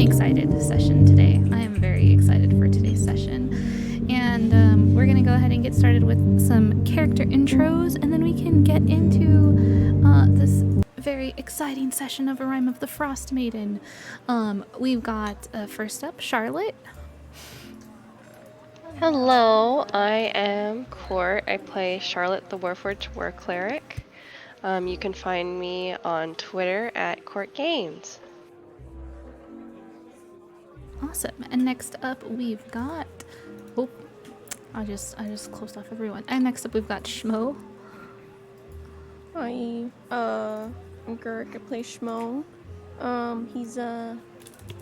excited this session today. I am very excited for today's session. And we're going to go ahead and get started with some character intros, and then we can get into this very exciting session of A Rime of the Frostmaiden. We've got, first up, Charlotte. Hello, I am Court. I play Charlotte the Warforged War Cleric. You can find me on Twitter at Court Games. Awesome. And next up, we've got... Oh, I just closed off everyone. And next up, we've got Schmo. Hi, I'm Gurk. I play Schmo. He's a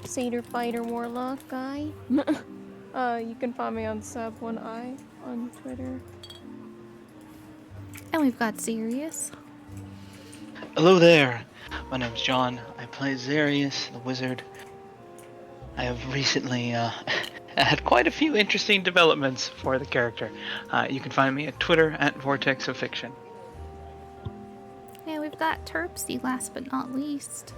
satyr fighter warlock guy. You can find me on Sub1i on Twitter. And we've got Sirius. Hello there, my name's John. I play Zarius, the wizard. I have recently had quite a few interesting developments for the character. You can find me at Twitter at Vortex of Fiction. And we've got Terpsy, last but not least.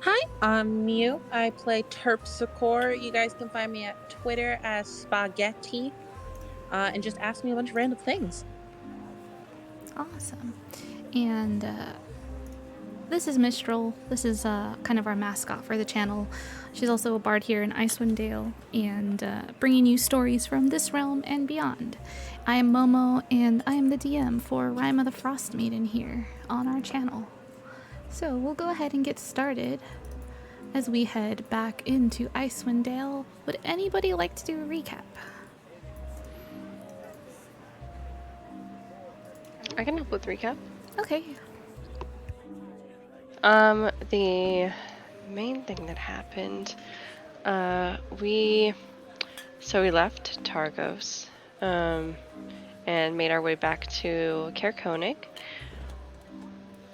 Hi, I'm Mew. I play Terpsichore. You guys can find me at Twitter as Spaghetti, and just ask me a bunch of random things. Awesome. And this is Mistral. This is kind of our mascot for the channel. She's also a bard here in Icewind Dale and bringing you stories from this realm and beyond. I am Momo, and I am the DM for Rime of the Frostmaiden here on our channel. So we'll go ahead and get started as we head back into Icewind Dale. Would anybody like to do a recap? I can help with recap. Okay. The main thing that happened, we left Targos, and made our way back to Cairn.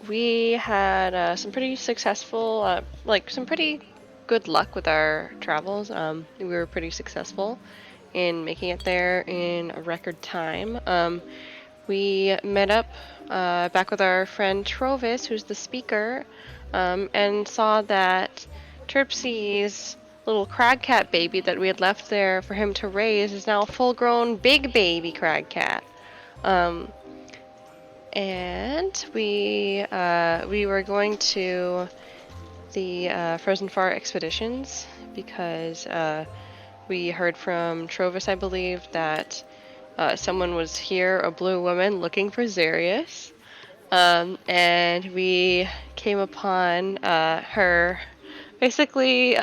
We had some pretty successful, some pretty good luck with our travels. We were pretty successful in making it there in a record time. We met up back with our friend Trovis, who's the speaker, and saw that Terpsy's little crag cat baby that we had left there for him to raise is now a full-grown big baby crag cat. And we were going to the Frozen Far expeditions because we heard from Trovis, I believe, that someone was here, a blue woman, looking for Zarius. And we came upon her basically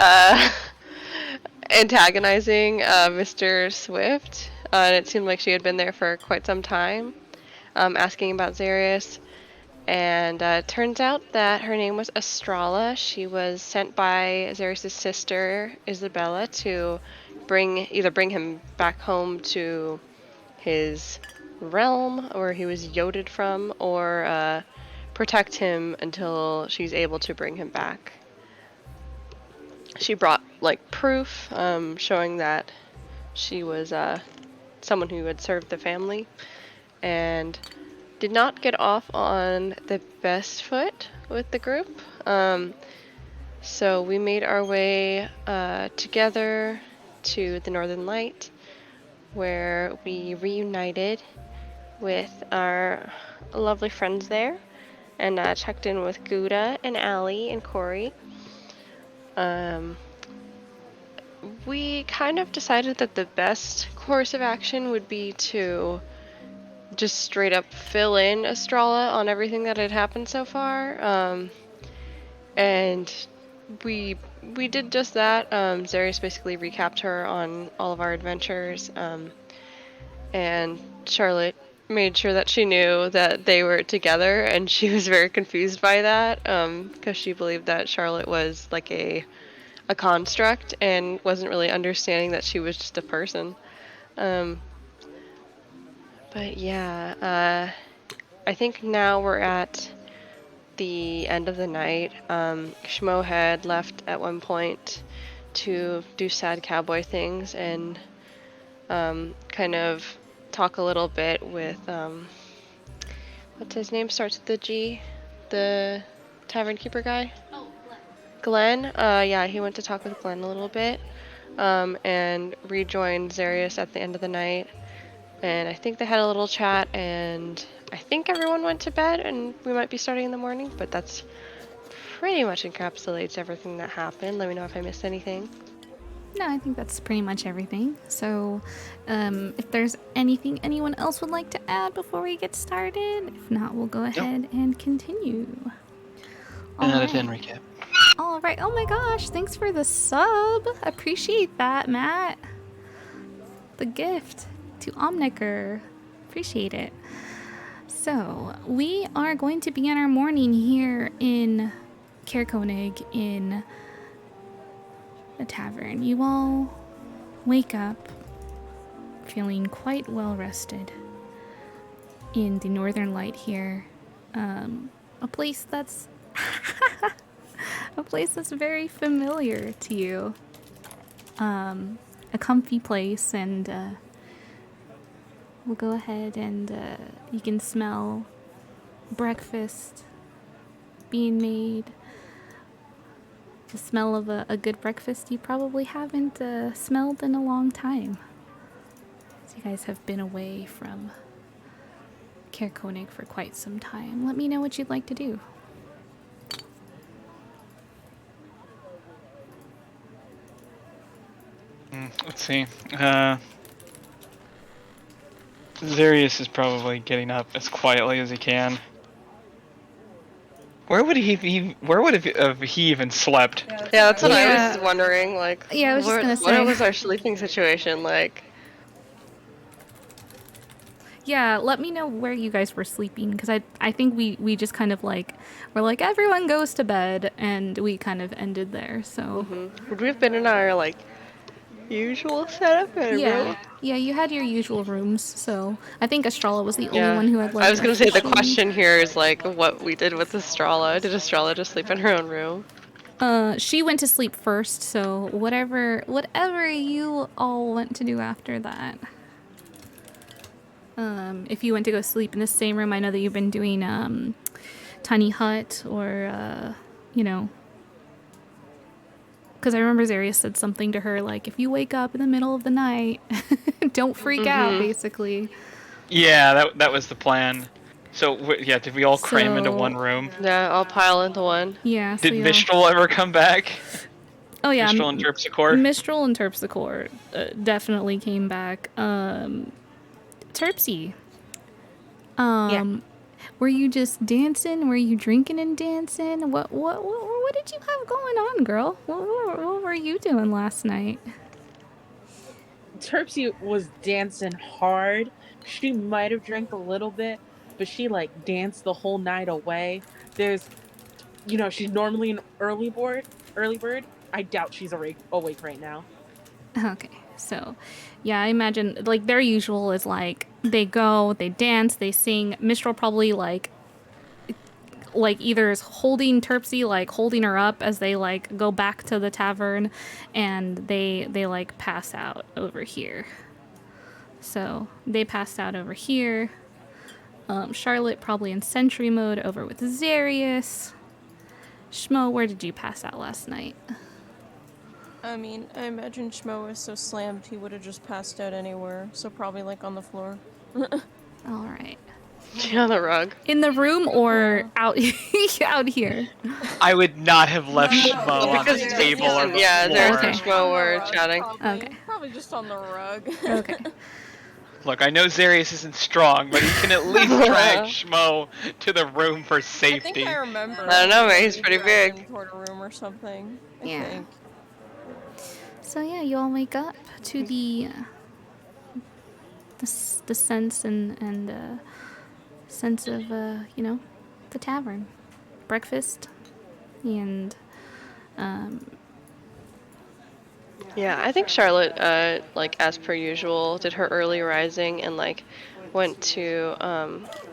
antagonizing Mr. Swift. And it seemed like she had been there for quite some time, asking about Zarius. And turns out that her name was Estrala. She was sent by Zarius' sister, Isabella, to either bring him back home to his realm where he was yoded from, or protect him until she's able to bring him back. She brought proof showing that she was someone who had served the family, and did not get off on the best foot with the group. So we made our way together to the Northern Light, where we reunited with our lovely friends there, and checked in with Gouda and Allie and Corey. We kind of decided that the best course of action would be to just straight up fill in Estrala on everything that had happened so far. And we did just that. Zarius basically recapped her on all of our adventures, and Charlotte made sure that she knew that they were together, and she was very confused by that, because she believed that Charlotte was like a construct and wasn't really understanding that she was just a person. But yeah, I think now we're at the end of the night. Shmo had left at one point to do sad cowboy things and kind of talk a little bit with what's his name, starts with the G, the tavern keeper guy. Oh, Glenn, yeah, he went to talk with Glenn a little bit, and rejoined Zarius at the end of the night. And I think they had a little chat, and I think everyone went to bed, and we might be starting in the morning, but that's pretty much encapsulates everything that happened. Let me know if I missed anything. No, I think that's pretty much everything. So, if there's anything anyone else would like to add before we get started, if not, we'll go ahead and continue. And out of 10 recap. All right. Oh my gosh, thanks for the sub. Appreciate that, Matt. The gift to Omniker. Appreciate it. So, we are going to begin our morning here in Cairn in the tavern. You all wake up feeling quite well rested in the northern light here. A place that's a place that's very familiar to you. A comfy place, and we'll go ahead and you can smell breakfast being made. The smell of a good breakfast you probably haven't smelled in a long time. So you guys have been away from Cairn for quite some time. Let me know what you'd like to do. Let's see. Zarius is probably getting up as quietly as he can. Where would have he even slept? Yeah, that's what I Yeah. was wondering. Like, Yeah, I was just gonna what say. was our sleeping situation like? Yeah, let me know where you guys were sleeping, because I think we just kind of like, we're like, everyone goes to bed, and we kind of ended there, so. Would we have been in our like usual setup in a Yeah, room? yeah, you had your usual rooms, so I think Estrella was the only Yeah. one who had like. I was gonna say the officially- question here is like what we did with Estrella. Did Estrella just sleep in her own room? She went to sleep first, so whatever you all went to do after that. If you went to go sleep in the same room, I know that you've been doing tiny hut or you know. Because I remember Zarius said something to her like, if you wake up in the middle of the night, don't freak out, basically. Yeah, that was the plan. So yeah, did we all cram into So- one room? Yeah, I'll pile into one. Yeah. So Did you'll- Mistral ever come back? Oh yeah, Mistral and Terpsichore? Mistral and Terpsichore definitely came back. Terpsy. Were you just dancing? Were you drinking and dancing? What did you have going on, girl? What were you doing last night? Terpsy was dancing hard. She might have drank a little bit, but she like danced the whole night away. There's, she's normally an early bird. I doubt she's awake right now. Okay, so yeah, I imagine like their usual is like they go, they dance, they sing. Mistral probably like either is holding Terpsy, like holding her up as they like go back to the tavern, and they like pass out over here. So they passed out over here. Charlotte probably in sentry mode over with Zarius. Schmo, where did you pass out last night? I mean, I imagine Schmo was so slammed he would have just passed out anywhere, so probably like on the floor. All right. On the rug. In the room or out out here? I would not have left Schmo on the Because table or the yeah, floor. there's Okay. a Schmo were chatting. Okay. Probably just on the rug. Okay. Look, I know Zarius isn't strong, but he can at least drag Schmo to the room for I safety. think I remember. I don't know, man, he's Maybe pretty dragged big. him toward a room or something. I Yeah. think. So yeah, you all wake up to the sense and sense of the tavern, breakfast, and Yeah, I think Charlotte, like as per usual, did her early rising and like went to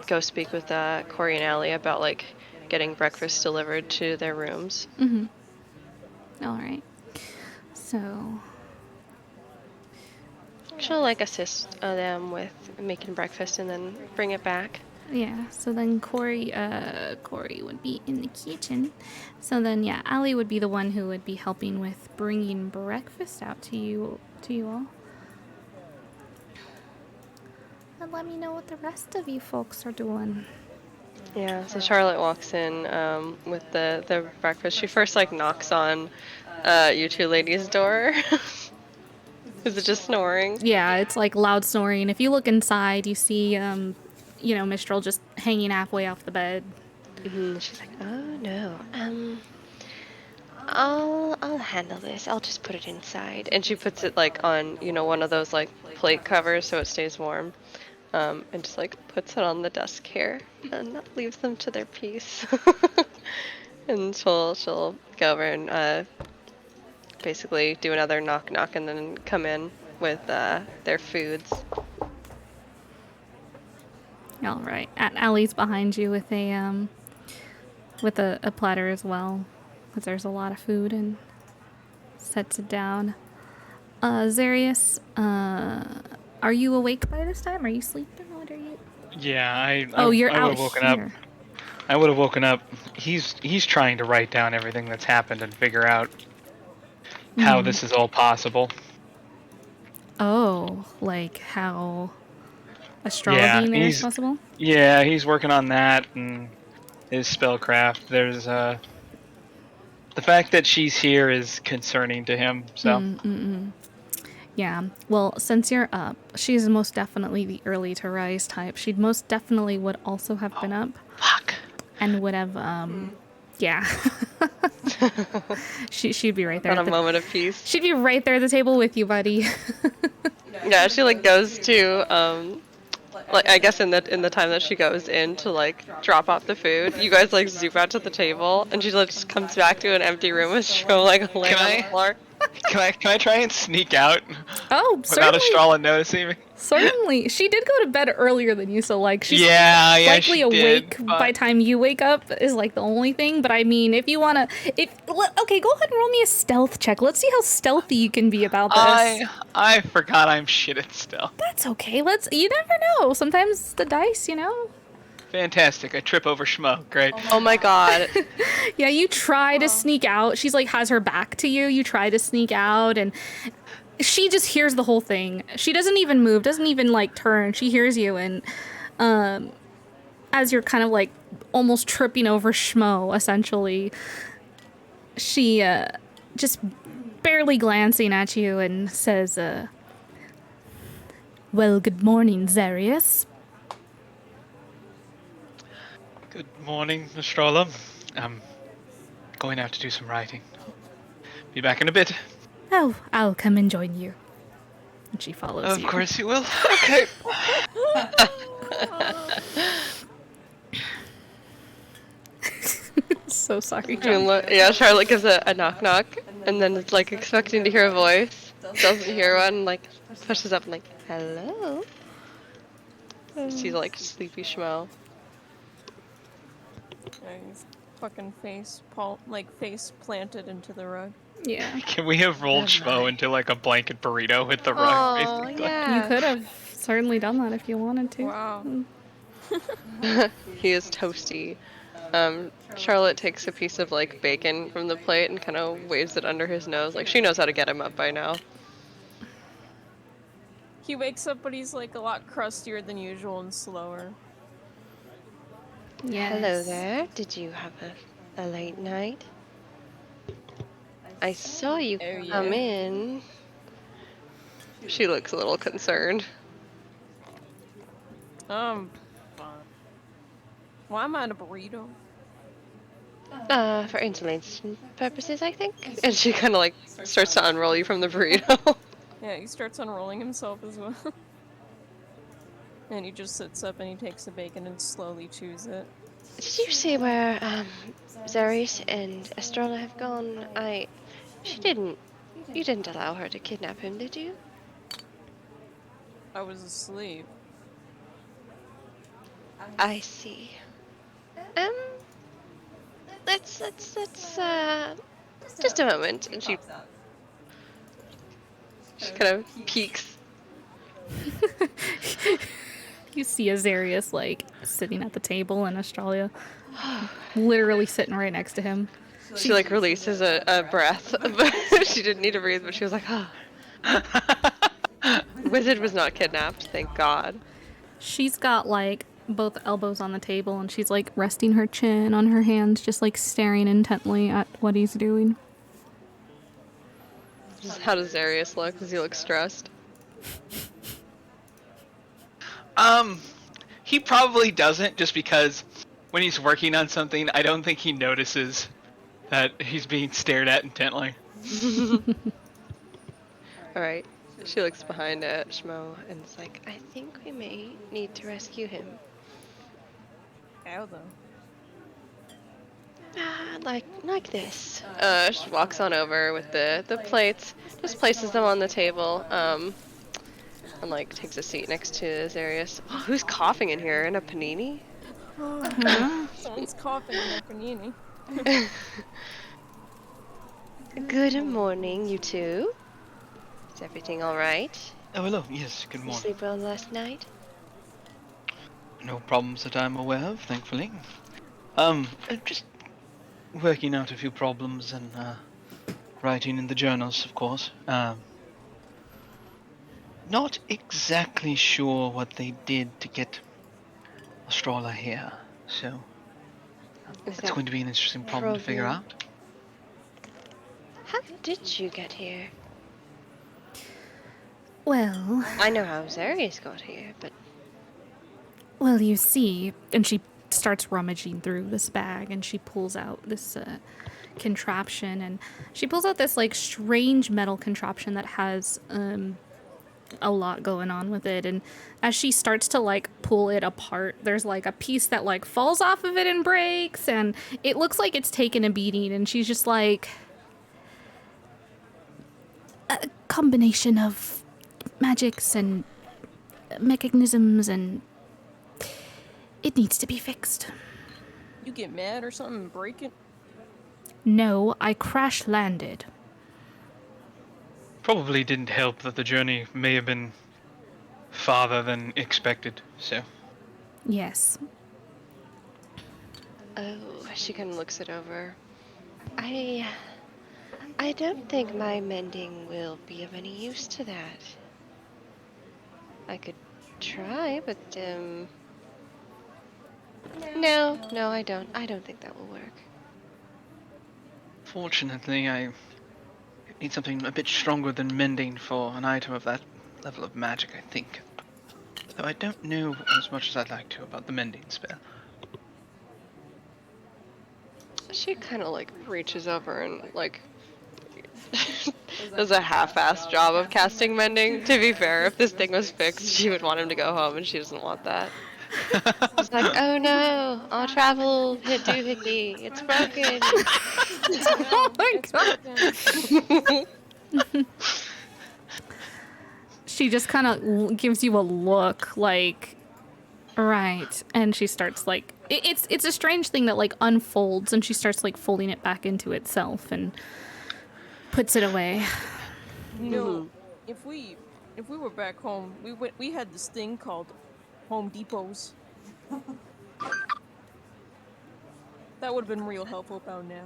go speak with Corey and Allie about like getting breakfast delivered to their rooms. all right. So She'll like assist them with making breakfast and then bring it back. Yeah, so then Corey would be in the kitchen. So then, yeah, Allie would be the one who would be helping with bringing breakfast out to you all. And let me know what the rest of you folks are doing. Yeah, so Charlotte walks in with the breakfast. She first like knocks on you two ladies' door. Is it just snoring? Yeah, it's like loud snoring. If you look inside, you see, Mistral just hanging halfway off the bed. She's like, oh no, I'll handle this. I'll just put it inside. And she puts it like on, one of those like plate covers so it stays warm. And just like puts it on the desk here and leaves them to their peace. And she'll go over and basically do another knock knock and then come in with their foods. All right. Allie's behind you with a platter as well, because there's a lot of food, and sets it down. Zarius, are you awake by this time? Are you sleeping? What are you? Yeah, You're I out would have woken here. up. I would have woken up. He's trying to write down everything that's happened and figure out how this is all possible. Oh, like how Estrella being there is possible? Yeah, he's working on that and his spellcraft. There's the fact that she's here is concerning to him. So Yeah. Well, since you're up, she's most definitely the early to rise type. She most definitely would also have been up. Fuck. And would have, yeah. She'd be right there. On a moment of peace. She'd be right there at the table with you, buddy. Yeah, she like goes to like I guess in the time that she goes in to like drop off the food, you guys like zoom out to the table, and she like just comes back to an empty room with Stro like laying on the floor. Can I try and sneak out? Oh, without Estrella noticing me? Certainly. She did go to bed earlier than you, so like she's likely she awake did, by time you wake up is like the only thing. But I mean, if you wanna, okay, go ahead and roll me a stealth check. Let's see how stealthy you can be about this. I forgot I'm shit at stealth. That's okay. You never know. Sometimes the dice, Fantastic. I trip over Schmo. Great. Oh my god. Yeah, you try to sneak out. She's like has her back to you. You try to sneak out, and she just hears the whole thing. She doesn't even move, doesn't even like turn. She hears you, and as you're kind of like almost tripping over Schmo, essentially, she just barely glancing at you and says, well, good morning, Zarius. Good morning, Estrella. I'm going out to do some writing. Be back in a bit. Oh, I'll come and join you. And she follows you. Of course you will. Okay. So sorry, John. Yeah, Charlotte gives a knock knock, and then it's like expecting to hear a voice, doesn't hear one, like pushes up and like, hello. She's like sleepy Schmo. His fucking face planted into the rug. Yeah. Can we have rolled Schmo into like a blanket burrito with the rug, basically? Yeah. You could have certainly done that if you wanted to. Wow. He is toasty. Charlotte takes a piece of like bacon from the plate and kind of waves it under his nose. Like she knows how to get him up by now. He wakes up, but he's like a lot crustier than usual and slower. Yes. Hello there. Did you have a late night? I saw you come in. She looks a little concerned. Why am I in a burrito? For insulation purposes, I think. And she kind of like starts to unroll you from the burrito. Yeah, he starts unrolling himself as well. And he just sits up and he takes the bacon and slowly chews it. Did you see where Zarius and Estrella have gone? You didn't allow her to kidnap him, did you? I was asleep. I see. Let's just a moment. And she kind of peeks. You see Azarius, like, sitting at the table and Australia literally sitting right next to him. She like releases a breath, but she didn't need to breathe, but she was like, oh. Wizard was not kidnapped, thank God. She's got, like, both elbows on the table and she's, like, resting her chin on her hands, just, like, staring intently at what he's doing. How does Zarius look? Does he look stressed? He probably doesn't, just because when he's working on something, I don't think he notices that he's being stared at intently. Alright. She looks behind at Schmo and is like, I think we may need to rescue him. How though? Like this. She walks on over with the plates, just places them on the table, and like takes a seat next to Zarius. Oh, who's coughing in here? In a panini? Someone's coughing in their panini. Good morning, you two. Is everything alright? Oh, hello. Yes, good You morning. sleep well last night? No problems that I'm aware of, thankfully. Just working out a few problems and writing in the journals, of course. Not exactly sure what they did to get Astrala here, so Is it's that going to be an interesting problem to figure problem? out. How did you get here? Well, I know how Zarius got here, but you see, and she starts rummaging through this bag and she pulls out this contraption, and she pulls out this like strange metal contraption that has a lot going on with it. And as she starts to like pull it apart, there's like a piece that like falls off of it and breaks, and it looks like it's taken a beating, and she's just like, a combination of magics and mechanisms, and it needs to be fixed. You get mad or something and break it? No, I crash landed. Probably didn't help that the journey may have been farther than expected, so. Yes. oh, she kind of looks it over. I don't think my mending will be of any use to that. I could try, but no, I don't. I don't think that will work. Fortunately, I need something a bit stronger than mending for an item of that level of magic, I think. Though I don't know as much as I'd like to about the mending spell. She kind of like reaches over and like does a half-assed job of casting mending. To be fair, if this thing was fixed, she would want him to go home, and she doesn't want that. She's like, oh no, our travel doohickey, it's broken. Oh my god. She just kind of gives you a look like, right, and she starts like, it's a strange thing that like unfolds, and she starts like folding it back into itself and puts it away. You know, if we were back home, we had this thing called Home Depots. That would have been real helpful about now.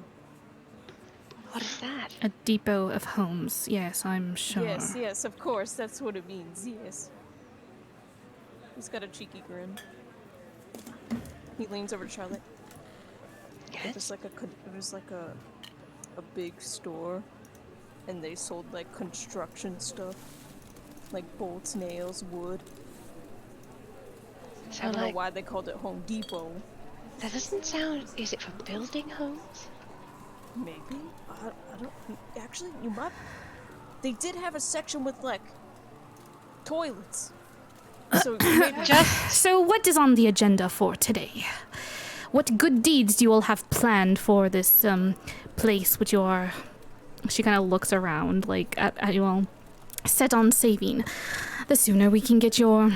What is that? A depot of homes, yes, I'm sure. Yes, of course, that's what it means, yes. He's got a cheeky grin. He leans over to Charlotte. It was like a big store, and they sold like construction stuff, like bolts, nails, wood. So I don't know like, why they called it Home Depot. that doesn't sound. Is it for building homes? Maybe. I don't. Actually, you might. They did have a section with like toilets. So maybe So what is on the agenda for today? What good deeds do you all have planned for this place with your... She kind of looks around like at you all, set on saving. The sooner we can get your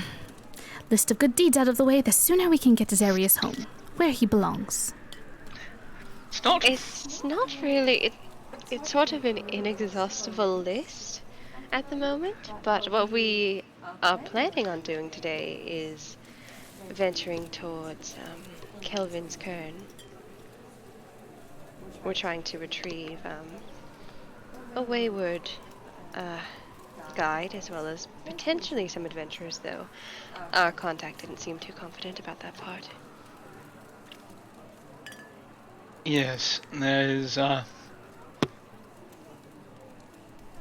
list of good deeds out of the way, the sooner we can get Zarius home, where he belongs. It's not really. It's sort of an inexhaustible list at the moment. But what we are planning on doing today is venturing towards Kelvin's Cairn. We're trying to retrieve a wayward guide, as well as potentially some adventurers, though our contact didn't seem too confident about that part. Yes, there is,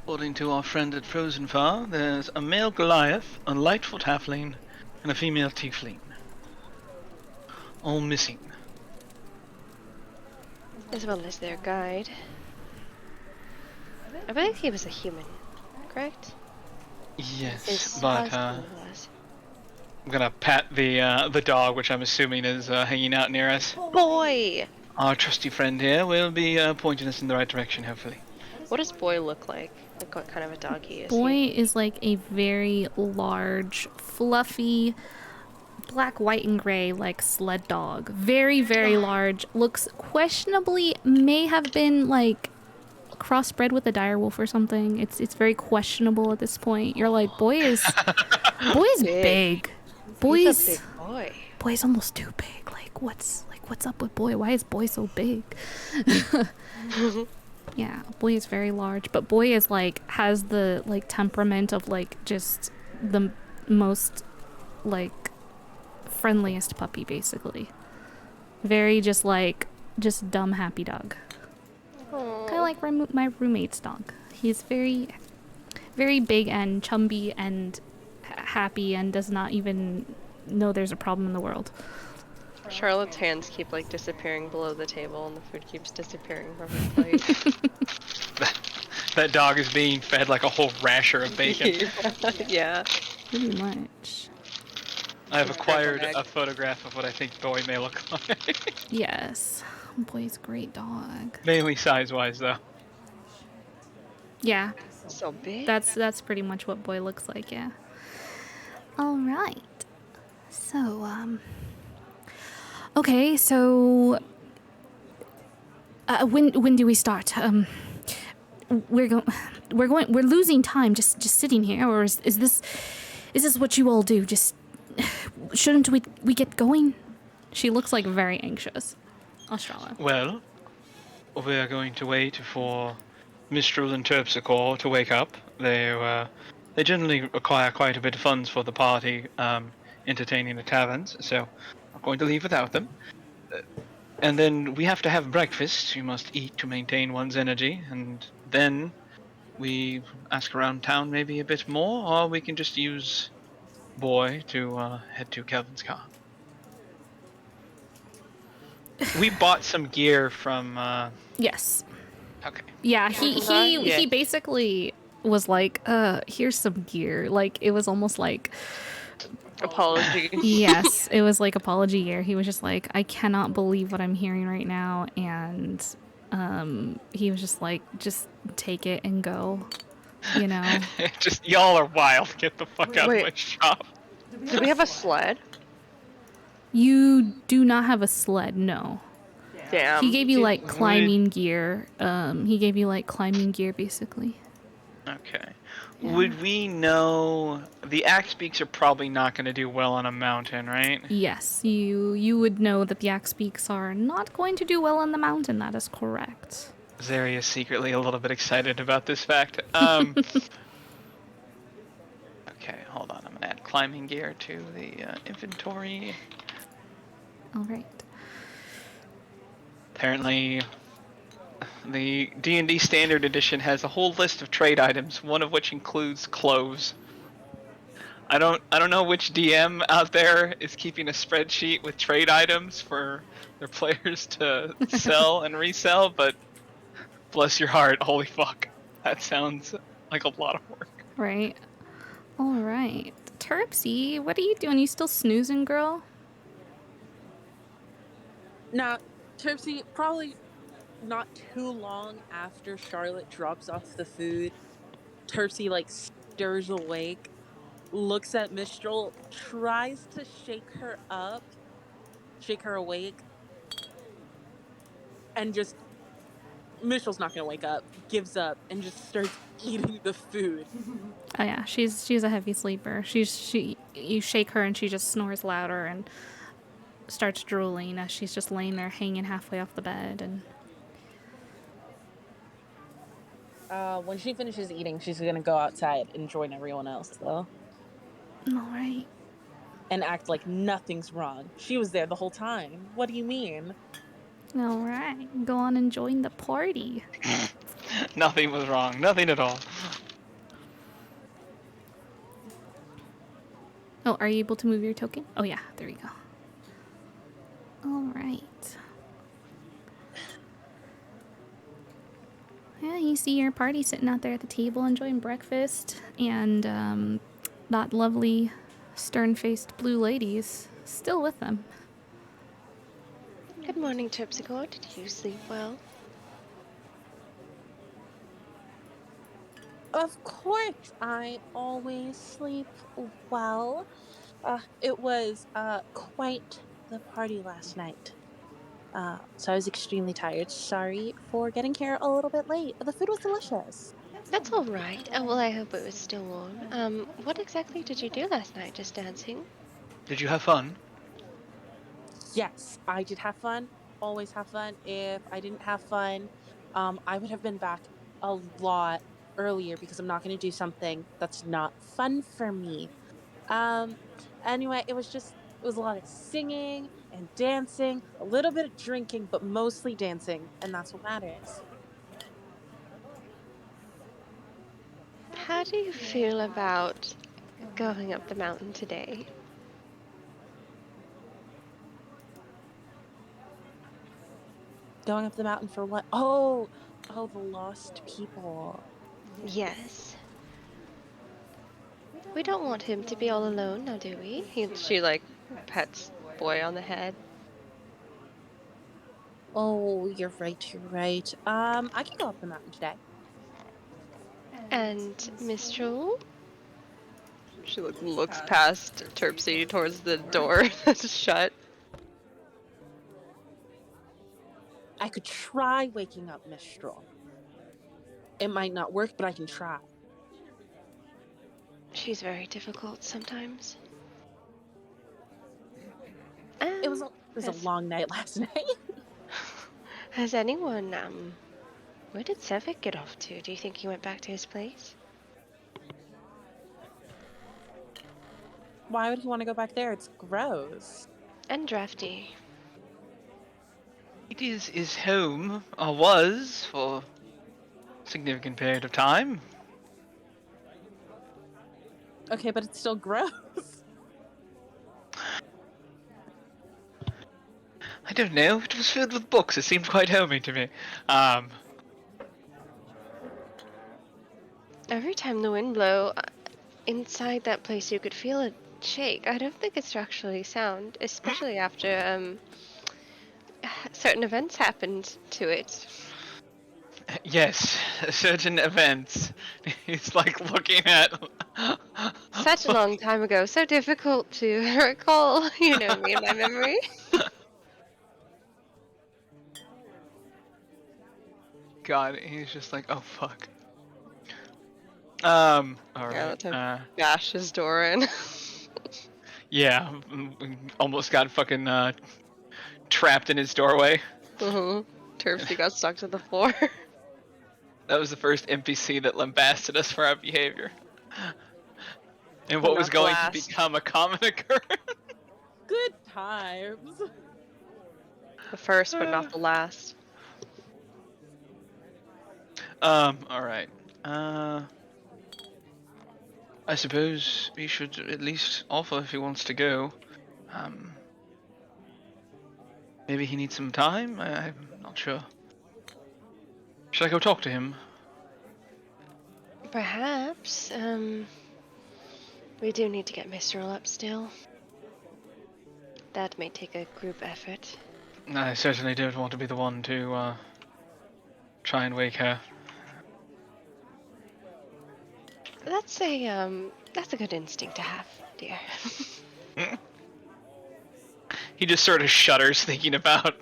according to our friend at Frozen Far, there's a male Goliath, a Lightfoot halfling, and a female tiefling. All missing. As well as their guide. I believe he was a human, correct? Yes, His but husband was. I'm gonna pat the dog, which I'm assuming is hanging out near us. Boy! Our trusty friend here will be pointing us in the right direction, hopefully. What does Boy look like? Like what kind of a dog he is? Boy is like a very large, fluffy, black, white, and gray, like sled dog. Very, very large. Looks questionably, may have been like crossbred with a direwolf or something. It's very questionable at this point. You're like, boy is big. He's a big boy. Boy's almost too big. What's up with Boy? Why is Boy so big? Yeah, Boy is very large, but Boy is like has the like temperament of like just the most like friendliest puppy, basically. Very just dumb happy dog. Kind of like my roommate's dog. He's very very big and chumby and happy and does not even know there's a problem in the world. Charlotte's hands keep like disappearing below the table and the food keeps disappearing from her plate. That dog is being fed like a whole rasher of bacon. Yeah. Pretty much. I have acquired a photograph of what I think Boy may look like. Yes. Boy's a great dog. Mainly size-wise, though. Yeah. So big. That's pretty much what Boy looks like, yeah. All right. So, okay, so when do we start? We're losing time just sitting here, or is this what you all do? Just shouldn't we get going? She looks like very anxious. Australa. Well, we are going to wait for Mistral and Terpsichore to wake up. They generally require quite a bit of funds for the party, entertaining the taverns, so I'm going to leave without them. And then we have to have breakfast. You must eat to maintain one's energy, and then we ask around town maybe a bit more, or we can just use Boy to head to Kelvin's car. We bought some gear from. Yes. Okay. Yeah, he basically was like, here's some gear. Like, it was almost like Apology. yes, it was like apology gear. He was just like, I cannot believe what I'm hearing right now, and he was just like, just take it and go, you know. Just y'all are wild. Get the fuck out of my shop. Do we have a sled? You do not have a sled, no. Damn. He gave you like climbing gear. He gave you like climbing gear, basically. Okay. Yeah. Would we know the axe beaks are probably not going to do well on a mountain, right? Yes, you would know that the axe beaks are not going to do well on the mountain. That is correct. Zeri is secretly a little bit excited about this fact. Okay, hold on. I'm gonna add climbing gear to the inventory. All right. Apparently, the D&D Standard Edition has a whole list of trade items, one of which includes clothes. I don't know which DM out there is keeping a spreadsheet with trade items for their players to sell and resell, but bless your heart, holy fuck. That sounds like a lot of work. Right. All right. Terpsy, what are you doing? You still snoozing, girl? Now, Terpsy, probably not too long after Charlotte drops off the food, Terpsy like stirs awake, looks at Mistral, tries to shake her awake, and just Mitchell's not gonna wake up, gives up, and just starts eating the food. Oh yeah, she's a heavy sleeper. You shake her and she just snores louder and starts drooling as she's just laying there hanging halfway off the bed. And When she finishes eating, she's gonna go outside and join everyone else, though, all right, and act like nothing's wrong. She was there the whole time. What do you mean? all right, go on and join the party. Nothing was wrong. Nothing at all. Oh, are you able to move your token? Oh yeah, there we go. All right. Yeah, you see your party sitting out there at the table enjoying breakfast, and that lovely, stern-faced blue lady is still with them. Good morning, Terpsichore. Did you sleep well? Of course, I always sleep well. It was quite the party last night. So I was extremely tired. Sorry for getting here a little bit late. The food was delicious. That's all right. Well, I hope it was still warm. What exactly did you do last night? Just dancing? Did you have fun? Yes, I did have fun. Always have fun. If I didn't have fun, I would have been back a lot earlier because I'm not going to do something that's not fun for me. Um, anyway, it was a lot of singing and dancing, a little bit of drinking, but mostly dancing, and that's what matters. How do you feel about going up the mountain today? Going up the mountain for what? Oh, the lost people. Yes. We don't want him to be all alone now, do we? She like pets boy on the head. Oh, you're right, you're right. I can go up the mountain today. And Mistral? She looks past Terpsy towards the door that's shut. I could try waking up Mistral. It might not work, but I can try. She's very difficult sometimes. It was a long night last night. Has anyone, where did Sevik get off to? Do you think he went back to his place? Why would he want to go back there? It's gross. And Drafty. It is his home, or was, for a significant period of time. Okay, but it's still gross. I don't know, it was filled with books, it seemed quite homey to me. Every time the wind blew, inside that place you could feel it shake. I don't think it's structurally sound, especially after, certain events happened to it. Yes, certain events. He's like looking at... Such a long time ago, so difficult to recall, you know me and my memory. God, he's just like, oh fuck. Yeah, Alright. let's bash his door in. Yeah, almost got fucking trapped in his doorway. Terpsy got stuck to the floor. That was the first NPC that lambasted us for our behavior. And what Well, was not going to last. become a common occurrence. Good times. The first, but not the last. Alright. I suppose he should at least offer if he wants to go. Maybe he needs some time? I'm not sure. Should I go talk to him? Perhaps. We do need to get Mistral up still. That may take a group effort. I certainly don't want to be the one to try and wake her. That's a good instinct to have, dear. He just sort of shudders thinking about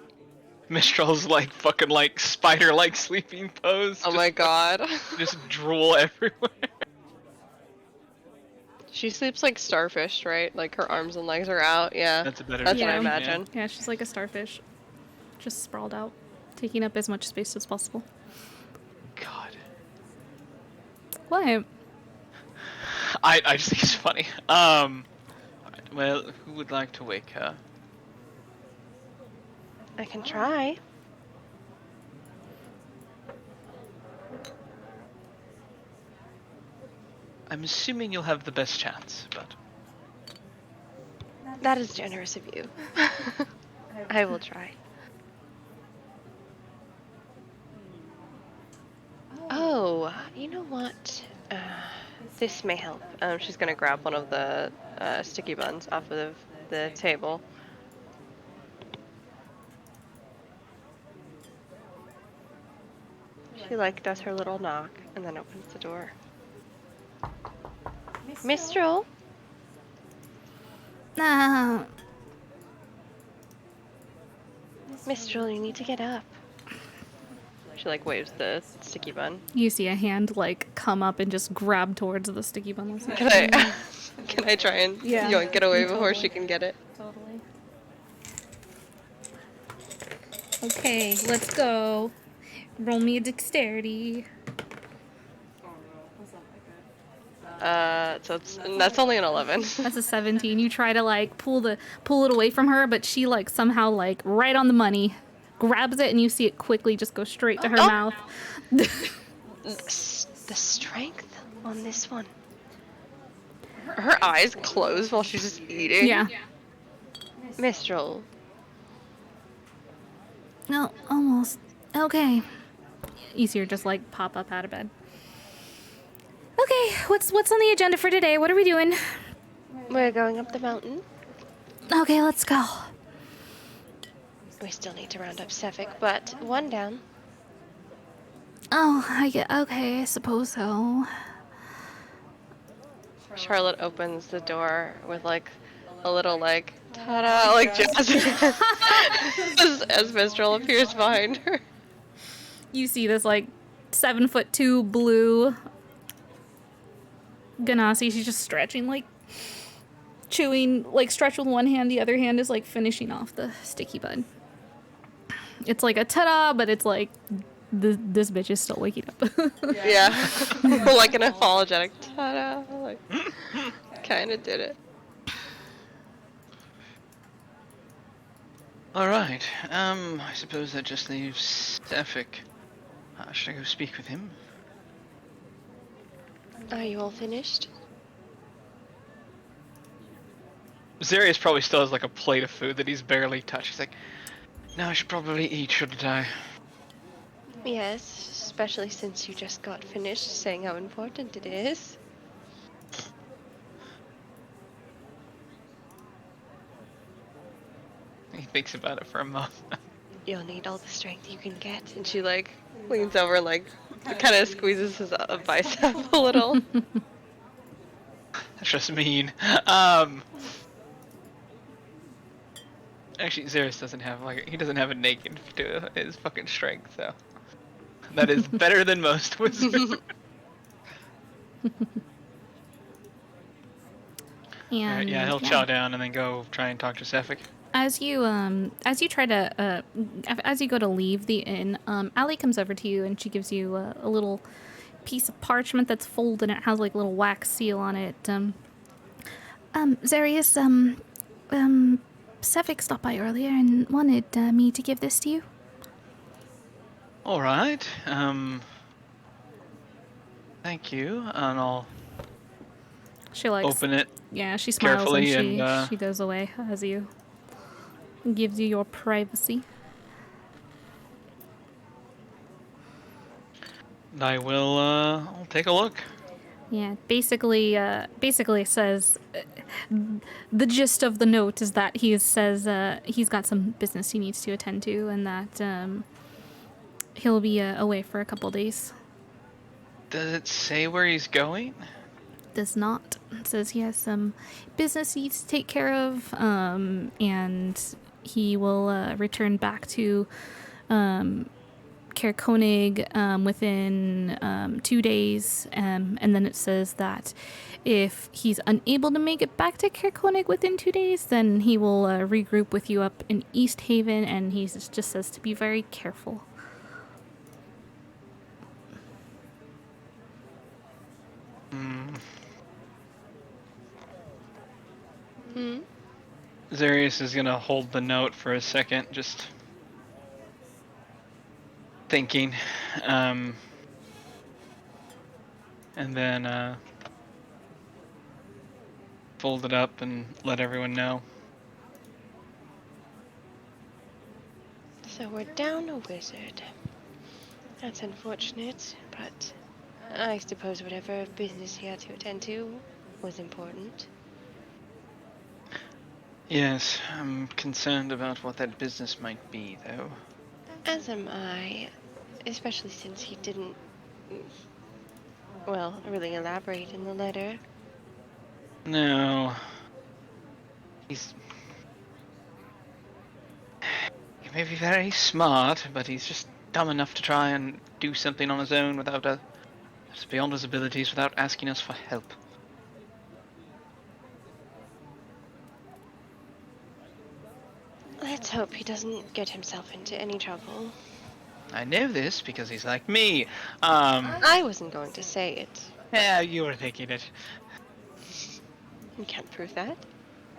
Mistral's like fucking like spider like sleeping pose. Oh my god. Just drool everywhere. She sleeps like starfish, right? Like her arms and legs are out. Yeah. That's a better That's what I description, imagine. Yeah, she's like a starfish. Just sprawled out, taking up as much space as possible. God. What? I just think it's funny. Well, who would like to wake her? I can try. I'm assuming you'll have the best chance, but That is generous of you. I will try. Oh, you know what? This may help. She's gonna grab one of the sticky buns off of the table. She like does her little knock and then opens the door. Mistral? No. Mistral, you need to get up. She like waves the sticky bun. You see a hand like come up and just grab towards the sticky bun. Can I can I try and get away before she can get it? Totally. Okay, let's go. Roll me a dexterity. So that's only an 11. That's a 17. You try to like pull it away from her, but she like somehow like right on the money grabs it, and you see it quickly just go straight to her mouth. The strength on this one. Her eyes close while she's just eating. Yeah. Mistral. No, almost. Okay. You see her just like pop up out of bed. Okay, what's on the agenda for today? What are we doing? We're going up the mountain. Okay, let's go. We still need to round up Sefik, but one down. Oh, okay, I suppose so. Charlotte opens the door with like a little like ta-da, like jazz as Mistral appears behind her. You see this like 7'2" blue Ganassi. She's just stretching, like chewing, like stretch with one hand, the other hand is like finishing off the sticky bun. It's like a ta-da, but it's like this bitch is still waking up. Yeah. Like an apologetic ta-da. Like, kind of did it. alright. I suppose that just leaves Sefik. Should I go speak with him? Are you all finished? Zarius probably still has like a plate of food that he's barely touched. He's like, no, I should probably eat, shouldn't I? Yes, especially since you just got finished saying how important it is. He thinks about it for a moment. You'll need all the strength you can get. And she like leans over and like kind of squeezes his bicep a little. That's just mean. Actually, Zarius doesn't have he doesn't have a naked to his fucking strength, so that is better than most wizards. And Yeah, he'll chow down and then go try and talk to Sefik. As you try to as you go to leave the inn, Allie comes over to you and she gives you a little piece of parchment that's folded and it has like a little wax seal on it. Zarius, Sefik stopped by earlier and wanted me to give this to you. All right. Thank you, and I'll She likes open it. Yeah, she smiles carefully and and, she goes away as you gives you your privacy. I will. I'll take a look. Yeah, basically it says the gist of the note is that he says he's got some business he needs to attend to and that he'll be away for a couple days. Does it say where he's going? Does not. It says he has some business he needs to take care of, and he will return back to Cair within 2 days, and then it says that if he's unable to make it back to Cair within 2 days, then he will regroup with you up in East Haven, and he just says to be very careful. Zarius is gonna hold the note for a second, just thinking, and then fold it up and let everyone know. So we're down a wizard. That's unfortunate, but I suppose whatever business he had to attend to was important. Yes, I'm concerned about what that business might be, though. As am I, especially since he didn't, well, really elaborate in the letter. No. He may be very smart, but he's just dumb enough to try and do something on his own without just beyond his abilities, without asking us for help. Let's hope he doesn't get himself into any trouble. I know this because he's like me. I wasn't going to say it. Yeah, you were thinking it. You can't prove that,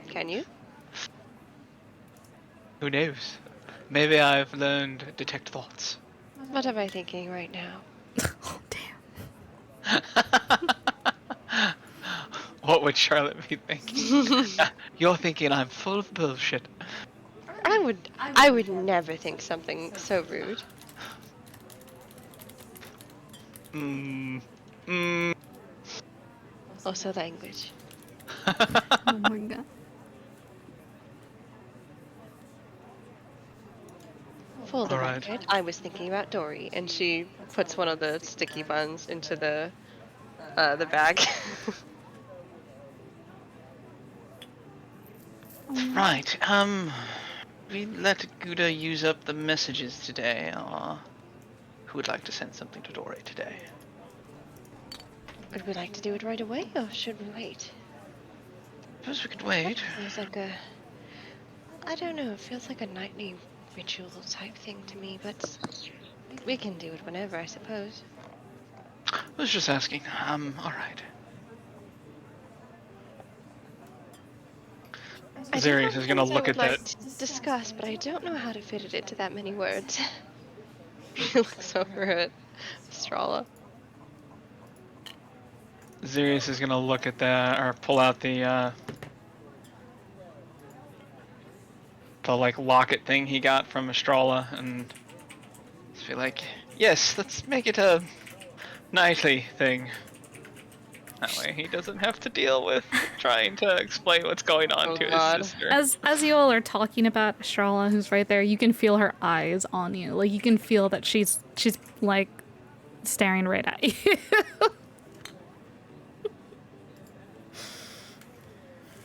can you? Who knows? Maybe I've learned detect thoughts. What am I thinking right now? Oh, damn. What would Charlotte be thinking? You're thinking I'm full of bullshit. I would never think something so rude. Also language. Oh my god. For the Alright. record, I was thinking about Dory, and she puts one of the sticky buns into the bag. Right, we let Gouda use up the messages today, or who would like to send something to Dory today? Would we like to do it right away, or should we wait? Suppose we could wait. Feels like I don't know, it feels like a nightly ritual type thing to me, but we can do it whenever, I suppose. I was just asking. Alright. Zarius is gonna look at that. Discuss, but I don't know how to fit it into that many words. He looks over at Estralla. Zarius is gonna look at that, or pull out the like locket thing he got from Estralla, and just be like, yes, let's make it a nightly thing. That way he doesn't have to deal with trying to explain what's going on to his sister. As you all are talking about Estralla, who's right there, you can feel her eyes on you. Like, you can feel that she's like staring right at you.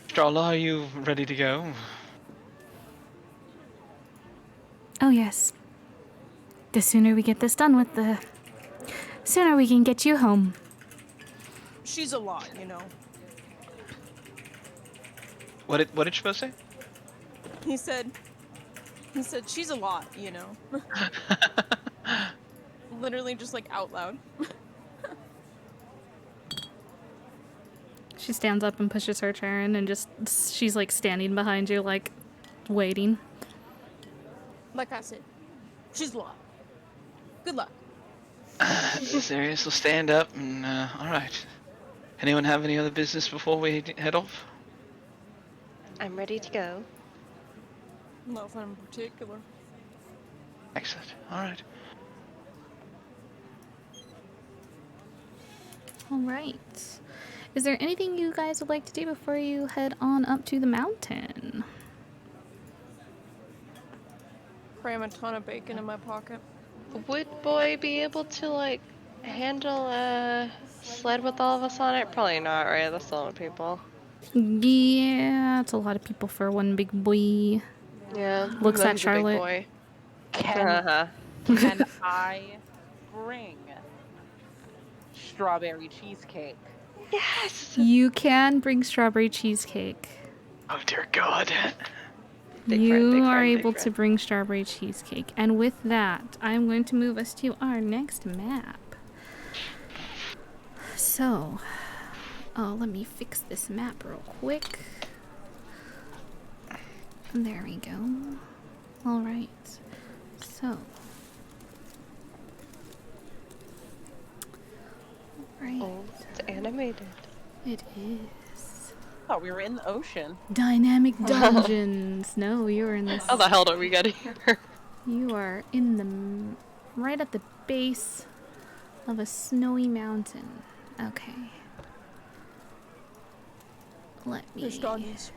Estralla, are you ready to go? Oh yes. The sooner we get this done with, the sooner we can get you home. She's a lot, you know. What did she say? He said she's a lot, you know. Literally just like out loud. She stands up and pushes her chair in, and she's like standing behind you, like waiting. Like I said, she's a lot. Good luck. Zarius will stand up and, alright. Anyone have any other business before we head off? I'm ready to go. Nothing in particular. Excellent. Alright. Alright. Is there anything you guys would like to do before you head on up to the mountain? Cram a ton of bacon in my pocket. Would Boy be able to, like, handle a sled with all of us on it? Probably not, right? That's a lot of people. Yeah, it's a lot of people for one big boy. Yeah. Looks no, at he's a big Charlotte. boy. Can Uh-huh. can I bring strawberry cheesecake? Yes. You can bring strawberry cheesecake. Oh dear God. Big friend, You big are friend, big able to friend. bring strawberry cheesecake. And with that, I'm going to move us to our next map. So, let me fix this map real quick. There we go. All right. So. Right. Oh, it's animated. It is. Oh, we were in the ocean. Dynamic dungeons. No, you're in this. How the hell do we get here? You are in the right at the base of a snowy mountain. Okay. Let me. There's doggies.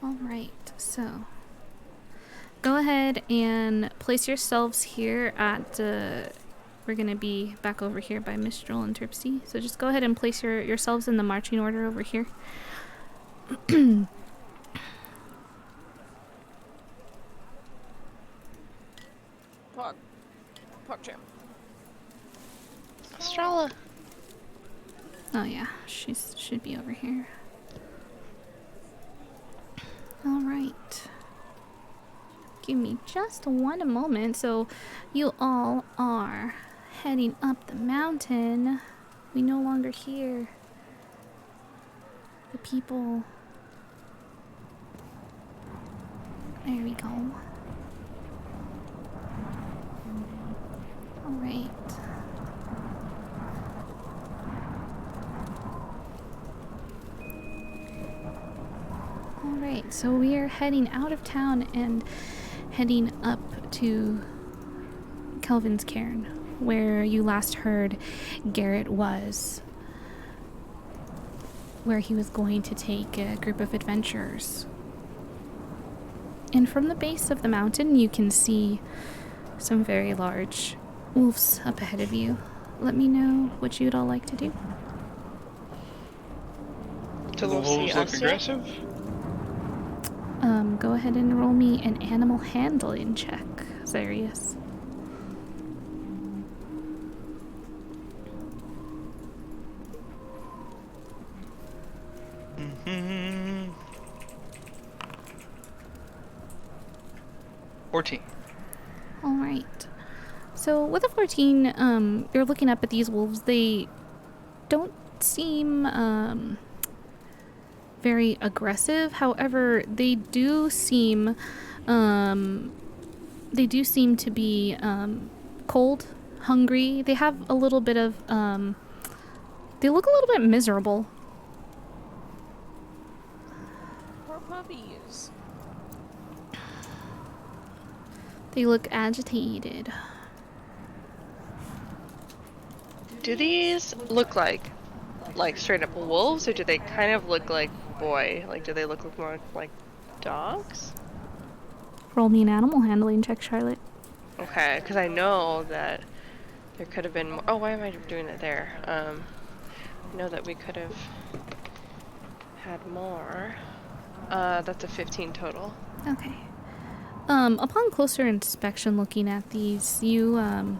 All right. So, go ahead and place yourselves here at. We're gonna be back over here by Mistral and Tripsy. So just go ahead and place yourselves in the marching order over here. Pog jam. Estrella. Oh yeah, she should be over here. All right. Give me just one moment. So you all are heading up the mountain. We no longer hear the people. There we go. All right. Alright, so we are heading out of town and heading up to Kelvin's Cairn, where you last heard Garrett was. Where he was going to take a group of adventurers. And from the base of the mountain, you can see some very large wolves up ahead of you. Let me know what you'd all like to do. Do The they see wolves look us yet? aggressive? Go ahead and roll me an animal handling check, Zarius. Mm-hmm. 14. All right. So with a 14, you're looking up at these wolves. They don't seem very aggressive. However, they do seem to be cold, hungry. They have a little bit of they look a little bit miserable. Poor puppies. They look agitated. Do these look like straight up wolves, or do they kind of look like boy? Like, do they look more like dogs? Roll me an animal handling check, Charlotte. Okay, because I know that there could have been more. Oh, why am I doing it there? I know that we could have had more. That's a 15 total. Okay. Upon closer inspection, looking at these, you're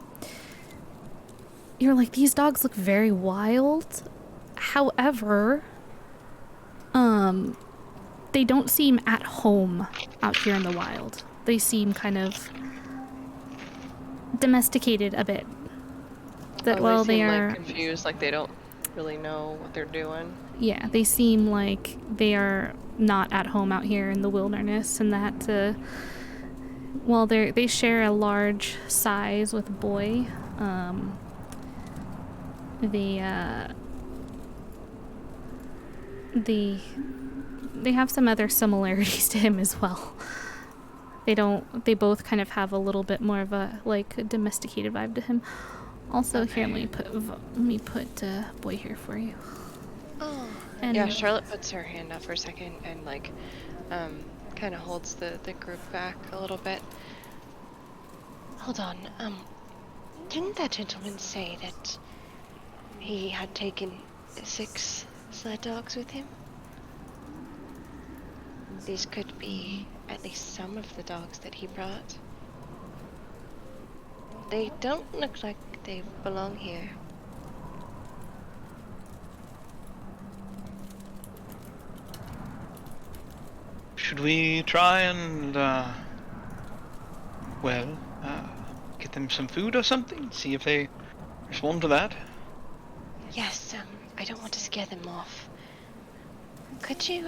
like, these dogs look very wild. However, they don't seem at home out here in the wild. They seem kind of domesticated a bit. That they seem are like confused, like they don't really know what they're doing. Yeah, they seem like they are not at home out here in the wilderness, and that while they share a large size with Boy, they have some other similarities to him as well. They both kind of have a little bit more of a like domesticated vibe to him. Also, Okay. here, let me put Boy here for you. Oh. And Yeah, Charlotte puts her hand up for a second and like kind of holds the group back a little bit. Hold on. Didn't that gentleman say that he had taken 6 sled dogs with him? These could be at least some of the dogs that he brought. They don't look like they belong here. Should we try and, get them some food or something? See if they respond to that? Yes, I don't want to scare them off. Could you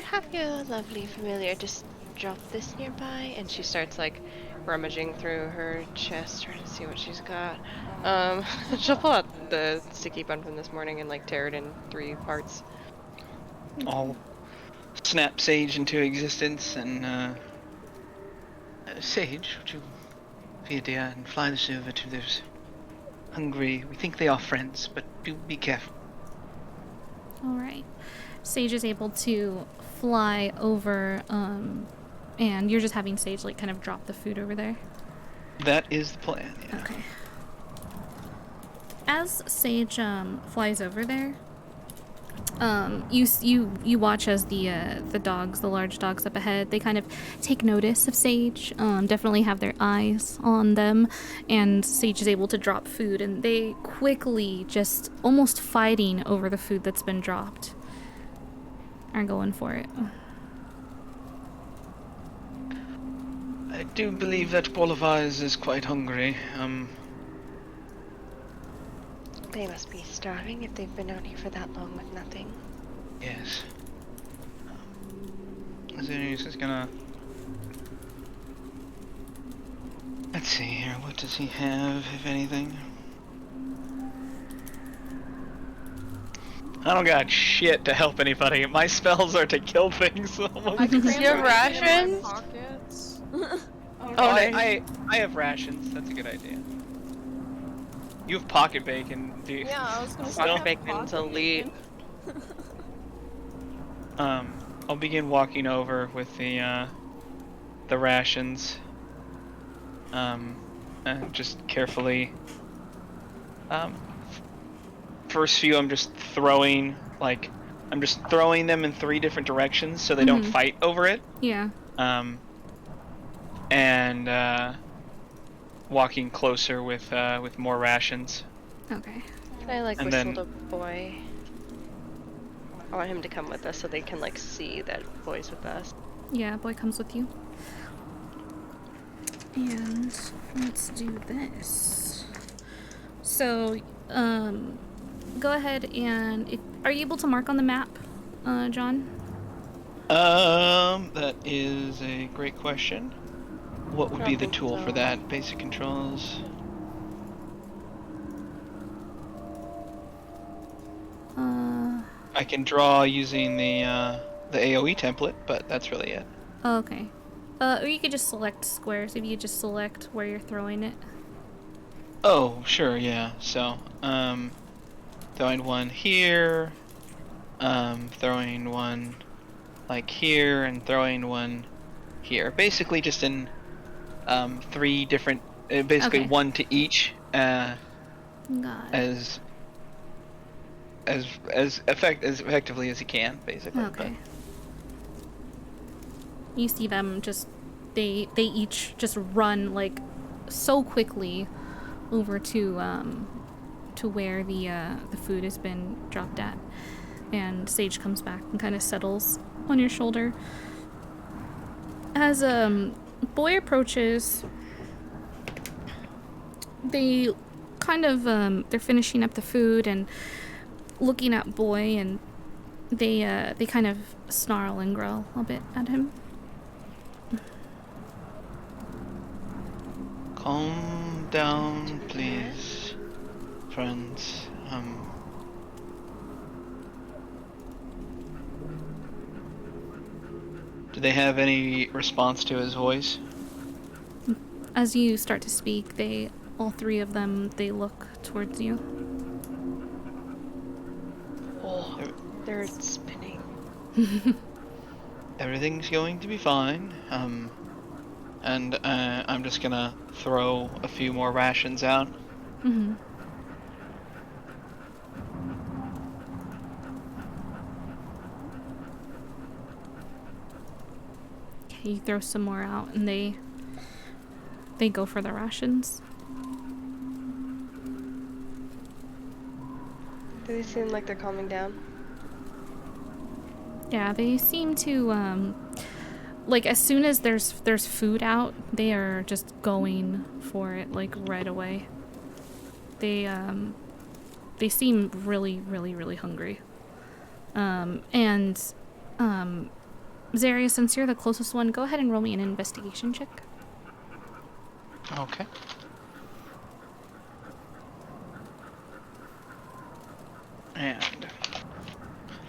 have your lovely familiar just drop this nearby? And she starts, like, rummaging through her chest, trying to see what she's got. She'll pull out the sticky bun from this morning and, like, tear it in 3 parts. I'll snap Sage into existence and, Sage, would you be a dear and fly this over to those hungry... We think they are friends, but do be careful. Alright. Sage is able to fly over, and you're just having Sage, like, kind of drop the food over there? That is the plan, yeah. Okay. As Sage, flies over there, you watch as the dogs, the large dogs up ahead, they kind of take notice of Sage, definitely have their eyes on them, and Sage is able to drop food, and they quickly, just almost fighting over the food that's been dropped, are going for it. I do believe that Paul of Eyes is quite hungry. They must be starving if they've been out here for that long with nothing. Yes. Zarius is gonna... Let's see here, what does he have, if anything? I don't got shit to help anybody. My spells are to kill things. I can Do you have rations? Pockets. I have rations. That's a good idea. You have pocket bacon, do you? Yeah, I was gonna say. Pocket I have bacon's pocket elite. bacon. I'll begin walking over with the rations. And just carefully. First few, I'm just throwing them in 3 different directions so they don't fight over it. Yeah. And walking closer with more rations. Okay. Can I, like, And whistle then- to Boy? I want him to come with us so they can, like, see that Boy's with us. Yeah, Boy comes with you. And let's do this. So, go ahead and are you able to mark on the map, John? That is a great question. What would be the think tool for so. that? Basic controls. I can draw using the AOE template, but that's really it. Okay. Or you could just select squares if you just select where you're throwing it. Oh, sure, yeah. So, throwing one here, throwing one like here, and throwing one here. Basically, just in 3 different, basically Okay. 1 to each, Got it. as effectively as you can, basically. Okay. You see them just they each just run like so quickly over to where the food has been dropped at, and Sage comes back and kind of settles on your shoulder. As Boy approaches, they kind of they're finishing up the food and looking at Boy, and they kind of snarl and growl a bit at him. Calm down, please, friends. Do they have any response to his voice? As you start to speak, all 3 of them, they look towards you. Oh, they're spinning. Everything's going to be fine. And I'm just gonna throw a few more rations out. Mm-hmm. you throw some more out, and they go for the rations. Do they seem like they're calming down? Yeah, they seem to like as soon as there's food out, they are just going for it like right away. They seem really, really, really hungry. And Zaria, since you're the closest one, go ahead and roll me an investigation check. Okay. And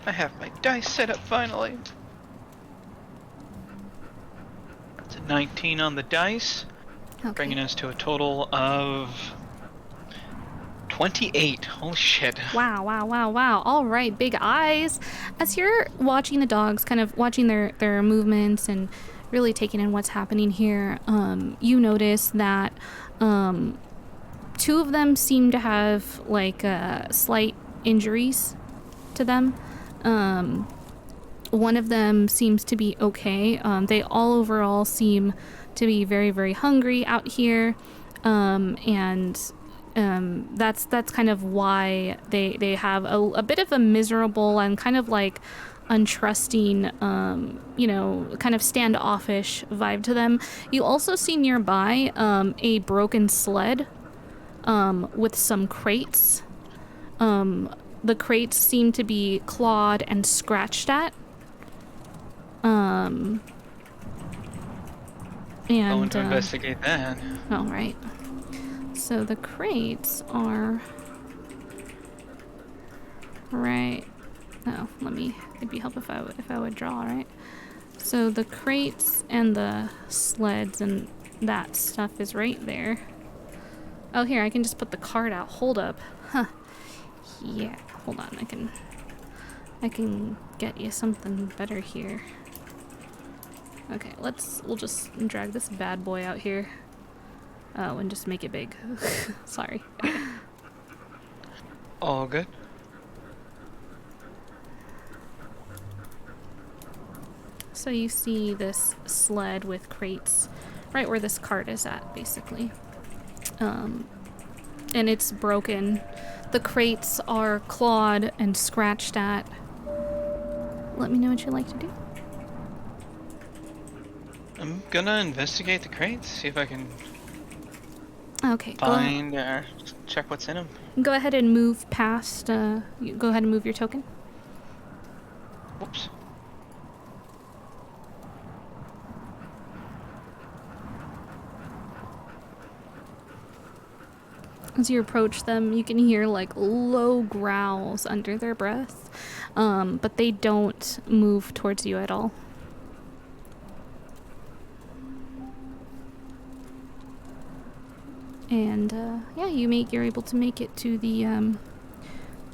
I have my dice set up finally. That's a 19 on the dice, Okay. bringing us to a total of 28. Holy shit. Wow, wow, wow, wow. All right, big eyes. As you're watching the dogs, kind of watching their movements and really taking in what's happening here, you notice that two of them seem to have like slight injuries to them. One of them seems to be okay. They all overall seem to be very, very hungry out here, and that's kind of why they have a bit of a miserable and kind of like untrusting, kind of standoffish vibe to them. You also see nearby a broken sled with some crates. The crates seem to be clawed and scratched at. And Going to investigate that. all right. So the crates are right. Oh, it'd be helpful if I would draw, right? So the crates and the sleds and that stuff is right there. Oh, here, I can just put the card out. Hold up. Huh. Yeah, hold on. I can get you something better here. Okay, we'll just drag this bad boy out here. Oh, and just make it big. Sorry. All good. So you see this sled with crates right where this cart is at, basically. And it's broken. The crates are clawed and scratched at. Let me know what you'd like to do. I'm gonna investigate the crates, see if I can Okay, find or check what's in them. go ahead and move past. Go ahead and move your token. Whoops. As you approach them, you can hear like low growls under their breath, but they don't move towards you at all. And yeah, you're able to make it to the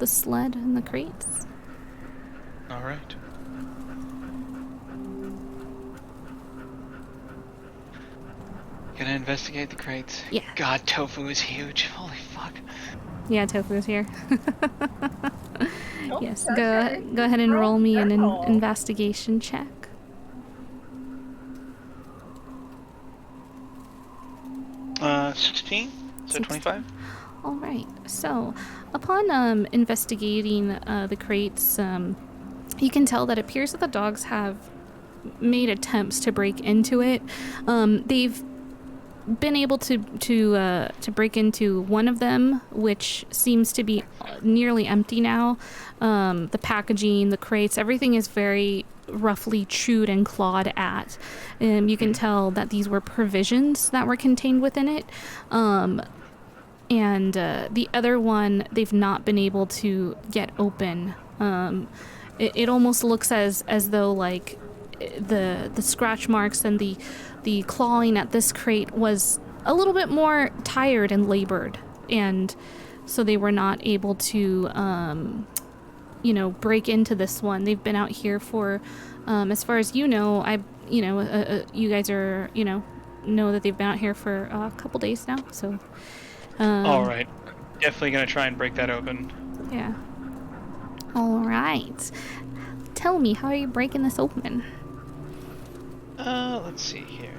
sled and the crates. All right. Gonna investigate the crates. Yeah. God, tofu is huge. Holy fuck. Yeah, Tofu's here. Oh, Yes, okay. go ahead and roll me an Girl. investigation check. 16, so 25. All right. So, upon investigating the crates, you can tell that it appears that the dogs have made attempts to break into it. They've been able to break into one of them, which seems to be nearly empty now. The packaging, the crates, everything is very roughly chewed and clawed at. You can tell that these were provisions that were contained within it. And the other one, they've not been able to get open. It almost looks as though like the scratch marks and the clawing at this crate was a little bit more tired and labored, and so they were not able to break into this one. They've been out here for as far as you know, you guys are know that they've been out here for a couple days now, so All right. Definitely gonna try and break that open. yeah. All right, tell me, how are you breaking this open? Let's see here.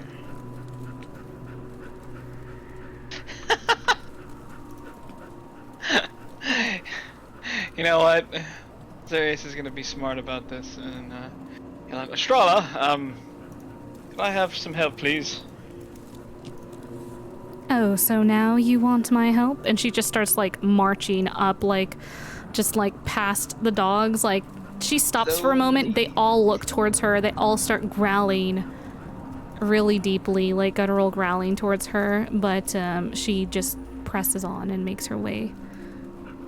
You know what? Zarius is gonna be smart about this, and you're like, Estrella, can I have some help, please? Oh, so now you want my help? And she just starts like marching up, like just like past the dogs. Like she stops for a moment. They all look towards her. They all start growling really deeply, like guttural growling towards her. But she just presses on and makes her way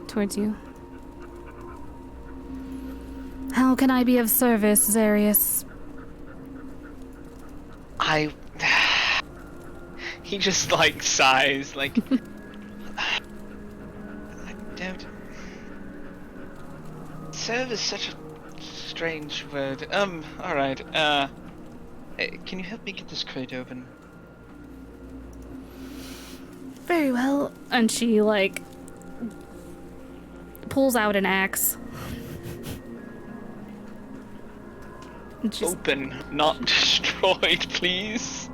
towards you. How can I be of service, Zarius? He just like sighs, like I don't. Serve is such a strange word. Alright, can you help me get this crate open? Very well. And she like pulls out an axe. And she's Open, not destroyed, please.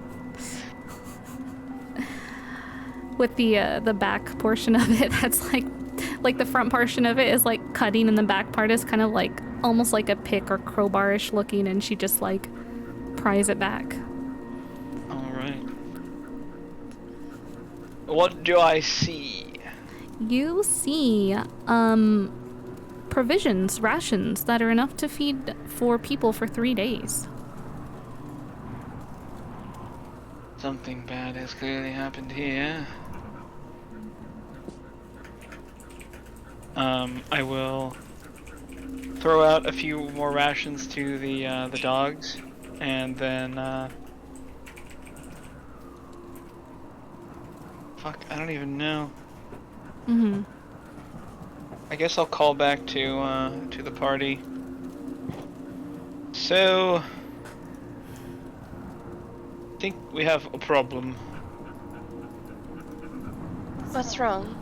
with the back portion of it that's like the front portion of it is like cutting and the back part is kind of like almost like a pick or crowbar-ish looking, and she just like pries it back. All right. What do I see? You see provisions, rations that are enough to feed 4 people for 3 days. Something bad has clearly happened here. I will throw out a few more rations to the dogs, and then fuck, I don't even know. Mm-hmm. I guess I'll call back to the party. So, I think we have a problem. What's wrong?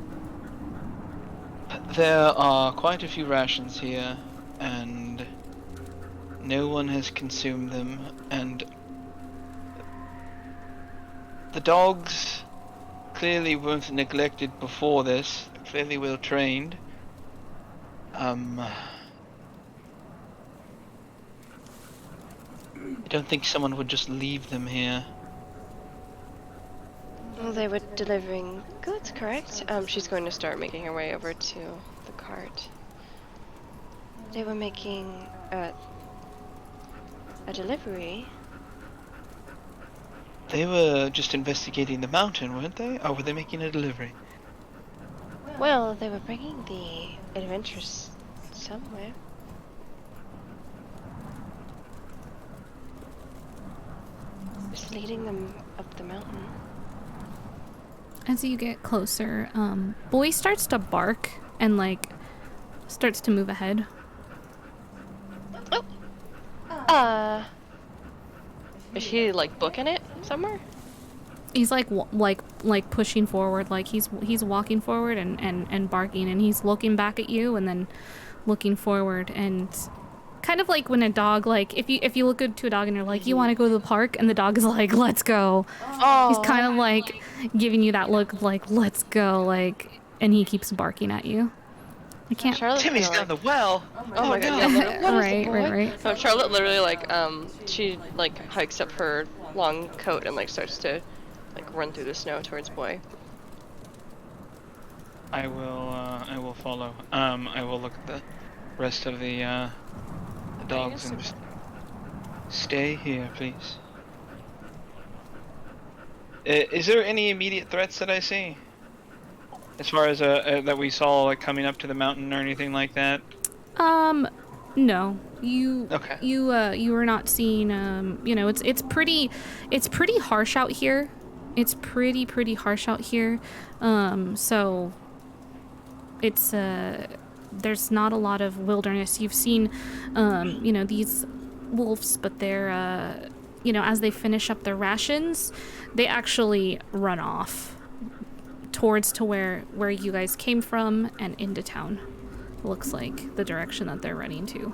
There are quite a few rations here, and no one has consumed them, and the dogs clearly weren't neglected before this, clearly well trained. I don't think someone would just leave them here. Well, they were delivering goods, correct? She's going to start making her way over to the cart. They were making a delivery. They were just investigating the mountain, weren't they? Or were they making a delivery? Well, they were bringing the adventurers somewhere. Just leading them up the mountain. As you get closer, Boy starts to bark and like starts to move ahead. Oh. Is she like booking it somewhere? He's like like pushing forward, like he's walking forward and barking, and he's looking back at you and then looking forward, and kind of like when a dog, like if you look to a dog and you're like, you want to go to the park, and the dog is like, let's go. Oh. He's kind of like giving you that look of like, let's go, like, and he keeps barking at you. I can't. Charlotte Timmy's kinda, down the well! Oh my god, no. yeah, what is it, boy? right. No, Charlotte literally like she like hikes up her long coat and like starts to like run through the snow towards Boy. I will follow. I will look at the rest of the dogs and just stay here, please. Is there any immediate threats that I see? As far as that we saw like coming up to the mountain or anything like that? No. You Okay. you were not seeing you know, it's pretty harsh out here. It's pretty harsh out here. So it's there's not a lot of wilderness. You've seen you know, these wolves, but they're you know, as they finish up their rations, they actually run off towards to where you guys came from and into town. Looks like the direction that they're running to.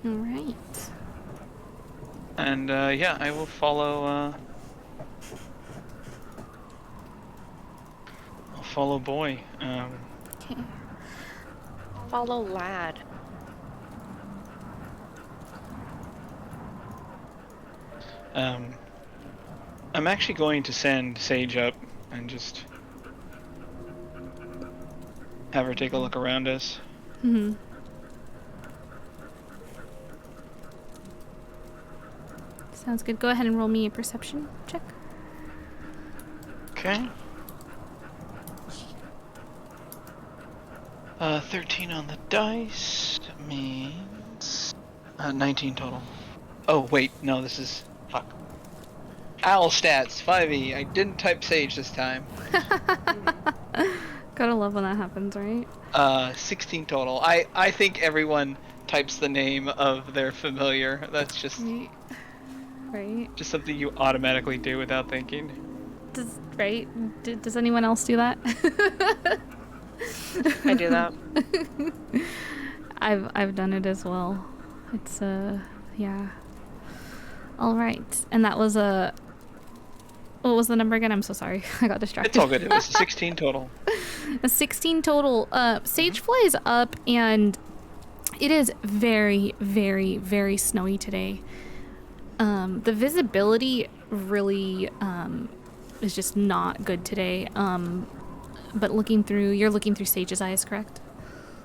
All right. And yeah, I will follow. I'll follow boy. Okay. Follow lad. I'm actually going to send Sage up and just have her take a look around us. Mm-hmm. Sounds good. Go ahead and roll me a perception check. Okay. 13 on the dice means 19 total. Oh wait, no, this is fuck. Owl stats 5e. I didn't type Sage this time. Gotta love when that happens, right? 16 total. I think everyone types the name of their familiar. That's just Right. just something you automatically do without thinking. Does anyone else do that? I do that. I've done it as well. It's yeah. All right. And that was what was the number again? I'm so sorry. I got distracted. It's all good. It was 16 total. A 16 total. Sage flies up, and it is very, very, very snowy today. The visibility really is just not good today. But you're looking through Sage's eyes, correct?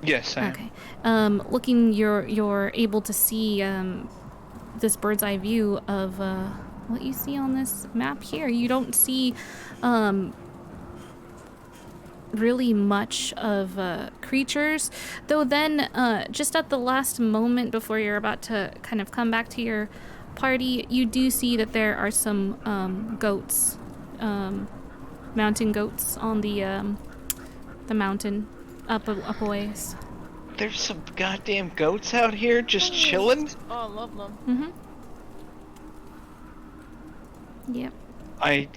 Yes, I am. Okay. You're able to see this bird's eye view of what you see on this map here. You don't see really much of creatures, though then just at the last moment before you're about to kind of come back to your party, you do see that there are some goats, mountain goats on the mountain up a ways. There's some goddamn goats out here just chilling. Oh, I love them. Mm-hmm. Yep. I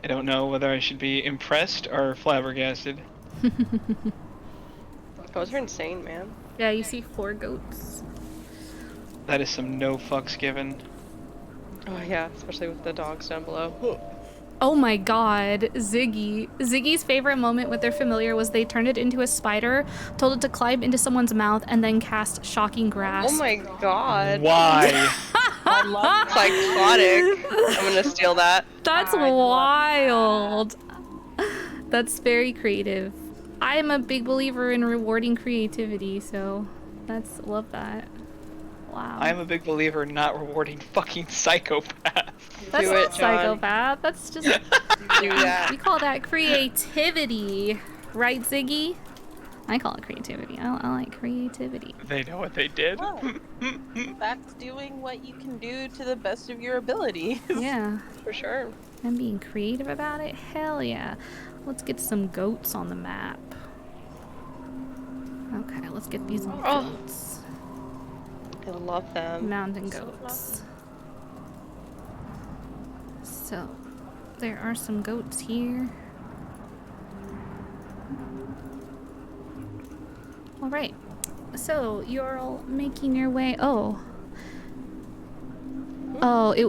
don't know whether I should be impressed or flabbergasted. Goats are insane, man. Yeah, you see 4 goats. That is some no fucks given. Oh yeah, especially with the dogs down below. Oh my god, Ziggy. Ziggy's favorite moment with their familiar was they turned it into a spider, told it to climb into someone's mouth, and then cast shocking grass. Oh my god. Why? I love Psychotic. I'm gonna steal that. That's I love wild. That's very creative. I am a big believer in rewarding creativity, so love that. Wow. I'm a big believer in not rewarding fucking psychopaths. That's Do not it, John. psychopath. That's just Do that. we call that creativity, right, Ziggy? I call it creativity. I like creativity. They know what they did. Well, that's doing what you can do to the best of your ability. Yeah, For sure. and being creative about it. Hell yeah. Let's get some goats on the map. Okay, let's get these goats. I love them. Mountain goats. So, there are some goats here. All right. So, you're all making your way.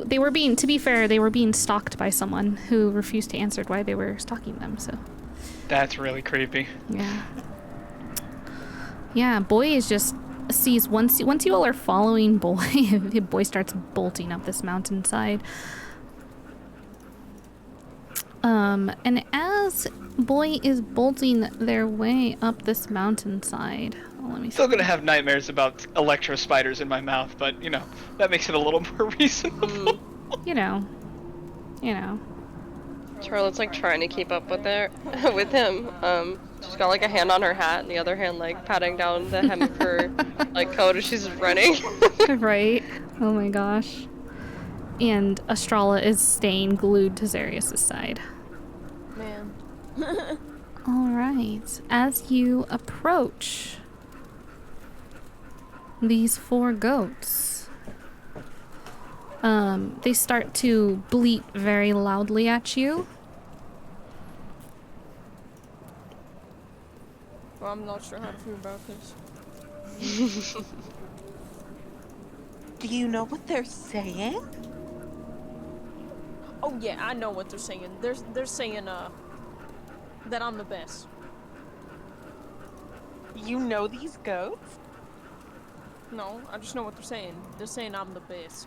They were being, to be fair, they were being stalked by someone who refused to answer why they were stalking them, so. That's really creepy. Yeah. Yeah, boy is just sees once you all are following boy, boy starts bolting up this mountainside. And as boy is bolting their way up this mountainside, let me see. Still gonna have nightmares about electro spiders in my mouth, but you know, that makes it a little more reasonable. You know. Charlotte's like trying to keep up with with him. She's got like a hand on her hat and the other hand like patting down the hem of her like coat as she's running. Right? Oh my gosh. And Estrella is staying glued to Zarius' side. Man. All right. As you approach these 4 goats, they start to bleat very loudly at you. Well, I'm not sure how to feel about this. Do you know what they're saying? Oh yeah, I know what they're saying. They're saying that I'm the best. You know these goats? No, I just know what they're saying. They're saying I'm the best.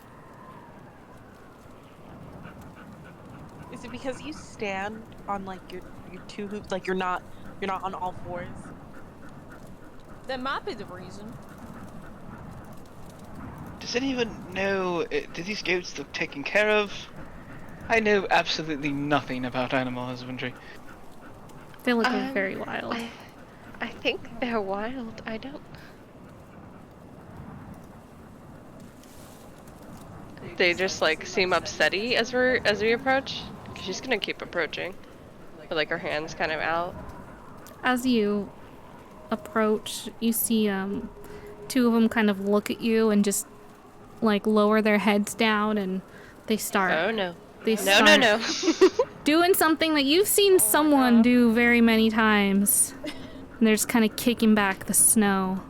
Is it because you stand on like your two hoops, like you're not on all fours? That might be the reason. Does anyone know, do these goats look taken care of? I know absolutely nothing about animal husbandry. They look very wild. I think they're wild. I don't. They just like seem upsetty as we approach. She's gonna keep approaching, with like her hands kind of out. As you approach, you see two of them kind of look at you and just like lower their heads down, and they start. Oh no! They No! start No! doing something that you've seen someone do very many times. And they're just kind of kicking back the snow.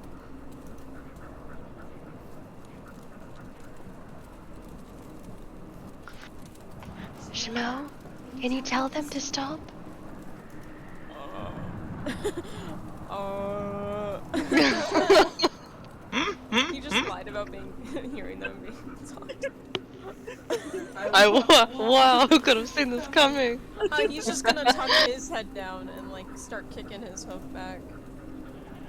Shmo, can you tell them to stop? You just lied about hearing them being talked. Wow, who could have seen this coming? He's just gonna tuck his head down and like start kicking his hoof back.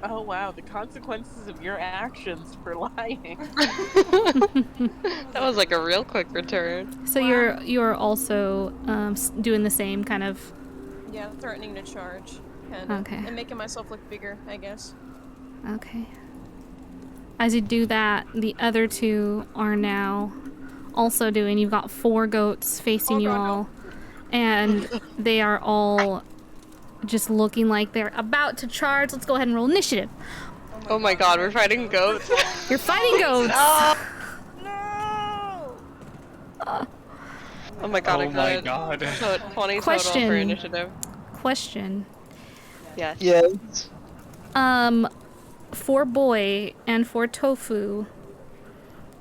Oh wow, the consequences of your actions for lying. That was like a real quick return. So you're also doing the same kind of. Yeah, threatening to charge. And, Okay. And making myself look bigger, I guess. Okay. As you do that, the other two are now also doing. You've got 4 goats facing you all, and they are all just looking like they're about to charge. Let's go ahead and roll initiative. Oh my god, we're fighting goats. You're fighting goats. No! Oh my god, Oh I my got god. So 20 total Question. for initiative. Question. Yes. Yes. For Boy and for Tofu,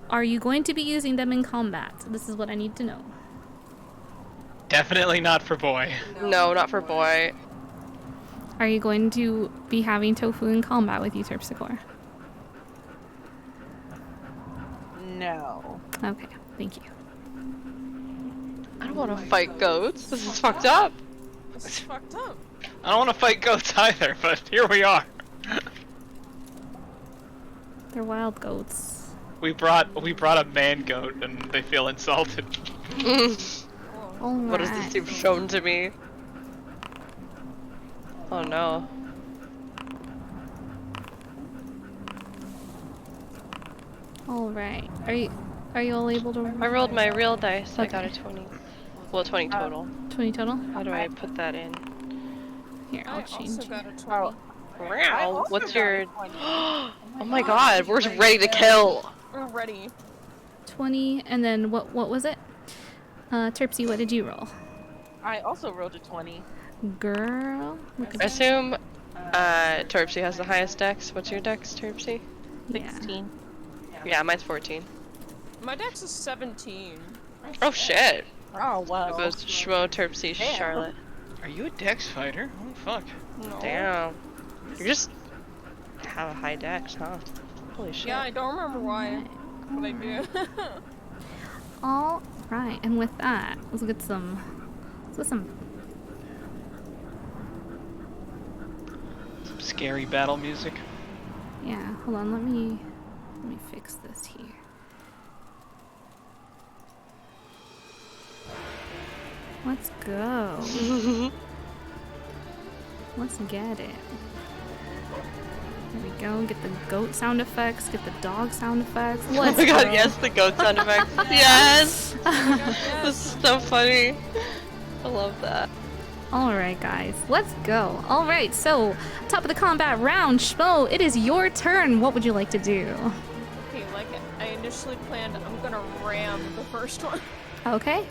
are you going to be using them in combat? This is what I need to know. Definitely not for boy. No, not for boy. Are you going to be having Tofu in combat with you, Terpsichore? No. Okay, thank you. I don't want to fight goats. This is fucked up. This is fucked up. I don't want to fight goats either, but here we are. They're wild goats. We brought a man goat, and they feel insulted. Alright. What has this you've shown to me? Oh no. Alright. Are you all able to I rolled my real dice. I got a Okay. 20. Well, 20 total. 20 total? How do I put that in? Here, I'll I change. also got a 20. Oh, Wow. What's your... got a 20. Oh my god, we're ready to kill. We're ready. 20, and then what was it? Terpsy, what did you roll? I also rolled a 20. Girl. Look I at assume Terpsy has the highest dex. What's your dex, Terpsy? yeah. 16. Yeah, mine's 14. My dex is 17. Oh shit. Oh wow. It goes Shmo, Terpsy, Damn. Charlotte. Are you a dex fighter? Oh fuck. No. Damn. You just have a high dex, huh? Holy shit. Yeah, I don't remember why, but I do. All right, and with that, let's get some Some scary battle music. yeah, hold on, let me fix this here. Let's go. Let's get it. There we go. Get the goat sound effects. Get the dog sound effects. Oh Let's my god, go. yes, the goat sound effects. Yes! This is so funny. I love that. All right, guys. Let's go. All right. So, top of the combat round, Shmo. It is your turn. What would you like to do? Okay, like I initially planned, I'm gonna ram the first one. Okay.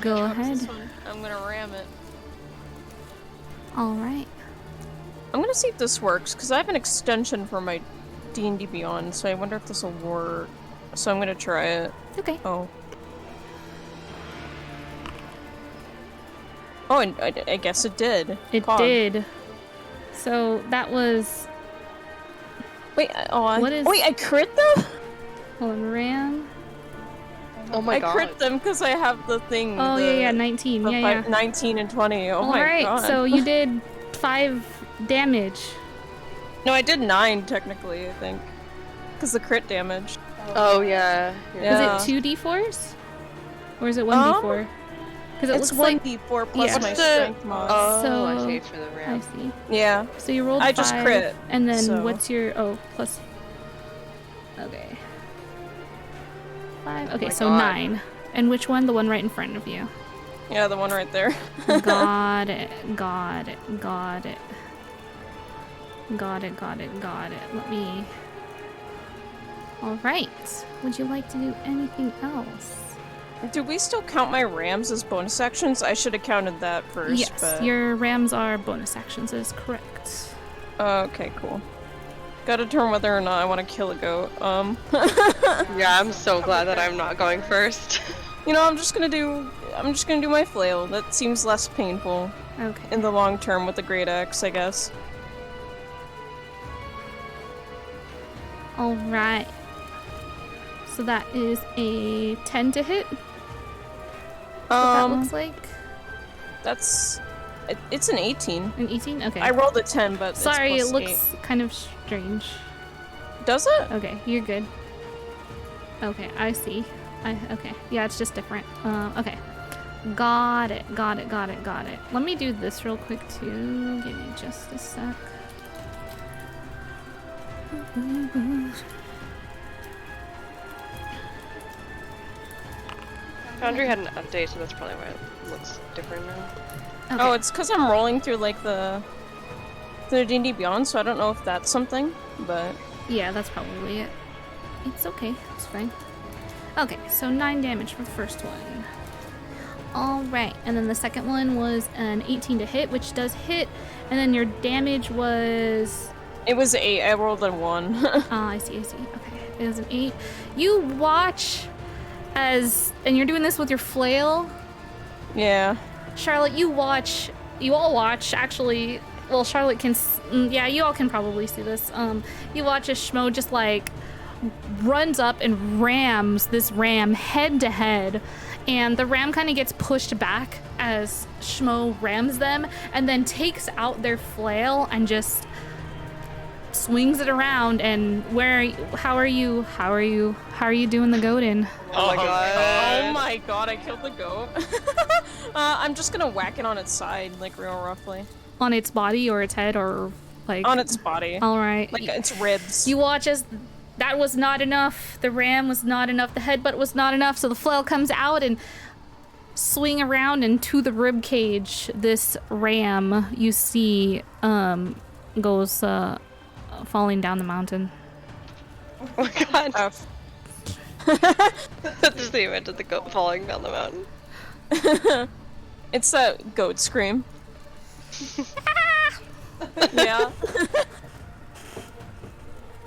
Go Up ahead. this one, I'm gonna ram it. All right. I'm gonna see if this works, because I have an extension for my D&D Beyond, so I wonder if this will work. so I'm gonna try it. Okay. Oh. Oh, and I guess it did. It Pog. did. So that was. Wait, What is- Wait, I crit them? Hold on, Ram. Oh my I god. crit them because I have the thing. Oh, yeah, 19. the Yeah. 19 and 20. Oh my god. So you did 5 damage. No, I did 9 technically, I think. Because the crit damage. Oh yeah. Yeah. Is it 2d4s? Or is it 1d4? Because it It's looks like. 1d4 plus Yeah. my What's the- strength mod. Oh, I So- see. It's for the I ram. see. Yeah. So you rolled I 5. just crit, And then so- what's your. Oh, plus. Okay. 5. Okay, my so God. 9. And which one? The one right in front of you. Yeah, the one right there. Got it. Got it. Got it. Got it. Got it. Got it. Let me. Alright. Would you like to do anything else? Do we still count my rams as bonus actions? I should have counted that first. Yes, but... your rams are bonus actions, is correct. Okay, cool. Gotta determine whether or not I want to kill a goat. Yeah, I'm so glad that I'm not going first. You know, I'm just gonna do my flail. That seems less painful Okay. in the long term with the great axe, I guess. Alright. So that is a 10 to hit. What that looks like. It's an 18. An 18? Okay. I rolled a 10, but Sorry, it's it plus looks kind of strange. 8. Does it? Okay, you're good. Okay, I see. Okay. Yeah, it's just different. Okay. Got it. Got it. Got it. Got it. Let me do this real quick too. Give me just a sec. Foundry had an update, so that's probably why it looks different now. Okay. Oh, it's because I'm rolling through like the D&D Beyond, so I don't know if that's something, but Yeah, that's probably it. It's okay. It's fine. Okay, so 9 damage for the first one. Alright, and then the second one was an 18 to hit, which does hit. And then your damage was... it was 8. I rolled a 1. I see. Okay, it was an 8. You watch as... and you're doing this with your flail. Yeah. Charlotte, you all watch, actually. Well, Charlotte can... yeah, you all can probably see this. You watch as Schmo just, like, runs up and rams this ram head to head. And the ram kind of gets pushed back as Schmo rams them, and then takes out their flail and just swings it around. And how are you doing the goat in? Oh my god. Oh my god, I killed the goat. I'm just gonna whack it on its side, like real roughly. On its body or its head or like On its body. all right. Like its ribs. You watch as that was not enough. The ram was not enough. The headbutt was not enough. So the flail comes out and swing around, and to the rib cage, this ram you see goes falling down the mountain. Oh my god. Oh. Just the event of the goat falling down the mountain. It's that goat scream. Yeah.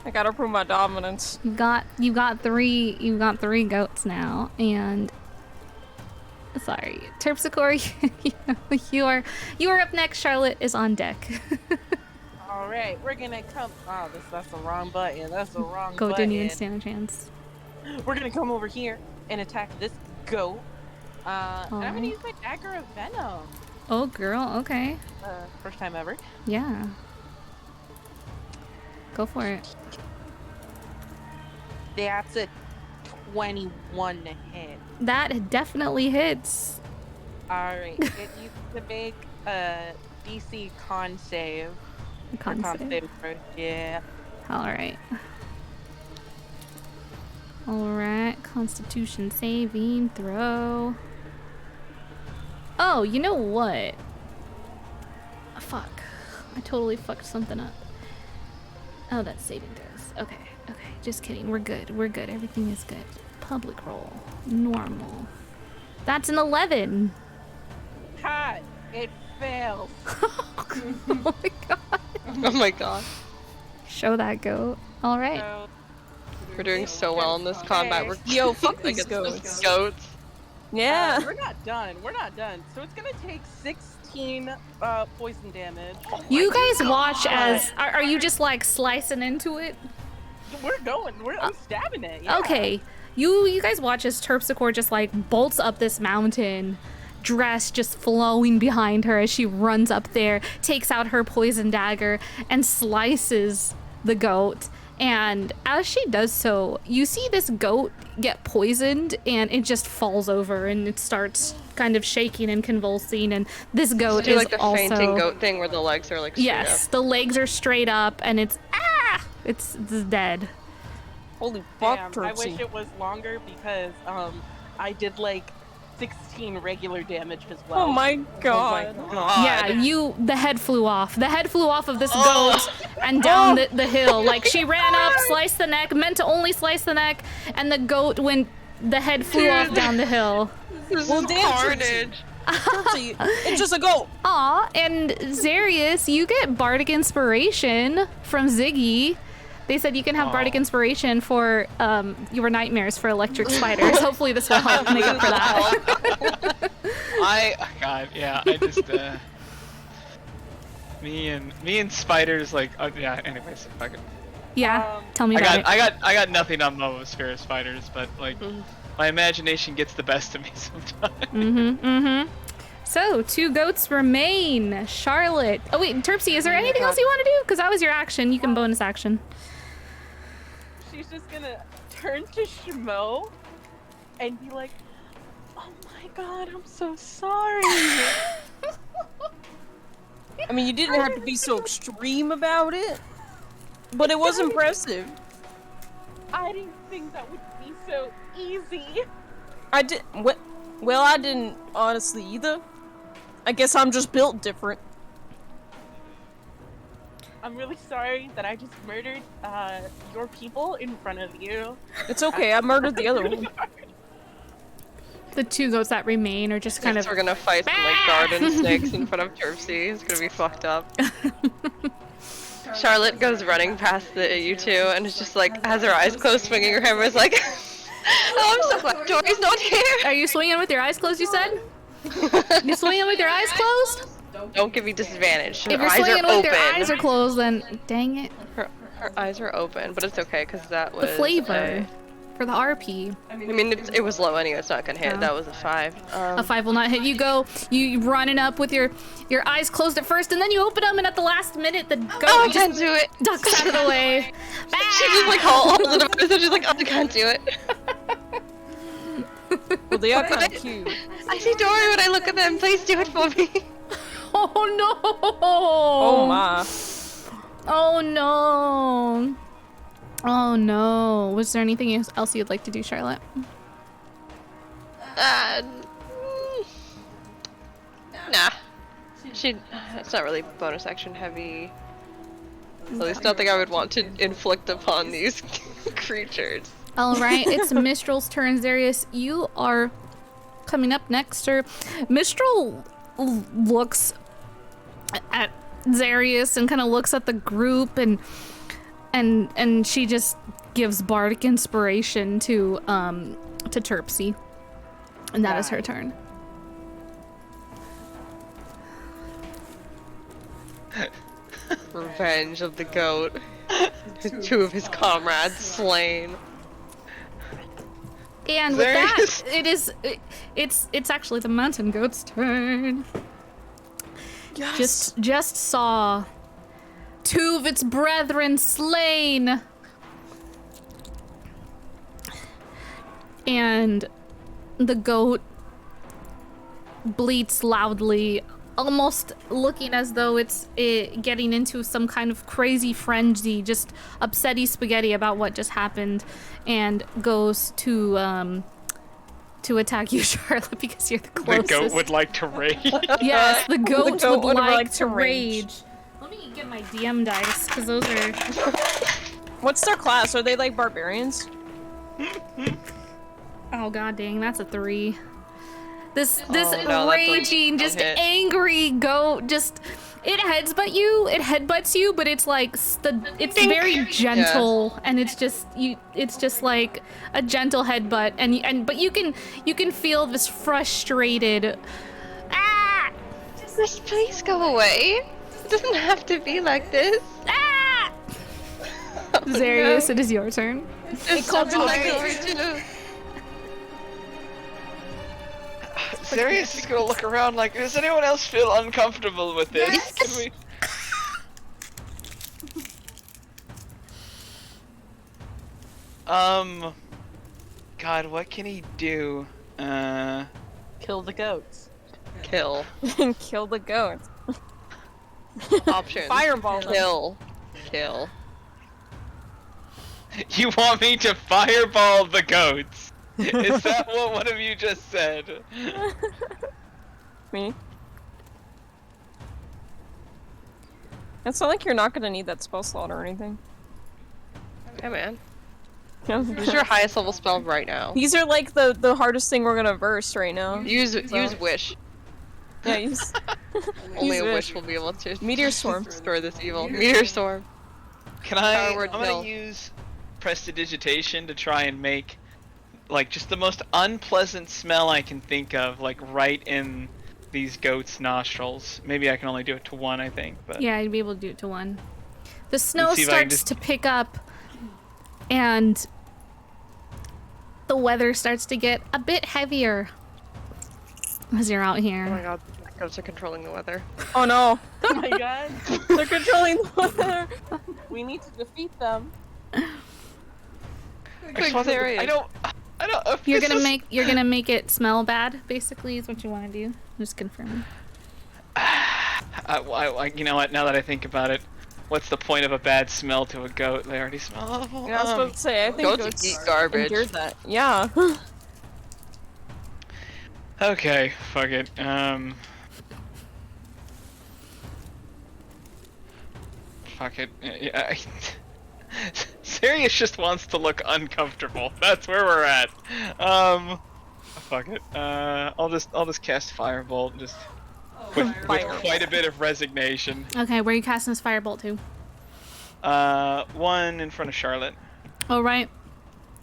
I gotta prove my dominance. You got three goats now, and sorry, Terpsichore, you are up next. Charlotte is on deck. All right, we're gonna come. Oh, that's the wrong button. That's the wrong Goat button. didn't even stand a chance. We're gonna come over here and attack this goat. And I'm gonna Alright. use my dagger of venom. Oh, girl. Okay. First time ever. Yeah. Go for it. That's a 21 to hit. That definitely hits. All right, it needs to make a DC con save. Con save. Throw. Yeah. All right. All right. Constitution saving throw. Oh, you know what? Fuck. I totally fucked something up. Oh, that's saving throws. Okay. Okay. Just kidding. We're good. We're good. Everything is good. Public roll. Normal. That's an 11. Ha! It fails. Oh my god. Oh my god. Show that goat. All right. So, We're doing so well in this combat. We're Yo, fuck these against goats. those goats. Yeah. We're not done. We're not done. So it's gonna take 16 poison damage. You guys watch as are you just like slicing into it? We're going. I'm stabbing it. Yeah. Okay. You guys watch as Terpsichore just like bolts up this mountain, dress just flowing behind her as she runs up there, takes out her poison dagger and slices the goat. And as she does so, you see this goat get poisoned and it just falls over and it starts kind of shaking and convulsing, and this goat Do is like the also fainting goat thing where the legs are like straight yes, up. the legs are straight up and it's dead. Holy fuck, Damn, I wish Terpsy. it was longer because I did like 16 regular damage as well. Oh my Oh god. my god. Yeah, the head flew off. The head flew off of this goat and down the hill. Like, she ran up, sliced the neck, meant to only slice the neck, and the goat the head flew off down the hill. This Well, is damn, carnage. Terpsy, it's just a goat. Aw, and Zarius, you get Bardic Inspiration from Ziggy. They said you can have Bardic Inspiration for your nightmares for electric spiders. Hopefully this will help make up for that. I just me and spiders like yeah. Anyways, fuck it. Yeah, tell me about it. I got nothing on Momosphere of spiders, but like my imagination gets the best of me sometimes. So, 2 goats remain. Charlotte. Oh wait, Terpsy, is there anything else you want to do? Because that was your action. You can bonus action. She's just gonna turn to Shmo and be like, "Oh my god, I'm so sorry." I mean, you didn't have to be so extreme about it, but it was impressive. I didn't think that would be so easy. Well, I didn't honestly either. I guess I'm just built different. I'm really sorry that I just murdered your people in front of you. It's okay, I murdered the other one. The 2 goats that remain are just kind of. We're gonna fight some like garden snakes in front of Terpsy. It's gonna be fucked up. Charlotte goes running past you two and is just like has her eyes closed, swinging her hammer. Is like, oh, I'm so glad Tori's not here. Are you swinging with your eyes closed? You said. You swinging with your eyes closed? Don't give me disadvantage. If Her you're eyes are swinging with open. your eyes are closed, then dang it. Her eyes are open, but it's okay because that was The flavor for the RP. I mean, it was low anyway. It's not gonna hit. Oh. That was a 5. A 5 will not hit. You running up with your eyes closed at first, and then you open them, and at the last minute, the goat I just can't do it. ducks out of the way. She just like holds it up, and she's like, oh, I can't do it. Well, they are kind of cute. I see Dory when I look at them. Please do it for me. Oh no! Oh my. Oh no! Oh no! Was there anything else you'd like to do, Charlotte? Nah. It's not really bonus action heavy. At least nothing I would want to inflict upon these creatures. All right, it's Mistral's turn. Zarius, you are coming up next. Mistral looks at Zarius and kind of looks at the group, and she just gives bardic inspiration to Terpsy, and that is her turn. Revenge of the goat. 2 of his comrades slain. And with that, it's actually the mountain goat's turn. Yes. Just saw 2 of its brethren slain. And the goat bleats loudly, almost looking as though it's getting into some kind of crazy frenzy, just upsetty spaghetti about what just happened, and goes to attack you, Charlotte, because you're the closest. The goat would like to rage. Yes, the goat, goat would like to rage. Let me get my DM dice, because those are... What's their class? Are they like barbarians? Oh god dang, that's a 3. This no, that 3 raging, don't just hit. angry goat just It headbutts you, but it's like it's very gentle, and it's just like a gentle headbutt, but you can feel this frustrated. Ah! Just please go away. It doesn't have to be like this. Ah! Oh, Zarius, no. it is your turn. Just called stop you it. like Zarius is gonna look around like, does anyone else feel uncomfortable with this? Yes. Can we... God, what can he do? Kill the goats. Kill. Kill the goat. Options. Fireball them. Kill. You want me to fireball the goats? Is that what one of you just said? Me? It's not like you're not gonna need that spell slot or anything. Yeah, man. Use your highest level spell right now. These are like the hardest thing we're gonna verse right now. Use wish. Yeah, use Only a use wish will be able to Meteor Storm. restore this evil. Meteor storm. Can I? Power word I'm gonna kill. use prestidigitation to try and make, like, just the most unpleasant smell I can think of, like, right in these goats' nostrils. Maybe I can only do it to one, I think, but... Yeah, you'd be able to do it to one. The snow see if I can starts just- to pick up, and the weather starts to get a bit heavier as you're out Oh my here. god, the goats are controlling the weather. Oh no! Oh my god. They're controlling the weather! We need to defeat them. I just want them to- I don't... if You're this gonna is- you're gonna make it smell bad, basically, is what you want to do. Just confirming. you know what, now that I think about it, what's the point of a bad smell to a goat? They already smell awful. Yeah, I was about to say, I think Goats eat garbage. endure that. Yeah. Okay, fuck it. Fuck it. Sirius just wants to look uncomfortable. That's where we're at. Fuck it. I'll just cast Firebolt just with quite a bit of resignation. Okay, where are you casting this firebolt to? One in front of Charlotte. All right,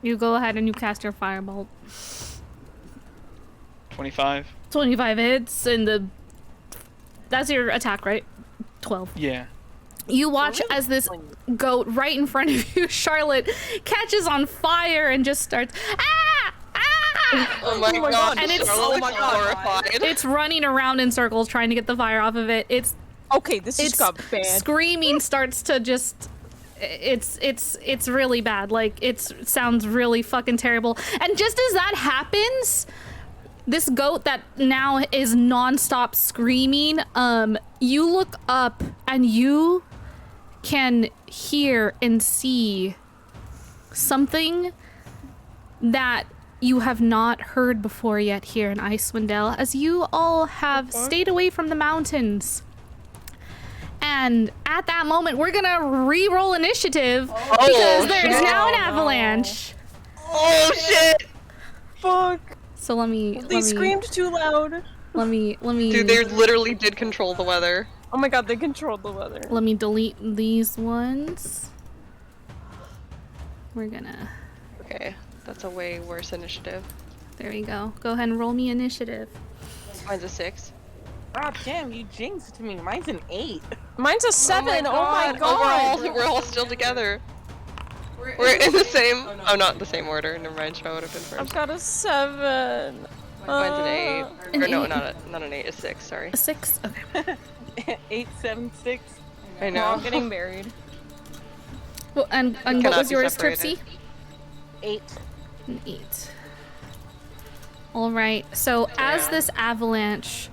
you go ahead and you cast your firebolt. 25. 25 hits, and that's your attack, right? 12. Yeah. You watch as this goat right in front of you, Charlotte, catches on fire and just starts, ah! Ah! Oh my god, And it's- Charlotte oh my looks god. horrified. It's running around in circles trying to get the fire off of it. It's Okay, this just got bad. screaming starts to just it's really bad. Like it sounds really fucking terrible. And just as that happens, this goat that now is nonstop screaming, you look up and you can hear and see something that you have not heard before yet here in Icewind Dale, as you all have stayed away from the mountains. And at that moment, we're gonna re-roll initiative because there is now an avalanche. Oh shit! Fuck! So let me They screamed too loud. let me Dude, they literally did control the weather. Oh my god, they controlled the weather. let me delete these ones. We're gonna Okay, that's a way worse initiative. there we go. Go ahead and roll me initiative. Mine's a 6. Ah, damn, you jinxed me. Mine's an 8. Mine's a 7. Oh my god. Oh, we're all still together. We're in the same. Oh, not the same order. Never mind. Shaw would have been I've first. got a 7. Mine's an 8. An Or no, 8. not an 8. A 6. Sorry. A 6. Okay. 8, 7, 6. I We're know. all getting buried. Well, and what Cannot was be yours, separated. Tripsy? 8. An 8. All right. So as this avalanche,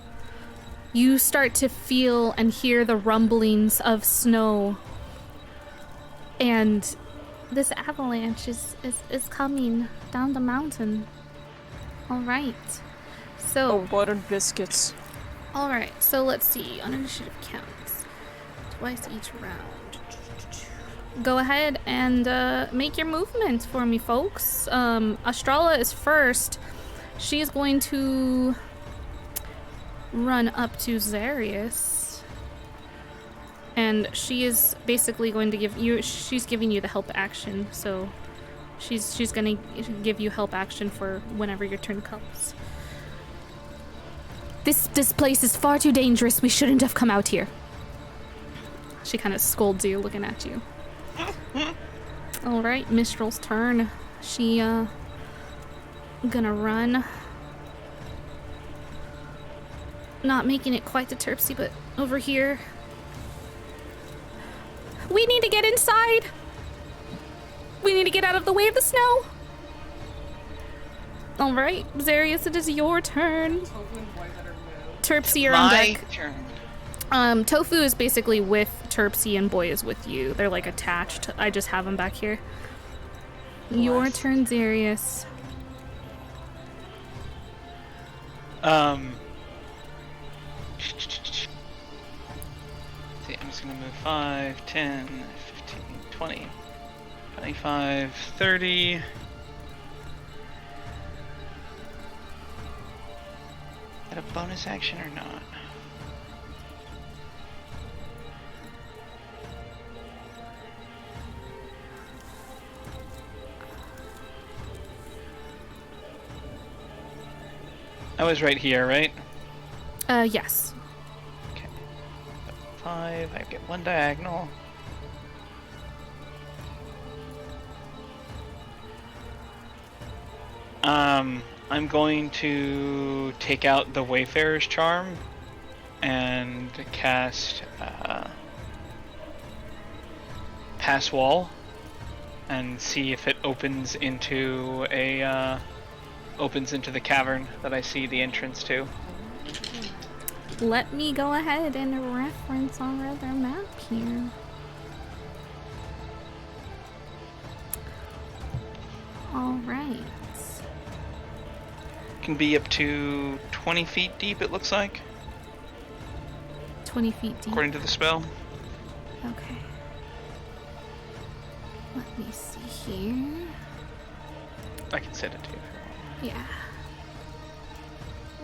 you start to feel and hear the rumblings of snow, and this avalanche is coming down the mountain. All right. So Buttered biscuits. all right. So let's see. On initiative counts twice each round. Go ahead and make your movement for me, folks. Astrala is first. She's going to run up to Zarius And she is basically going to she's giving you the help action, so she's gonna give you help action for whenever your turn comes. This place is far too dangerous. We shouldn't have come out here. She kind of scolds you, looking at you. All right, Mistral's turn. She gonna run. Not making it quite to Terpsy, but over here. We need to get inside. We need to get out of the way of the snow. All right, Zarius, it is your turn. Terpsy, you're on My deck. turn. Tofu is basically with Terpsy and Boy is with you. They're like attached. I just have them back here. Your Bless. turn, Zarius. See, I'm just gonna move 5, 10, 15, 20, 25, 30. Is that a bonus action or not? I was right here, right? Yes. Okay. 5, I get 1 diagonal. I'm going to take out the Wayfarer's Charm and cast Pass Wall and see if it opens into the cavern that I see the entrance to. Let me go ahead and reference our other map here. All right. Can be up to 20 feet deep, it looks like, 20 feet deep. according to the spell. Okay. Let me see here. I can set it to you. Yeah.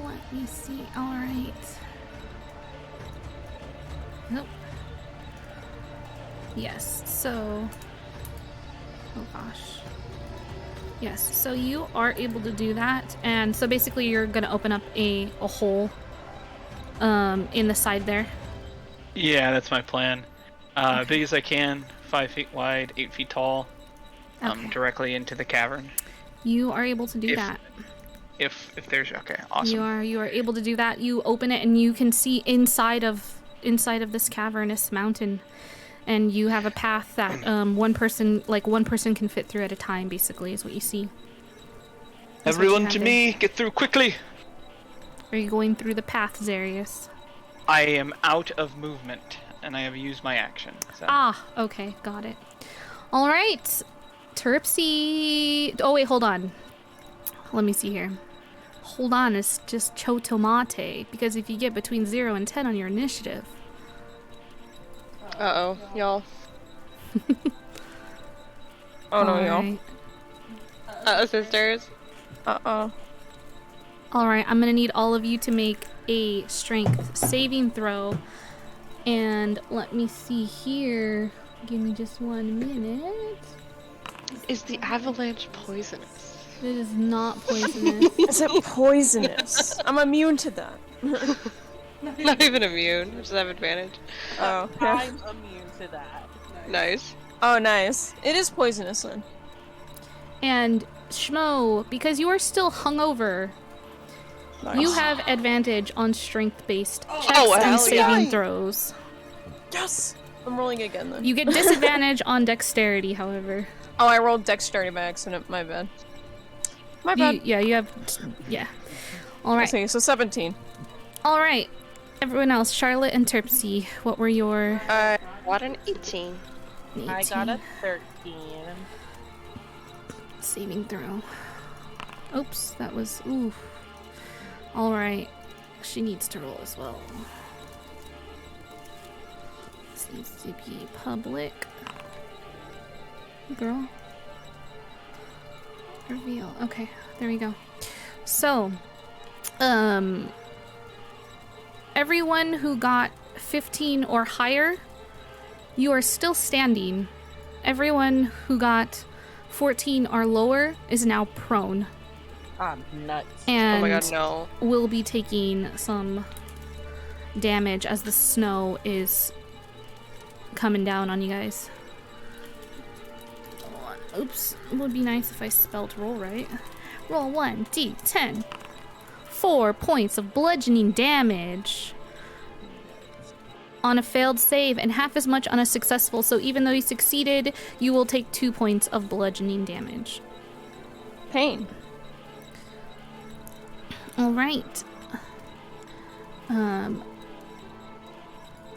Let me see. All right. Nope. Yes. So. Oh gosh. Yes. So you are able to do that, and so basically you're gonna open up a hole. In the side there. Yeah, that's my plan. Big as I can, 5 feet wide, 8 feet tall, Okay. directly into the cavern. You are able to do If- that. If there's awesome. You are able to do that. You open it and you can see inside of this cavernous mountain, and you have a path that one person can fit through at a time. Basically, is what you see. That's what you Everyone have to there. me, get through quickly. Are you going through the path, Zarius? I am out of movement, and I have used my action. So. Ah, okay, got it. All right, Terpsy. Oh wait, hold on. Let me see here. Hold on, it's just Chotomate, because if you get between 0 and 10 on your initiative. Uh-oh, y'all. Oh no, y'all. Alright. Uh-oh, sisters. Uh-oh. Alright, I'm gonna need all of you to make a strength saving throw. And let me see here. Give me just 1 minute. Is the avalanche poisonous? It is not poisonous. Is it poisonous? I'm immune to that. Not even immune, I just have advantage. Oh, yeah. I'm immune to that. Nice. Oh, nice. It is poisonous then. And Schmo, because you are still hungover, Nice. you have advantage on strength-based checks Oh, and hell saving yeah. throws. Yes! I'm rolling again then. You get disadvantage on dexterity, however. Oh, I rolled dexterity by accident. My bad. My bad. You have... Yeah. Alright. Okay, so 17. Alright. Everyone else, Charlotte and Terpsy, what were your... What an 18. I got a 13. saving throw. Oops, that was... Ooh. Alright. She needs to roll as well. This needs to be public. Girl. Reveal. Okay, there we go. So, everyone who got 15 or higher You are still standing. Everyone who got 14 or lower is now prone I'm nuts. and Oh my god, no. will be taking some damage as the snow is coming down on you guys. Oops, it would be nice if I spelled roll right. Roll 1d10. 4 points of bludgeoning damage on a failed save and half as much on a successful. So even though you succeeded, you will take 2 points of bludgeoning damage. Pain. All right.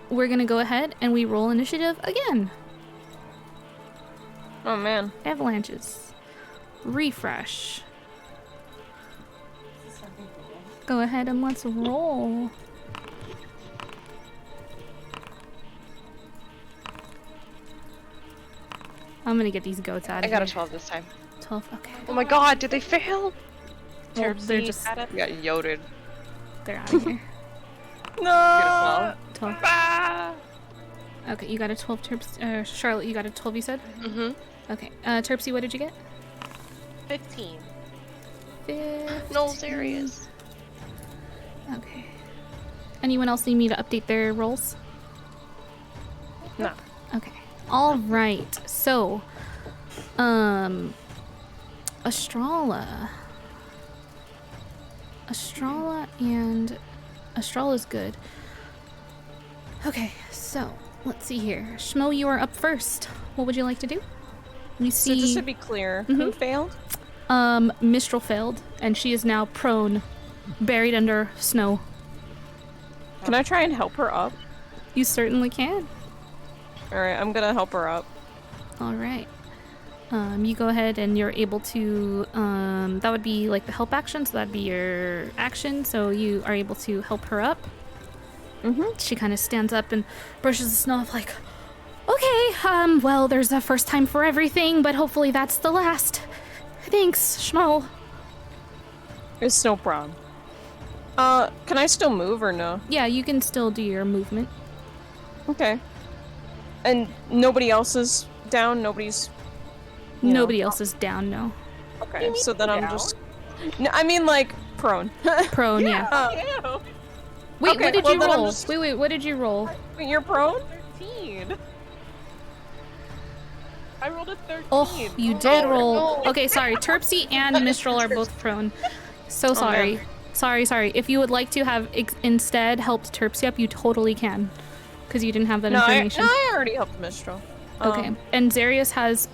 We're gonna go ahead and we roll initiative again. Oh man. Avalanches. Refresh. Go ahead and let's roll. I'm gonna get these goats out I of got a here. 12 this time. 12, okay. Oh my god, did they fail? Well, they're just, We got yoded. they're out of here. You got a 12. 12? Ah! Okay, you got a 12, Terps. Charlotte, you got a 12, you said? Mm-hmm. Okay, Terpsy, what did you get? 15. 15. No, serious. Okay. Anyone else need me to update their rolls? No. Okay. All right. So, Astrala and Astrala's good. Okay, so let's see here. Schmo, you are up first. What would you like to do? We So see just to be clear, who failed? Mistral failed, and she is now prone, buried under snow. Can I try and help her up? You certainly can. Alright, I'm gonna help her up. All right. You go ahead and you're able to, that would be like the help action, so that'd be your action, so you are able to help her up. She kind of stands up and brushes the snow off like, okay, well, there's a first time for everything, but hopefully that's the last. Thanks, Schmo. It's no problem. Can I still move or no? Yeah, you can still do your movement. Okay. And nobody else is down? Nobody's... you know. Nobody else is down, no. Okay, so then I'm just... No, I mean, like, prone. Prone, yeah. Ew. Wait, okay, what did well, you then I'm roll? just- Wait, what did you roll? Wait, you're prone? 13. I rolled a 13. Oh, you did Oh, roll. no. Okay, sorry. Terpsy and Mistral are both prone. So sorry. Sorry. If you would like to have instead helped Terpsy up, you totally can. Because you didn't have that information. I already helped Mistral. Okay. And Zarius has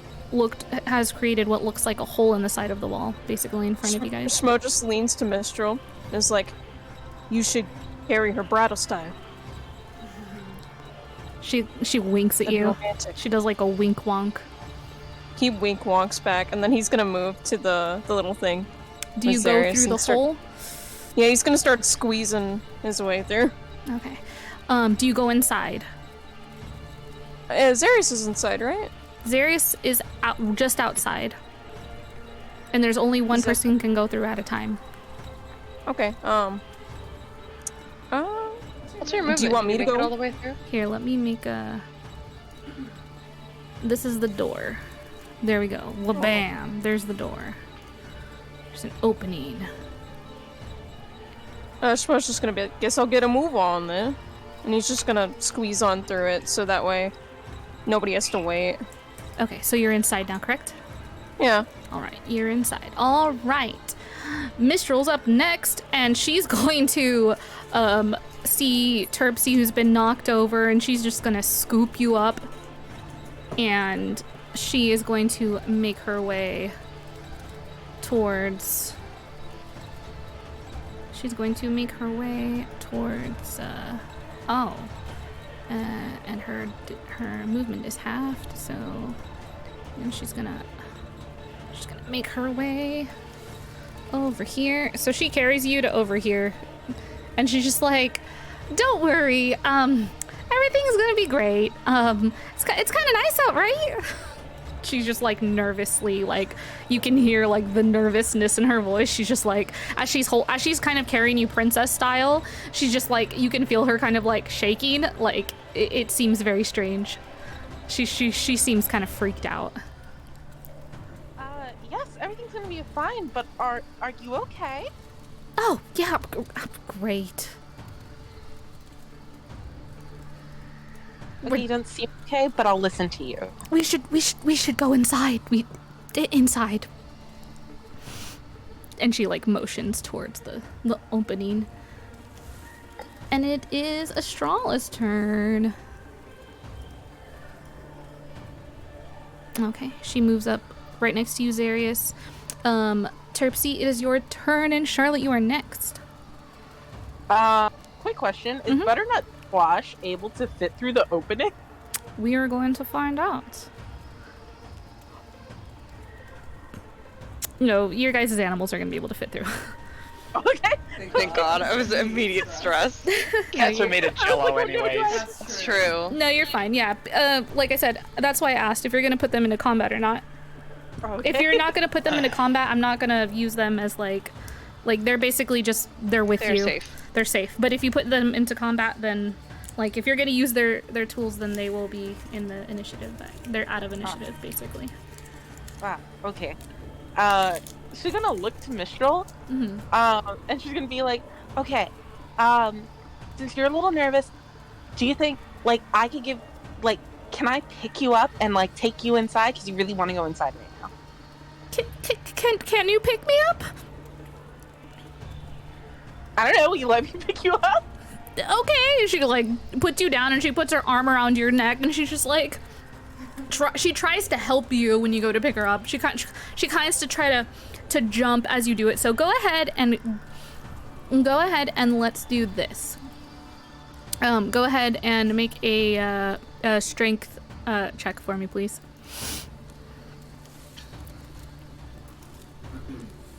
created what looks like a hole in the side of the wall, basically in front of you guys. Schmo just leans to Mistral and is like, you should carry her bridal style. She winks at you. Romantic. She does like a wink wonk. He wink wonks back, and then he's gonna move to the little thing. Do you with go Zarius through and the start- hole? Yeah, he's gonna start squeezing his way through. Okay. Do you go inside? Zarius is inside, right? Zarius is just outside. And there's only one Is that- person can go through at a time. Okay, What's your movement? Do you want me to make it go? all the way through? Here, let me make a... This is the door. There we go. Well, bam. There's the door. There's an opening. Schmo's just gonna be like, guess I'll get a move on then. And he's just gonna squeeze on through it, so that way nobody has to wait. Okay, so you're inside now, correct? Yeah. All right, you're inside. All right. Mistral's up next, and she's going to see Terpsy, who's been knocked over, and she's just going to scoop you up. And she is going to make her way towards... She's going to make her way towards... and her movement is halved, so... And she's gonna make her way over here. So she carries you to over here. And she's just like, don't worry, everything's gonna be great. It's kind of nice out, right? She's just like nervously, like you can hear like the nervousness in her voice. She's just like, as she's kind of carrying you princess style, she's just like, you can feel her kind of like shaking. Like it seems very strange. She seems kind of freaked out. Yes, everything's gonna be fine, but are you okay? Oh, yeah, great. Okay, you don't seem okay, but I'll listen to you. We should go inside. Inside. And she like motions towards the opening. And it is Astrala's turn. Okay, she moves up right next to you, Zarius. Terpsy, it is your turn, and Charlotte, you are next. Quick question. Is Butternut Squash able to fit through the opening? We are going to find out. No, your guys' animals are going to be able to fit through. Okay. Thank God. I was immediate stress. Cats are made of jello anyways. It's true. No, you're fine. Yeah. Like I said, that's why I asked if you're going to put them into combat or not. Okay. If you're not going to put them into combat, I'm not going to use them as like they're basically just, they're with They're you. safe. They're safe. But if you put them into combat, then like if you're going to use their tools, then they will be in the initiative. They're out of initiative, basically. Wow. Okay. She's gonna look to Mistral, and she's gonna be like, okay, since you're a little nervous, do you think, like, I could give, like, can I pick you up and, like, take you inside? Because you really want to go inside right now. Can you pick me up? I don't know, will you let me pick you up? Okay. She, like, puts you down, and she puts her arm around your neck, and she's just like... she tries to help you when you go to pick her up. She kinds to try to jump as you do it. So go ahead and let's do this. Go ahead and make a strength check for me, please,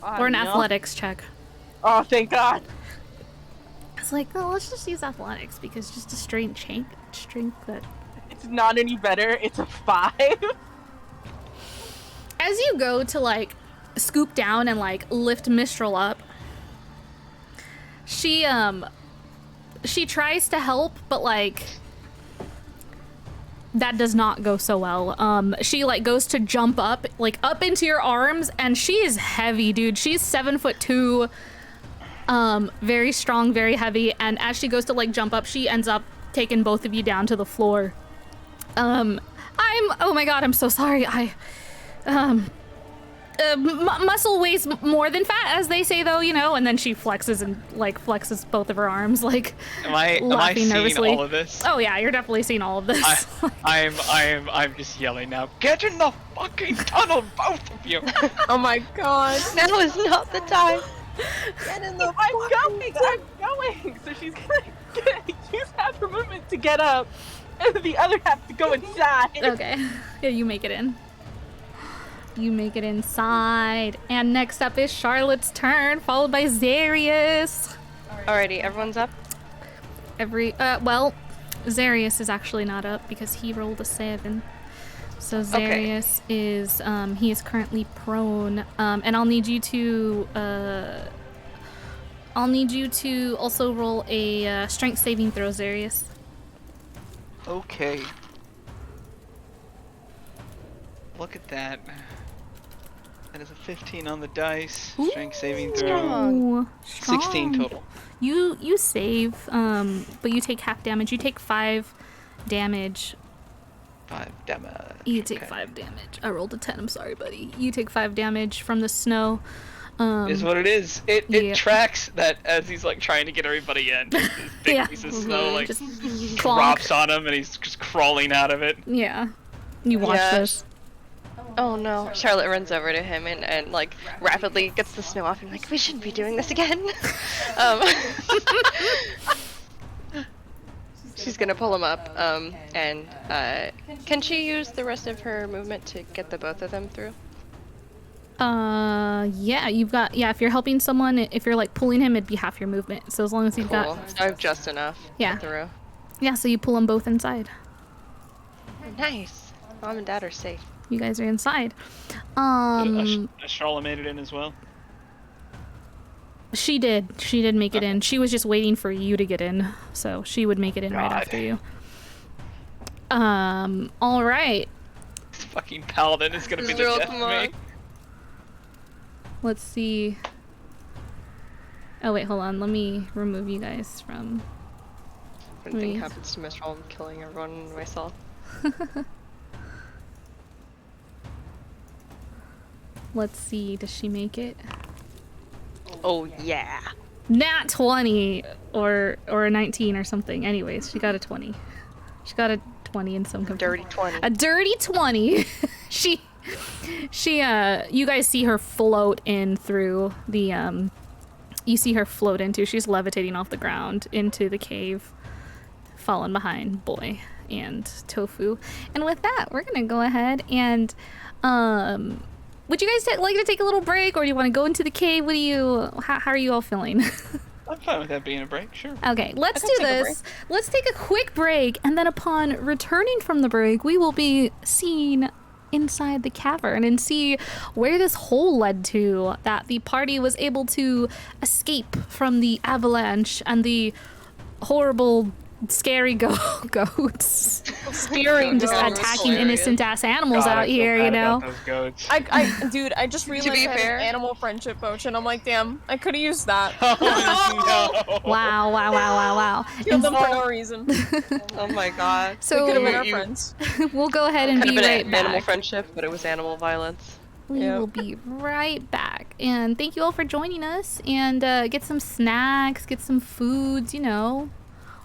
or an athletics check. Oh, thank God. It's like, oh, let's just use athletics because just a straight strength that. It's not any better. It's a 5. As you go to like scoop down and like lift Mistral up, she tries to help, but like that does not go so well. She like goes to jump up, like up into your arms, and she is heavy, dude. She's 7'2", very strong, very heavy, and as she goes to like jump up, she ends up taking both of you down to the floor. Oh my God, I'm so sorry. Muscle weighs more than fat, as they say, though, you know. And then she flexes both of her arms, like Am I laughing seeing nervously. all of this? Oh yeah, you're definitely seeing all of this. I'm just yelling now. Get in the fucking tunnel, both of you! Oh my god. Now is not the time. Get in the I'm going. So she's gonna use half her movement to get up, and the other half to go inside. Okay, yeah, you make it in. You make it inside, and next up is Charlotte's turn, followed by Zarius. Alrighty, everyone's up. Well, Zarius is actually not up because he rolled a 7. So Zarius is, he is currently prone, and I'll need you to also roll a strength saving throw, Zarius. Okay. Look at that. That is a 15 on the dice. Strength saving throw. Ooh, 16 strong. total. You save, but you take half damage. You take 5 damage. 5 damage. You take Okay. 5 damage. I rolled a 10. I'm sorry, buddy. You take 5 damage from the snow. Is what it is. It yeah. tracks that as he's like trying to get everybody in. This big Yeah. piece of snow like Just drops clonk. on him and he's just crawling out of it. Yeah. You watch Yeah. this. Oh no. Charlotte runs over to him and like rapidly gets the snow off and like, we shouldn't be doing this again. She's gonna pull him up, and can she use the rest of her movement to get the both of them through? Yeah, if you're helping someone, if you're like pulling him, it'd be half your movement. So as long as you've Cool. got, I have just enough to Yeah. get through. yeah, so you pull them both inside. Nice. Mom and Dad are safe. You guys are inside. Charlotte made it in as well. She did make it in. She was just waiting for you to get in, so she would make it in right God. after you. All right. This fucking paladin is gonna be the Zero, death come of me. on. Let's see. Oh wait, hold on. Let me remove you guys from. If anything happens to Mistral, I'm killing everyone and myself. Let's see. Does she make it? Oh yeah. Nat 20 or a 19 or something. Anyways, she got a 20. She got a 20 in some Dirty 20. A dirty 20. she you guys see her float in through the you see her float into. She's levitating off the ground into the cave, falling behind Boy and Tofu. And with that, we're going to go ahead and would you guys like to take a little break, or do you want to go into the cave? How are you all feeling? I'm fine with that being a break, sure. Okay, let's can do take a this. Let's take a quick break, and then upon returning from the break, we will be seen inside the cavern and see where this hole led to, that the party was able to escape from the avalanche and the horrible scary goats Spearing just goats. attacking Hilarious. innocent ass animals God, out I feel here, bad you know. about those goats. Dude, I just realized be I had fair- an animal friendship potion. I'm like, damn, I could have used that. Oh no! Wow. Killed them for no reason. Oh my god. So Could have been our You- friends. we'll go ahead and Could have be been right an animal back. friendship, but it was animal violence. We Yep. will be right back. And thank you all for joining us. And get some snacks, get some foods,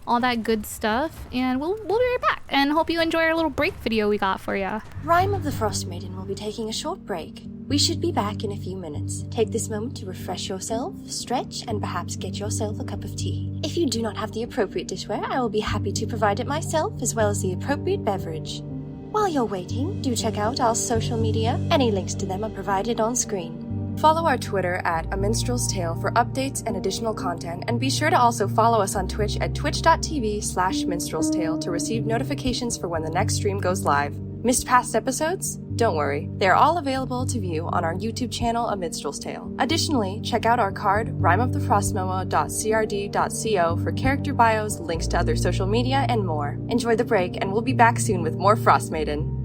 all that good stuff. And we'll be right back. And hope you enjoy our little break video we got for you. Rime of the Frostmaiden will be taking a short break. We should be back in a few minutes. Take this moment to refresh yourself, stretch, and perhaps get yourself a cup of tea. If you do not have the appropriate dishware, I will be happy to provide it myself, as well as the appropriate beverage. While you're waiting, do check out our social media. Any links to them are provided on screen. Follow our Twitter at A Minstrel's Tale for updates and additional content, and be sure to also follow us on Twitch at twitch.tv/Minstrel's Tale to receive notifications for when the next stream goes live. Missed past episodes? Don't worry, they're all available to view on our YouTube channel, A Minstrel's Tale. Additionally, check out our card, rimeofthefrostmoa.crd.co for character bios, links to other social media, and more. Enjoy the break, and we'll be back soon with more Frostmaiden.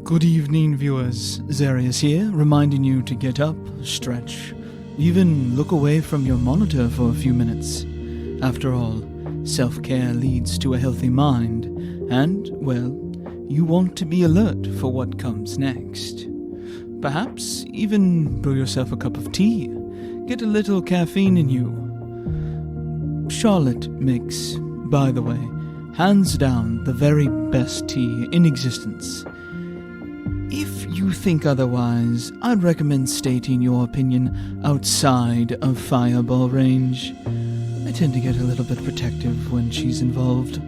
Good evening, viewers. Zarius here, reminding you to get up, stretch, even look away from your monitor for a few minutes. After all, self-care leads to a healthy mind, and, well, you want to be alert for what comes next. Perhaps even brew yourself a cup of tea. Get a little caffeine in you. Charlotte makes, by the way, hands down the very best tea in existence. If you think otherwise, I'd recommend stating your opinion outside of fireball range. I tend to get a little bit protective when she's involved.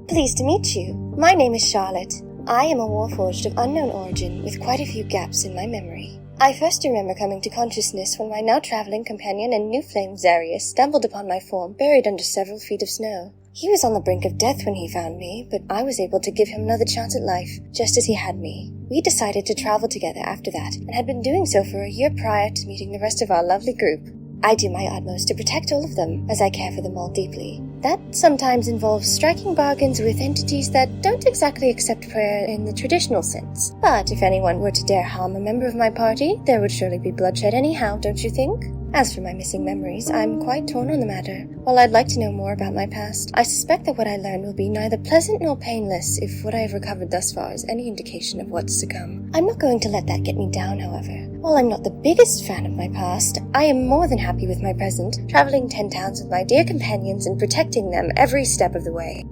Pleased to meet you. My name is Charlotte. I am a warforged of unknown origin with quite a few gaps in my memory. I first remember coming to consciousness when my now traveling companion and new flame Zarius stumbled upon my form buried under several feet of snow. He was on the brink of death when he found me, but I was able to give him another chance at life, just as he had me. We decided to travel together after that, and had been doing so for a year prior to meeting the rest of our lovely group. I do my utmost to protect all of them, as I care for them all deeply. That sometimes involves striking bargains with entities that don't exactly accept prayer in the traditional sense. But if anyone were to dare harm a member of my party, there would surely be bloodshed anyhow, don't you think? As for my missing memories, I'm quite torn on the matter. While I'd like to know more about my past, I suspect that what I learned will be neither pleasant nor painless if what I have recovered thus far is any indication of what's to come. I'm not going to let that get me down, however. While I'm not the biggest fan of my past, I am more than happy with my present, traveling 10 towns with my dear companions and protecting them every step of the way.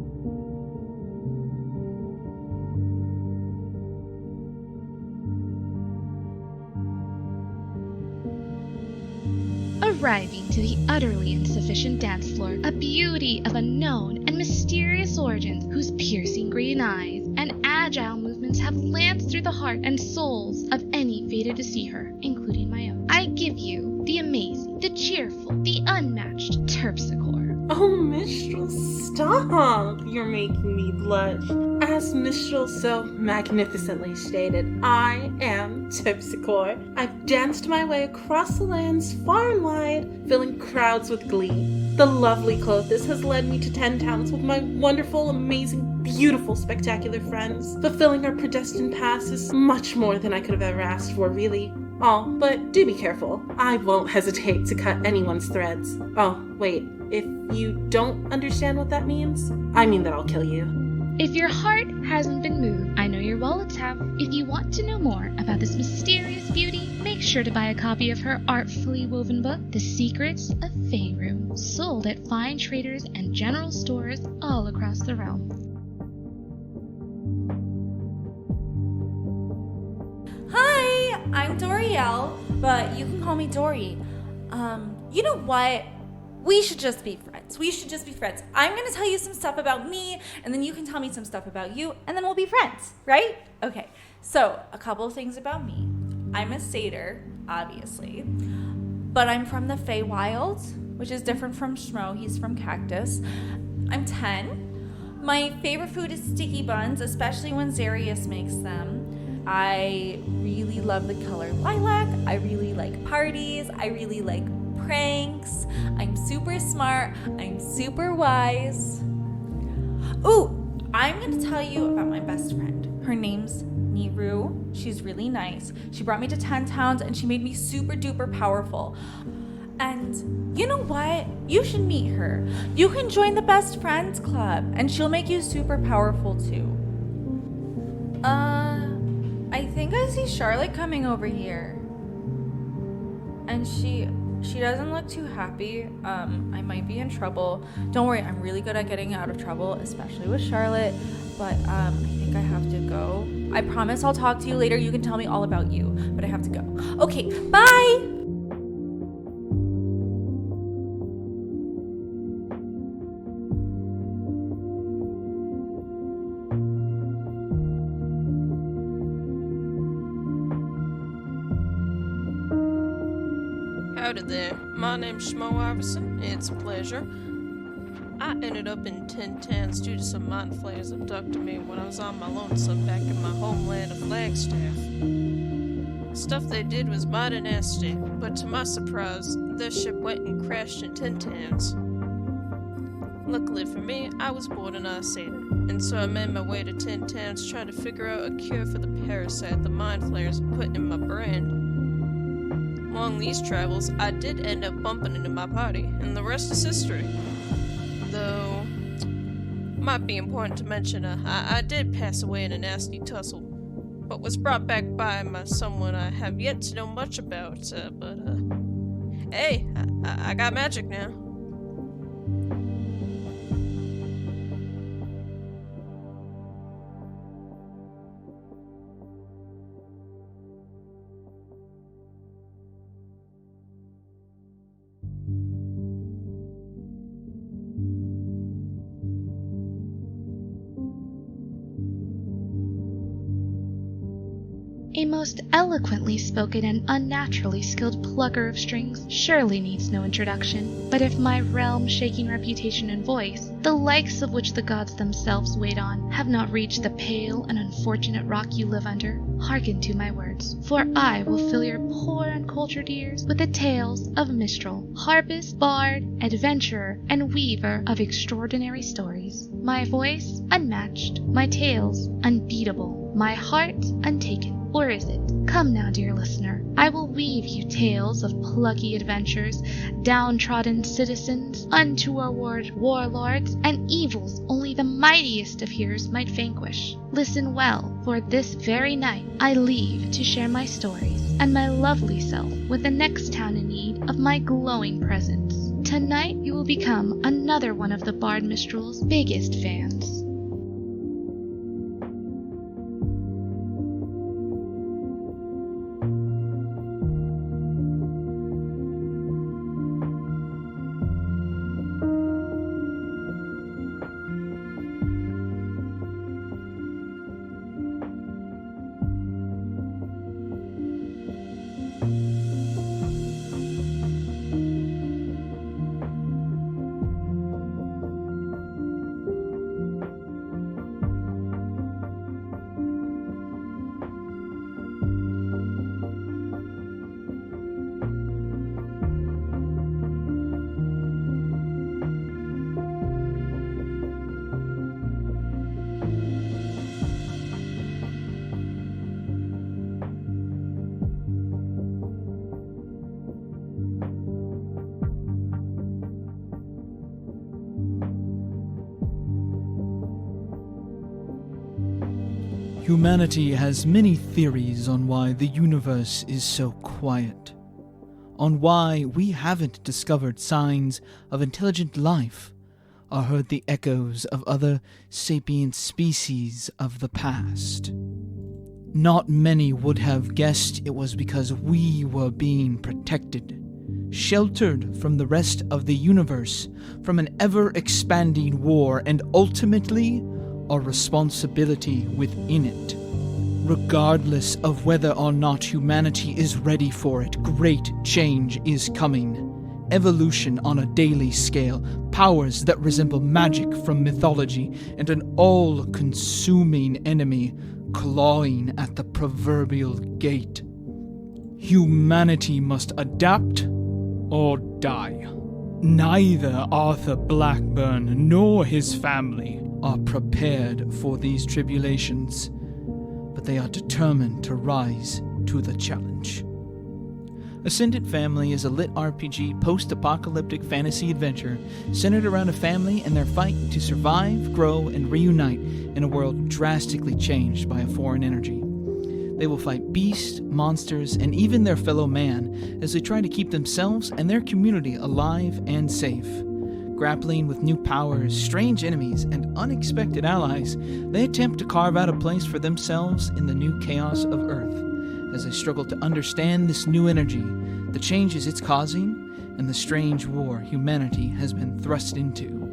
arriving to the utterly insufficient dance floor, a beauty of unknown and mysterious origins whose piercing green eyes and agile movements have lanced through the heart and souls of any fated to see her, including my own. I give you the amazing, the cheerful, the unmatched Terpsichore. Oh, Mistral, stop! You're making me blush. As Mistral so magnificently stated, I am Terpsichore. I've danced my way across the lands far and wide, filling crowds with glee. The lovely Clothis has led me to 10 towns with my wonderful, amazing, beautiful, spectacular friends. Fulfilling our predestined paths is much more than I could have ever asked for, really. Oh, but do be careful. I won't hesitate to cut anyone's threads. Oh, wait. If you don't understand what that means, I mean that I'll kill you. If your heart hasn't been moved, I know your wallets have. If you want to know more about this mysterious beauty, make sure to buy a copy of her artfully woven book, The Secrets of Faerun, sold at fine traders and general stores all across the realm. Hi, I'm Dorielle, but you can call me Dory. You know what? We should just be friends. I'm gonna tell you some stuff about me, and then you can tell me some stuff about you, and then we'll be friends, right? Okay, so a couple of things about me. I'm a satyr, obviously, but I'm from the Feywild, which is different from Schmo. He's from Cactus. I'm 10. My favorite food is sticky buns, especially when Zarius makes them. I really love the color lilac. I really like parties. I really like pranks. I'm super smart. I'm super wise. Ooh, I'm gonna tell you about my best friend. Her name's Miru. She's really nice. She brought me to 10 towns and she made me super duper powerful. And you know what? You should meet her. You can join the Best Friends Club and she'll make you super powerful too. I think I see Charlotte coming over here. And she doesn't look too happy. I might be in trouble. Don't worry, I'm really good at getting out of trouble, especially with Charlotte. But I think I have to go. I promise I'll talk to you later. You can tell me all about you, but I have to go. Okay, bye! Howdy there, my name's Schmo Iverson, it's a pleasure. I ended up in 10 towns due to some mind flayers abducted me when I was on my lonesome back in my homeland of Flagstaff. The stuff they did was mighty nasty, but to my surprise, their ship went and crashed in 10 towns. Luckily for me, I was born an Satyr, and so I made my way to 10 towns trying to figure out a cure for the parasite the mind flayers put in my brain. Along these travels, I did end up bumping into my party, and the rest is history. Though, might be important to mention, I did pass away in a nasty tussle, but was brought back by someone I have yet to know much about, hey, I got magic now. A most eloquently spoken and unnaturally skilled plucker of strings surely needs no introduction. But if my realm-shaking reputation and voice, the likes of which the gods themselves wait on, have not reached the pale and unfortunate rock you live under, hearken to my words, for I will fill your poor uncultured ears with the tales of minstrel, harpist, bard, adventurer, and weaver of extraordinary stories. My voice unmatched, my tales unbeatable, my heart untaken. Or is it? Come now, dear listener, I will weave you tales of plucky adventures, downtrodden citizens, untoward warlords, and evils only the mightiest of hearers might vanquish. Listen well, for this very night I leave to share my stories and my lovely self with the next town in need of my glowing presence. Tonight you will become another one of the Bard Mistral's biggest fans. Humanity has many theories on why the universe is so quiet, on why we haven't discovered signs of intelligent life or heard the echoes of other sapient species of the past. Not many would have guessed it was because we were being protected, sheltered from the rest of the universe, from an ever-expanding war, and ultimately our responsibility within it. Regardless of whether or not humanity is ready for it, great change is coming. Evolution on a daily scale, powers that resemble magic from mythology, and an all-consuming enemy clawing at the proverbial gate. Humanity must adapt or die. Neither Arthur Blackburn nor his family are prepared for these tribulations, but they are determined to rise to the challenge. Ascendant Family is a lit RPG post-apocalyptic fantasy adventure centered around a family and their fight to survive, grow, and reunite in a world drastically changed by a foreign energy. They will fight beasts, monsters, and even their fellow man as they try to keep themselves and their community alive and safe. Grappling with new powers, strange enemies, and unexpected allies, they attempt to carve out a place for themselves in the new chaos of Earth, as they struggle to understand this new energy, the changes it's causing, and the strange war humanity has been thrust into.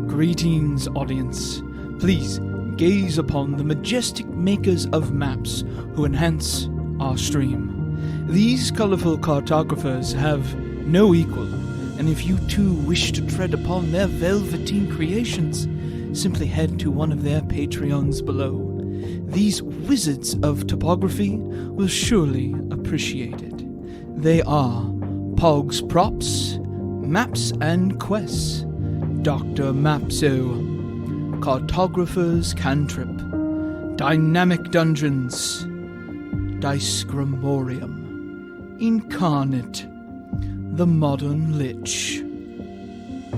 Greetings, audience. Please gaze upon the majestic makers of maps who enhance our stream. These colorful cartographers have no equal, and if you too wish to tread upon their velveteen creations, simply head to one of their Patreons below. These wizards of topography will surely appreciate it. They are Pog's Props, Maps and Quests, Dr. Mapso, Cartographer's Cantrip, Dynamic Dungeons, Dicegramorium, Incarnate, The Modern Lich.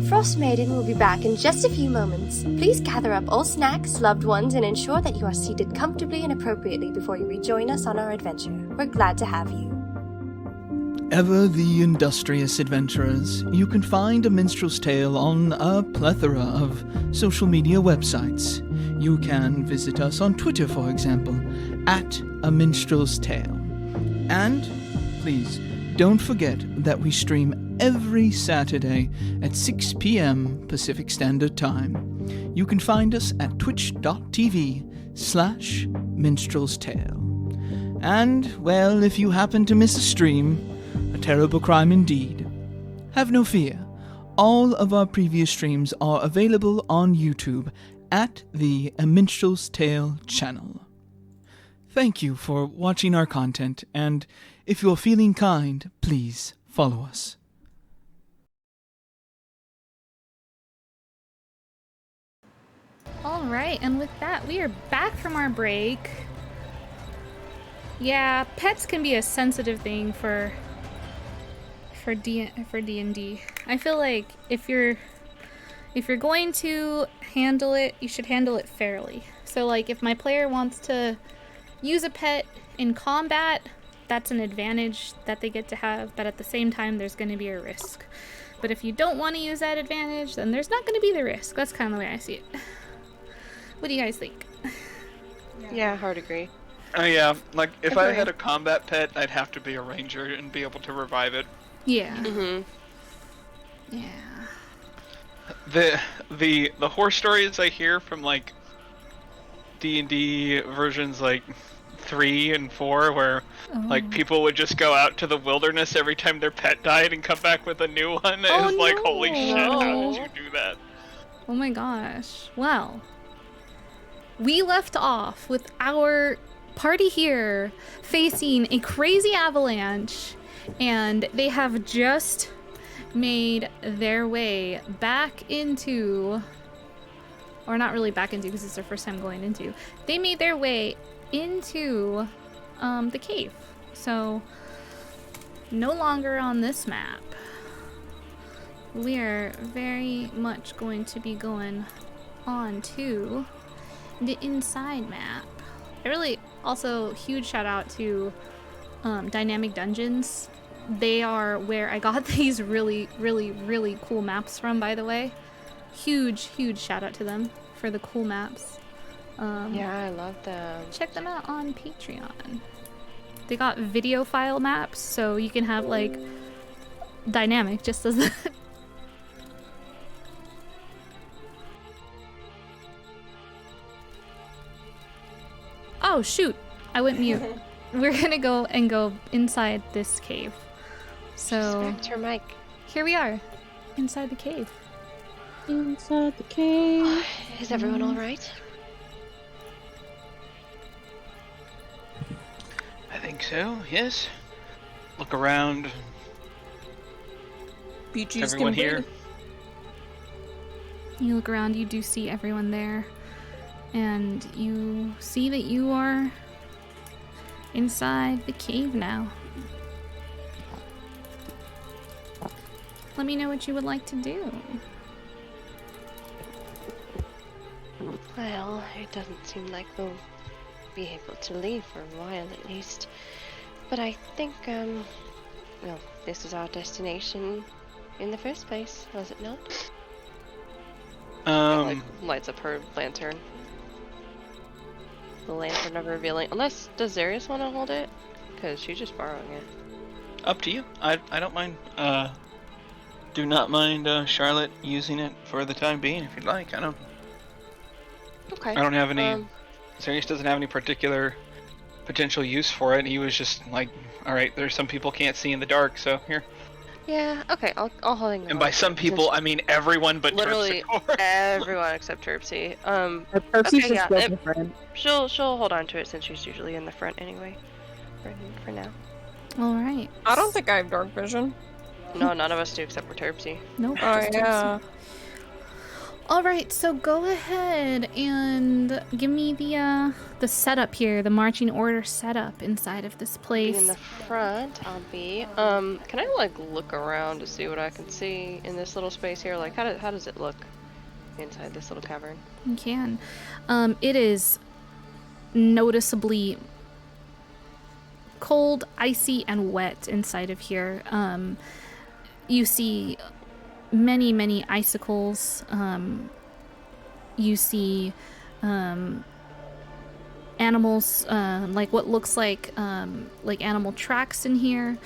Frostmaiden will be back in just a few moments. Please gather up all snacks, loved ones, and ensure that you are seated comfortably and appropriately before you rejoin us on our adventure. We're glad to have you. Ever the industrious adventurers, you can find A Minstrel's Tale on a plethora of social media websites. You can visit us on Twitter, for example, at A Minstrel's Tale. And, please, don't forget that we stream every Saturday at 6 p.m. Pacific Standard Time. You can find us at twitch.tv/Minstrel's Tale. And, well, if you happen to miss a stream, a terrible crime indeed, have no fear. All of our previous streams are available on YouTube at the A Minstrel's Tale channel. Thank you for watching our content, and if you're feeling kind, please follow us. Alright, and with that, we are back from our break. Yeah, pets can be a sensitive thing for D&D. I feel like if you're going to handle it, you should handle it fairly. So like if my player wants to use a pet in combat, that's an advantage that they get to have, but at the same time there's going to be a risk. But if you don't want to use that advantage, then there's not going to be the risk. That's kind of the way I see it. What do you guys think? Yeah, hard agree. Yeah, like if I had a combat pet, I'd have to be a ranger and be able to revive it. Yeah. Mm-hmm. Yeah. The horror stories I hear from like D&D versions like 3 and 4 where like people would just go out to the wilderness every time their pet died and come back with a new one. It was like, holy shit, how did you do that? Oh my gosh. Well, we left off with our party here facing a crazy avalanche, and they have just made their way back into, or not really back into because it's their first time going into, they made their way into the cave. So no longer on this map. We're very much going to be going on to the inside map. I really also huge shout out to Dynamic Dungeons. They are where I got these really cool maps from, by the way. Huge shout out to them for the cool maps. Yeah, I love them. Check them out on Patreon. They got video file maps, so you can have like dynamic just as that. Oh shoot, I went mute. We're gonna go inside this cave. So Respect her mic. here we are, inside the cave. Inside the cave. Is everyone alright? I think so, yes. Look around. Peachy's Everyone can here? You look around, you do see everyone there, and you see that you are inside the cave now. Let me know what you would like to do. Well, it doesn't seem like we'll be able to leave for a while at least. But I think, well, this is our destination in the first place, was it not? Like, lights up her lantern. The lantern of revealing. Unless, does Zarius want to hold it? Because she's just borrowing it. Up to you. I don't mind. Do not mind Charlotte using it for the time being if you'd like. I don't have any. Zarius doesn't have any particular potential use for it. He was just like, all right, there's some people can't see in the dark, so here. Yeah, okay, I'll hold it. And by some people, I mean everyone but literally Terpsichore. everyone except Terpsy. Terpsy's okay, just yeah, girlfriend. she'll hold on to it since she's usually in the front anyway. For now. All right. I don't think I have dark vision. No, none of us do except for Terpsy. Nope. Oh just yeah. All right, so go ahead and give me the setup here, the marching order setup inside of this Be in place. the front, I'll be. Can I like look around to see what I can see in this little space here? Like, how does it look inside this little cavern? You can. It is noticeably cold, icy, and wet inside of here. You see many, many icicles. You see animals, like what looks like animal tracks in here.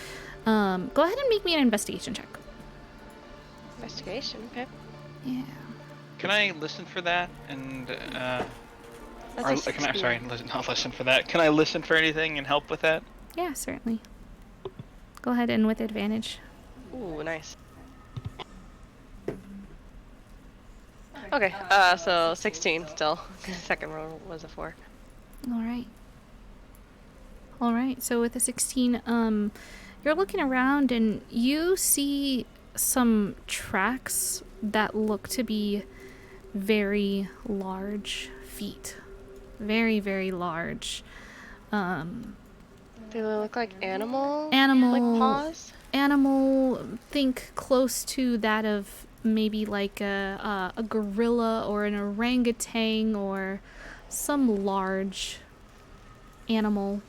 Go ahead and make me an investigation check. Investigation, okay. Yeah. Can I listen for that? And That's a can I, 16. sorry, not listen for that. Can I listen for anything and help with that? Yeah, certainly. Go ahead and with advantage. Ooh, nice. Okay, so 16 still. Second roll was a 4. All right, so with a 16, you're looking around and you see some tracks that look to be very large feet. Very, very large. They look like animal? Animal. Like paws? Animal, think close to that of maybe like a gorilla or an orangutan or some large animal.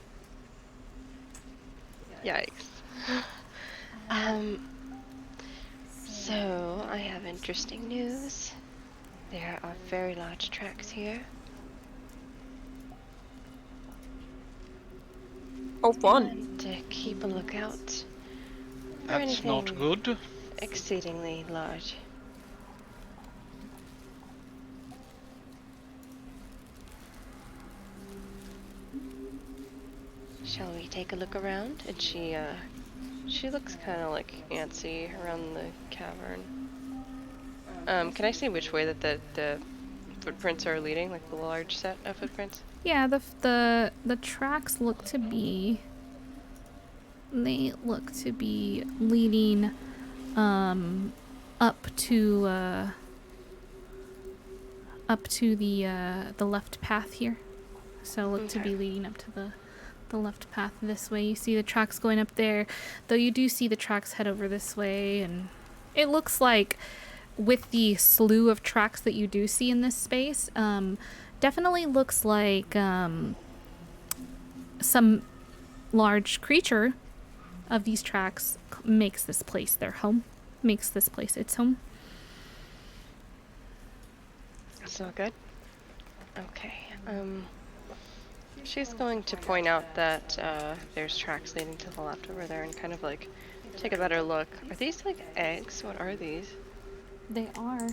Yikes. So I have interesting news. There are very large tracks here. Oh, fun. And to keep a lookout for That's not anything good. exceedingly large. Shall we take a look around? And she looks kind of like antsy around the cavern. Can I see which way that the footprints are leading, like the large set of footprints? Yeah, the tracks look to be leading up to the left path here. So look to be leading up to the left path this way. You see the tracks going up there, though you do see the tracks head over this way, and it looks like with the slew of tracks that you do see in this space, definitely looks like some large creature of these tracks makes this place their home, makes this place its home. That's not good. Okay. She's going to point out that there's tracks leading to the left over there and kind of like take a better look. Are these like eggs? What are these? They are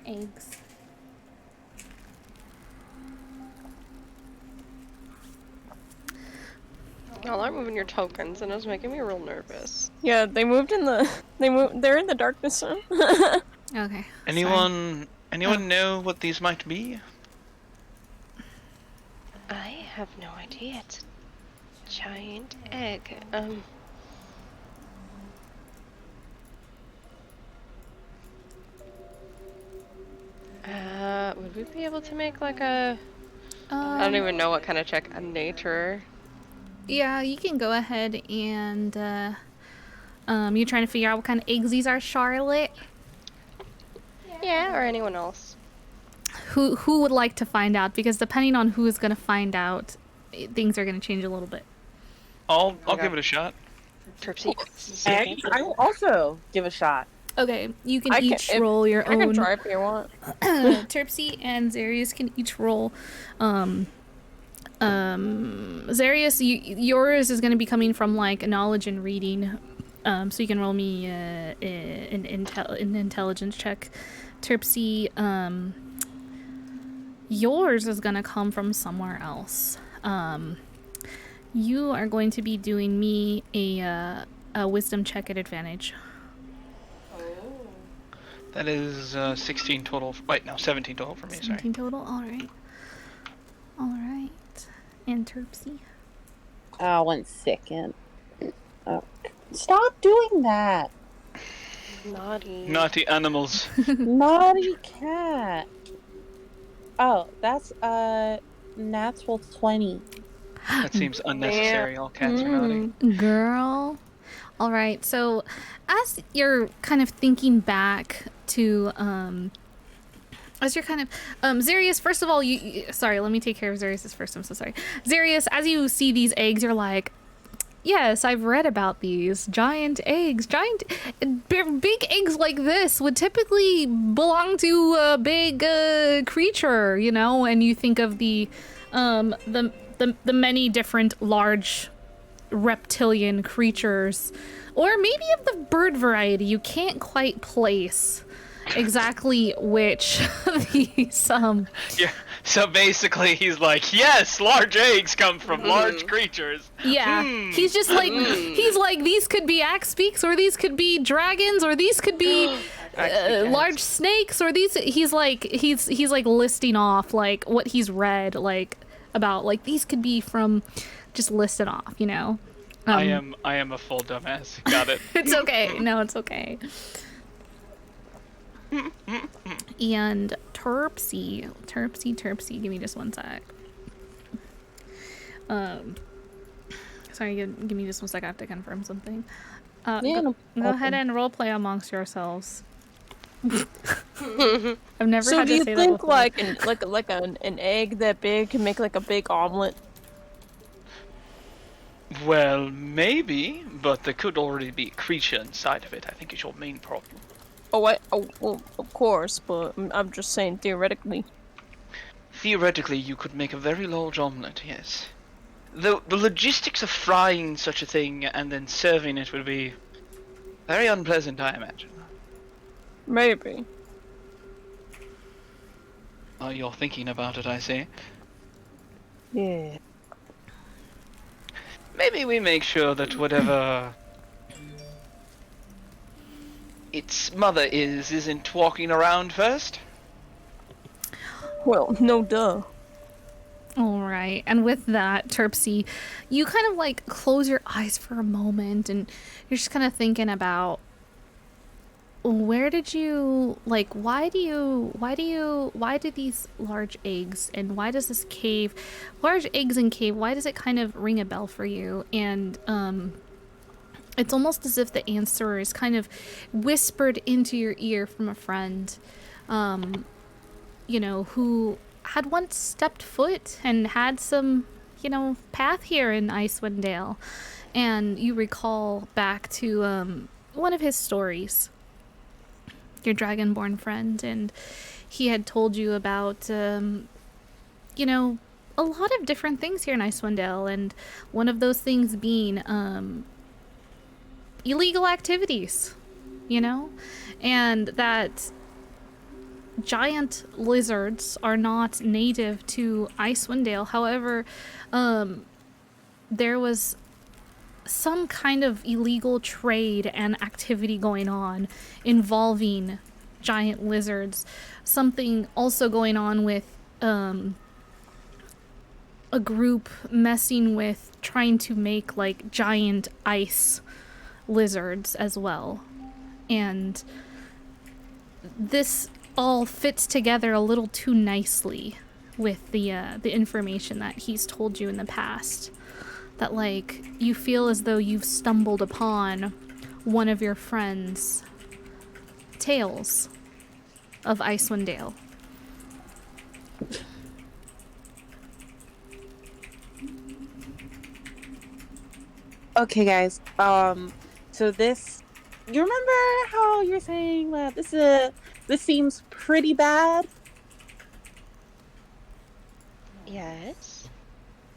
eggs. Y'all aren't moving your tokens, and it was making me real nervous. Yeah, they're in the darkness. Okay. Anyone know what these might be? I have no idea. It's a giant egg. Would we be able to make like a... I don't even know what kind of check. A nature? Yeah, you can go ahead and you're trying to figure out what kind of eggs these are, Charlotte? Yeah, or anyone else. Who would like to find out? Because depending on who is going to find out, things are going to change a little bit. I'll give it a shot. Tripsy. And I will also give a shot. Okay, you can each roll your own. I can try if you want. Terpsy and Zarius can each roll. Zarius, yours is going to be coming from like knowledge and reading, so you can roll me an intelligence check. Terpsy, yours is going to come from somewhere else. You are going to be doing me a wisdom check at advantage. That is 16 total. Wait, no, 17 total for me. 17 total. All right. And Terpsy. 1 second. Oh, stop doing that. Naughty. Naughty animals. Naughty cat. Oh, that's natural 20. That seems unnecessary. All cats are naughty. Girl. All right. So, as you're kind of thinking back to, as you're kind of, Zarius, first of all, sorry, let me take care of Zarius first. I'm so sorry. Zarius, as you see these eggs, you're like, yes, I've read about these giant eggs. Big eggs like this would typically belong to a big creature, you know. And you think of the many different large reptilian creatures, or maybe of the bird variety. You can't quite place exactly which of these. Yeah. So basically, he's like, yes, large eggs come from large creatures. Yeah, he's just like, he's like, these could be axe beaks, or these could be dragons, or these could be large snakes, or these. He's like listing off like what he's read, like about like these could be from, just listed off, you know. I am a full dumbass. Got it. It's okay. No, it's okay. And Terpsy, give me just one sec. Sorry, give me just one sec. I have to confirm something. Go ahead and roleplay amongst yourselves. I've never So had do to you say think that before. like an egg that big can make like a big omelet? Well, maybe, but there could already be a creature inside of it. I think is your main problem. Well, of course, but I'm just saying theoretically. Theoretically, you could make a very large omelette, yes. The logistics of frying such a thing and then serving it would be very unpleasant, I imagine. Maybe. Oh, you're thinking about it, I see. Yeah. Maybe we make sure that whatever its mother isn't walking around first. Well, no duh. All right, and with that, Terpsy, you kind of like close your eyes for a moment, and you're just kind of thinking about where did you like why do these large eggs, and why does this cave, large eggs and cave, why does it kind of ring a bell for you? And it's almost as if the answer is kind of whispered into your ear from a friend, you know, who had once stepped foot and had some, you know, path here in Icewind Dale. And you recall back to one of his stories, your dragonborn friend, and he had told you about, you know, a lot of different things here in Icewind Dale, and one of those things being illegal activities, you know, and that giant lizards are not native to Icewind Dale. However, there was some kind of illegal trade and activity going on involving giant lizards. Something also going on with a group messing with trying to make like giant ice lizards as well. And this all fits together a little too nicely with the information that he's told you in the past. That like you feel as though you've stumbled upon one of your friends' tales of Icewind Dale. Okay, guys. So this, you remember how you're saying that this seems pretty bad? Yes.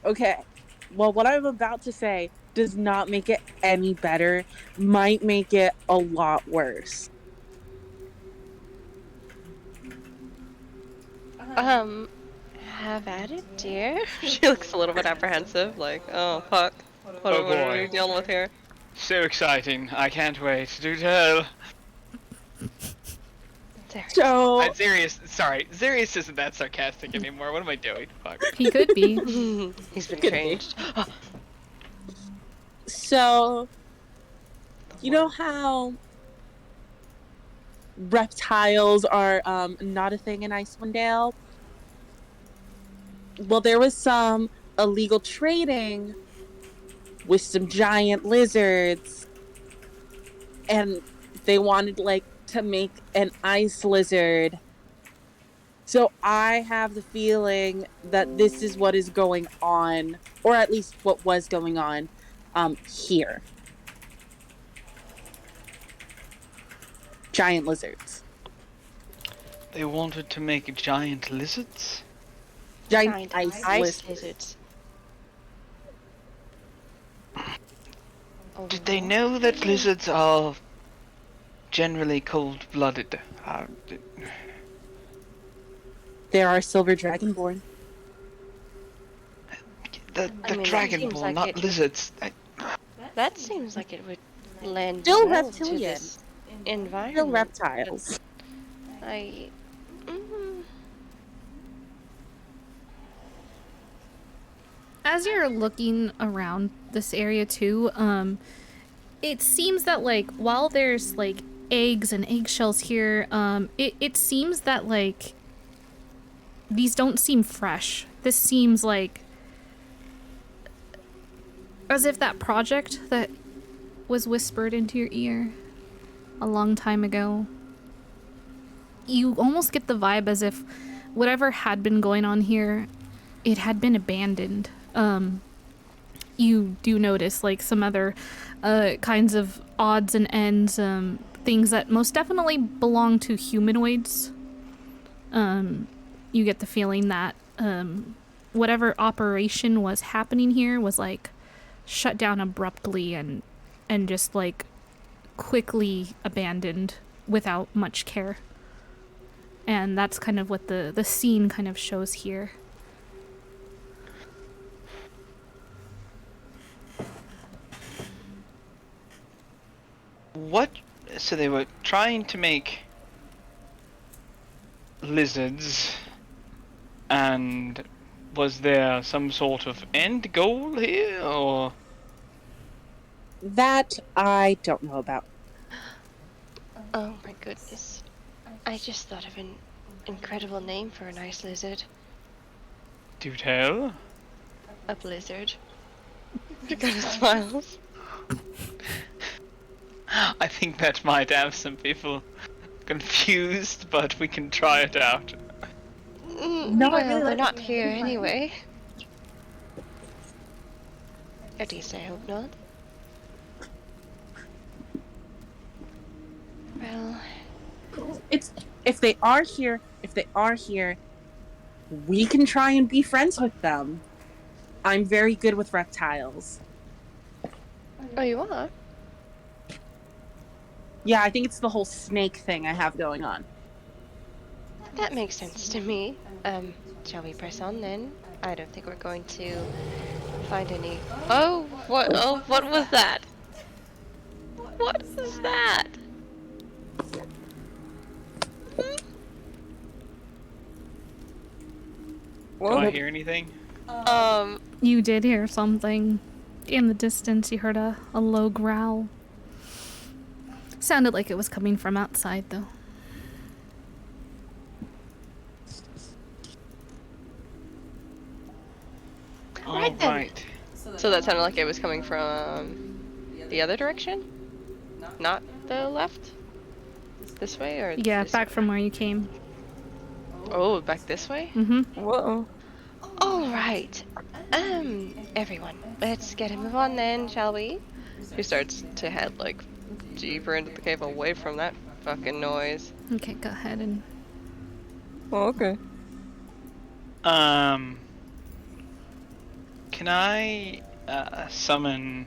Okay. Well, what I'm about to say does not make it any better. Might make it a lot worse. Have at it, dear. She looks a little bit apprehensive, like, oh fuck. What are we dealing with here? So exciting. I can't wait. Do tell. So, Zarius isn't that sarcastic anymore. What am I doing? Fuck. He could be. He's been changed. so, you know how reptiles are not a thing in Icewind Dale. Well, there was some illegal trading with some giant lizards, and they wanted like to make an ice lizard. So I have the feeling that this is what is going on, or at least what was going on here. Giant lizards. They wanted to make giant lizards? Giant ice lizards. lizards. Oh, Did they know that lizards are generally cold-blooded? There are silver dragonborn. The I mean, that dragon seems ball, like not it- lizards. That seems like it would lend Still well to reptilian. this Still environment. reptiles. I. As you're looking around this area too, it seems that like while there's like eggs and eggshells here, it seems that like these don't seem fresh. This seems like as if that project that was whispered into your ear a long time ago. You almost get the vibe as if whatever had been going on here, it had been abandoned. You do notice like some other kinds of odds and ends, things that most definitely belong to humanoids. You get the feeling that whatever operation was happening here was like shut down abruptly and just like quickly abandoned without much care. And that's kind of what the scene kind of shows here. What? So they were trying to make lizards, and was there some sort of end goal here, or? That I don't know about. Oh my goodness. I just thought of an incredible name for an ice lizard. Do tell. A blizzard. Dakota smiles. I think that might have some people confused, but we can try it out. No, I Well, really they're like not it. here anyway. At least I hope not. Well, It's if they are here, we can try and be friends with them. I'm very good with reptiles. oh, you are? Yeah, I think it's the whole snake thing I have going on. That makes sense to me. Shall we press on then? I don't think we're going to find any. Oh, what? Oh, what was that? What is that? Do I hear anything? You did hear something. In the distance, you heard a low growl. Sounded like it was coming from outside, though. Right then. Alright. So that sounded like it was coming from the other direction? Not the left? This way or Yeah, this back from where you came. Oh, back this way? Mm-hmm. Whoa. All right. Everyone, let's get a move on then, shall we? He starts to head like deeper into the cave, away from that fucking noise. Okay, go ahead and... Oh, okay. Can I summon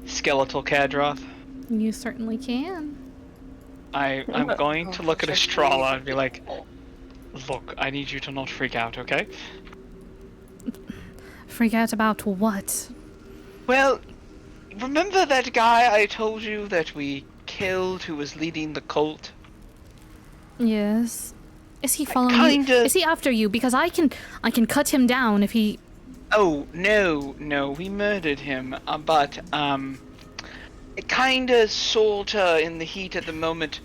Skeletal Kadroth? You certainly can. I'm going to look at Estrella and be like, look, I need you to not freak out, okay? Freak out about what? Well, remember that guy I told you that we killed who was leading the cult? Yes. Is he following you? Is he after you? Because I can cut him down if he... Oh, no, we murdered him, but, kinda, sorta, in the heat of the moment,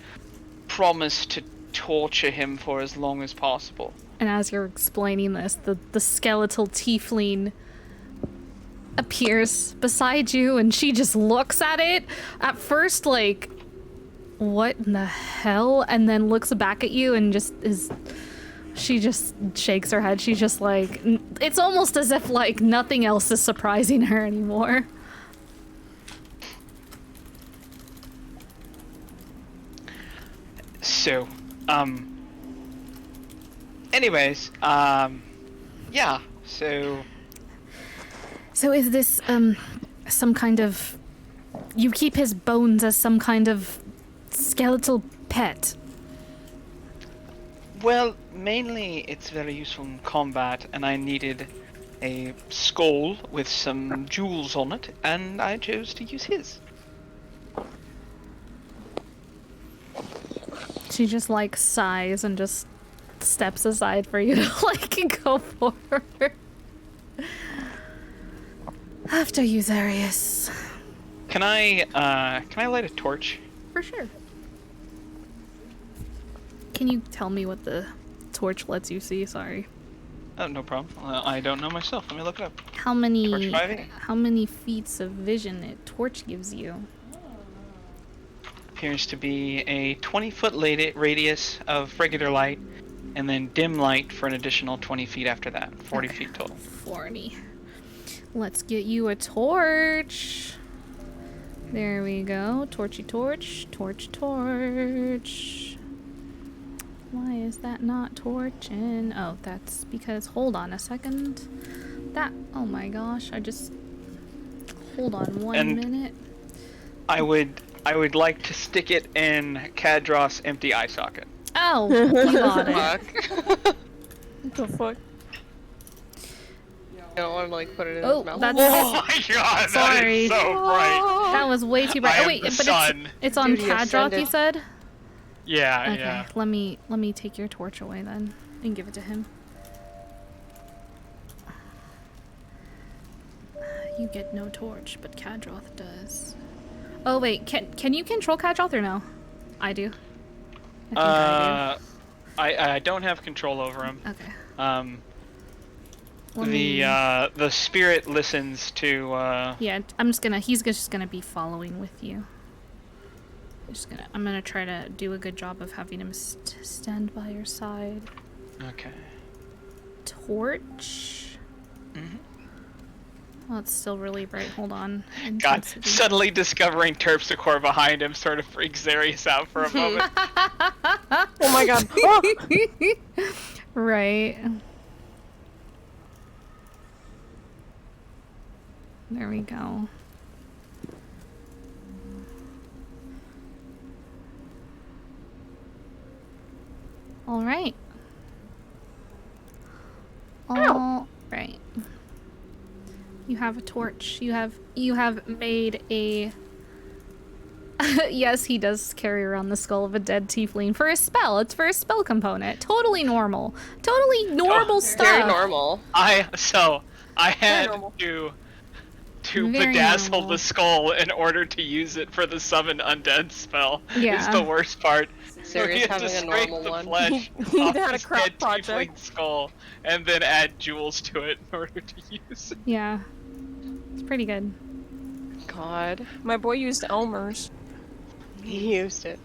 promise to torture him for as long as possible. And as you're explaining this, the skeletal tiefling appears beside you, and she just looks at it. At first, like, what in the hell? And then looks back at you and she just shakes her head. She's just like, it's almost as if, like, nothing else is surprising her anymore. So, anyways, yeah, so... So is this, some kind of... You keep his bones as some kind of skeletal pet? Well, mainly it's very useful in combat, and I needed a skull with some jewels on it, and I chose to use his. She just, like, sighs and just steps aside for you to, like, go forward. After you, Zarius. Can I light a torch? For sure. Can you tell me what the torch lets you see? Sorry. Oh, no problem. I don't know myself. Let me look it up. How many Torch 5e. how many feet of vision a torch gives you? Appears to be a 20-foot radius of regular light, and then dim light for an additional 20 feet after that. 40 feet total. 40. Let's get you a torch. There we go. Torchy torch. Torch, torch. Why is that not torching? Oh, that's because... Hold on a second. Oh my gosh, Hold on one minute. I would like to stick it in Kadros' empty eye socket. Oh, you got it. Fuck. What the fuck? I don't want to like put it in Oh, his mouth. that's... Oh my god, Sorry. that is so bright. That was way too bright. I Oh am wait, the but sun. it's on Duty Kadroth, ascended. you said? Yeah, Okay, yeah. let me take your torch away then and give it to him. You get no torch, but Kadroth does. Oh wait, can you control Kadroth or no? I do. I think I don't have control over him. I do. Okay. The spirit listens to Yeah, he's just gonna be following with you. I'm gonna try to do a good job of having him stand by your side. Okay. Torch. Mhm. Oh, it's still really bright. Hold on. God, Intensity. suddenly discovering Terpsichore behind him sort of freaks Zarius out for a moment. Oh my god. Oh! Right. There we go. All right. All right. You have a torch. You have made a... Yes, he does carry around the skull of a dead tiefling for a spell. It's for a spell component. Totally normal. Totally normal stuff. Very normal. I had normal. to Very bedazzle normal. the skull in order to use it for the summon undead spell. Yeah. It's the worst part. Serious We had to having a scrape normal the one. flesh He off had a this crap dead project. tiefling skull and then add jewels to it in order to use it. Yeah. It's pretty good. God. My boy used Elmer's. He used it.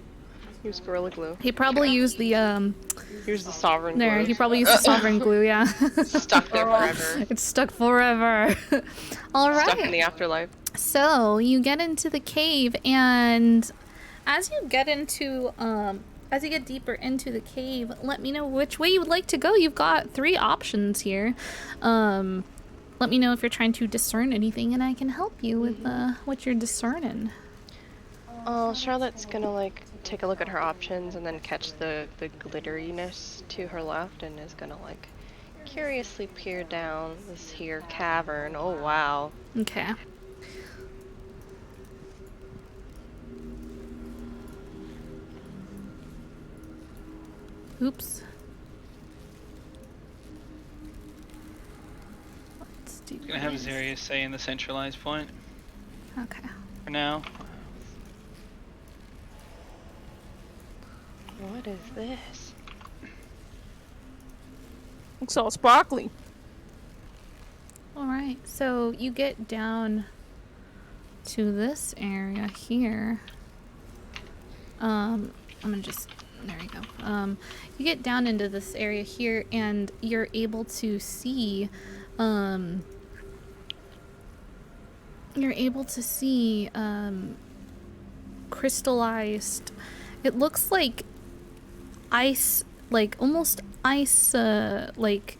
He used Gorilla Glue. He probably used the He used the Sovereign there, Glue. he probably used the sovereign glue, yeah. Stuck there forever. It's stuck forever. All right. Stuck in the afterlife. So you get into the cave, and as you get deeper into the cave, let me know which way you would like to go. You've got 3 options here. Let me know if you're trying to discern anything, and I can help you with what you're discerning. Oh, Charlotte's gonna like take a look at her options and then catch the glitteriness to her left and is gonna like curiously peer down this here cavern. Oh wow. Okay. Oops. Let's do I'm gonna have this. Zarius say in the centralized point Okay. for now. What is this? Looks all sparkly. All right, so you get down to this area here. I'm gonna just, there you go. You get down into this area here, and you're able to see, crystallized. It looks like ice, like almost ice, like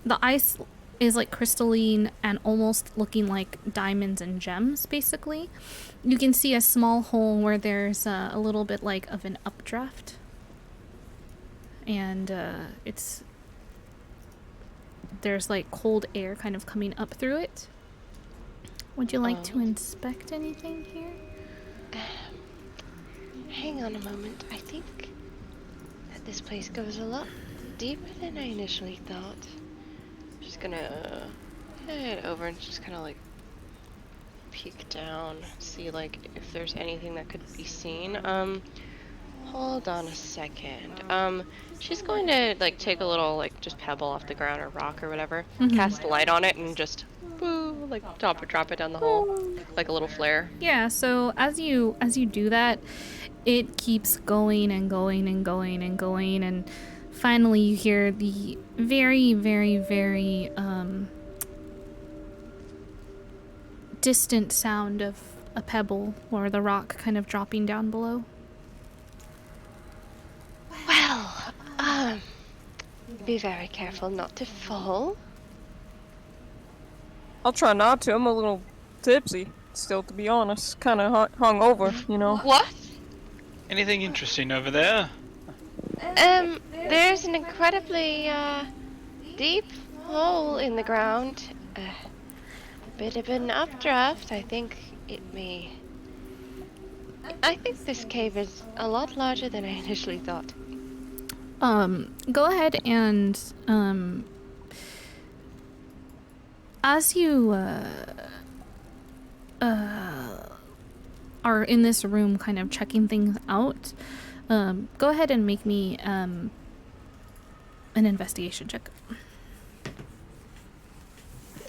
the ice is like crystalline and almost looking like diamonds and gems, basically. You can see a small hole where there's a little bit like of an updraft. And there's like cold air kind of coming up through it. Would you like to inspect anything here? Hang on a moment. I think that this place goes a lot deeper than I initially thought. I'm just gonna head over and just kind of like peek down, see like if there's anything that could be seen. Hold on a second. She's going to like take a little like just pebble off the ground or rock or whatever, cast a light on it, and just woo, like drop it down the hole, like a little flare. Yeah, so as you do that, it keeps going and going and going and going, and finally you hear the very, very, very distant sound of a pebble or the rock kind of dropping down below. Well, be very careful not to fall. I'll try not to. I'm a little tipsy still, to be honest. Kind of hung over, you know. What? Anything interesting over there? There's an incredibly, deep hole in the ground. A bit of an updraft. I think this cave is a lot larger than I initially thought. Go ahead and, as you, are in this room kind of checking things out, go ahead and make me, an investigation check.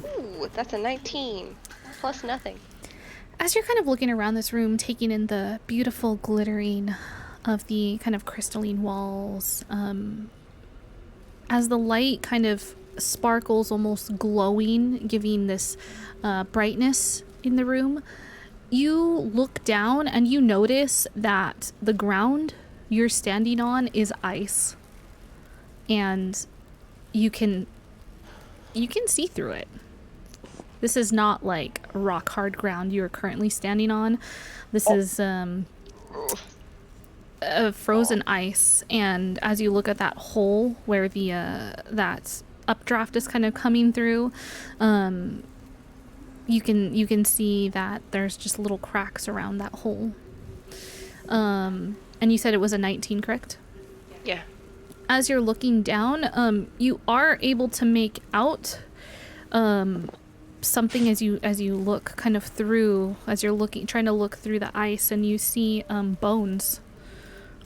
Ooh, that's a 19. Plus nothing. As you're kind of looking around this room, taking in the beautiful glittering of the kind of crystalline walls, as the light kind of sparkles, almost glowing, giving this brightness in the room, you look down and you notice that the ground you're standing on is ice, and you can see through it. This is not like rock hard ground you are currently standing on. This is frozen ice, and as you look at that hole where the that updraft is kind of coming through, you can see that there's just little cracks around that hole. And you said it was a 19, correct? Yeah. As you're looking down, you are able to make out something as you look kind of through, as you're trying to look through the ice, and you see bones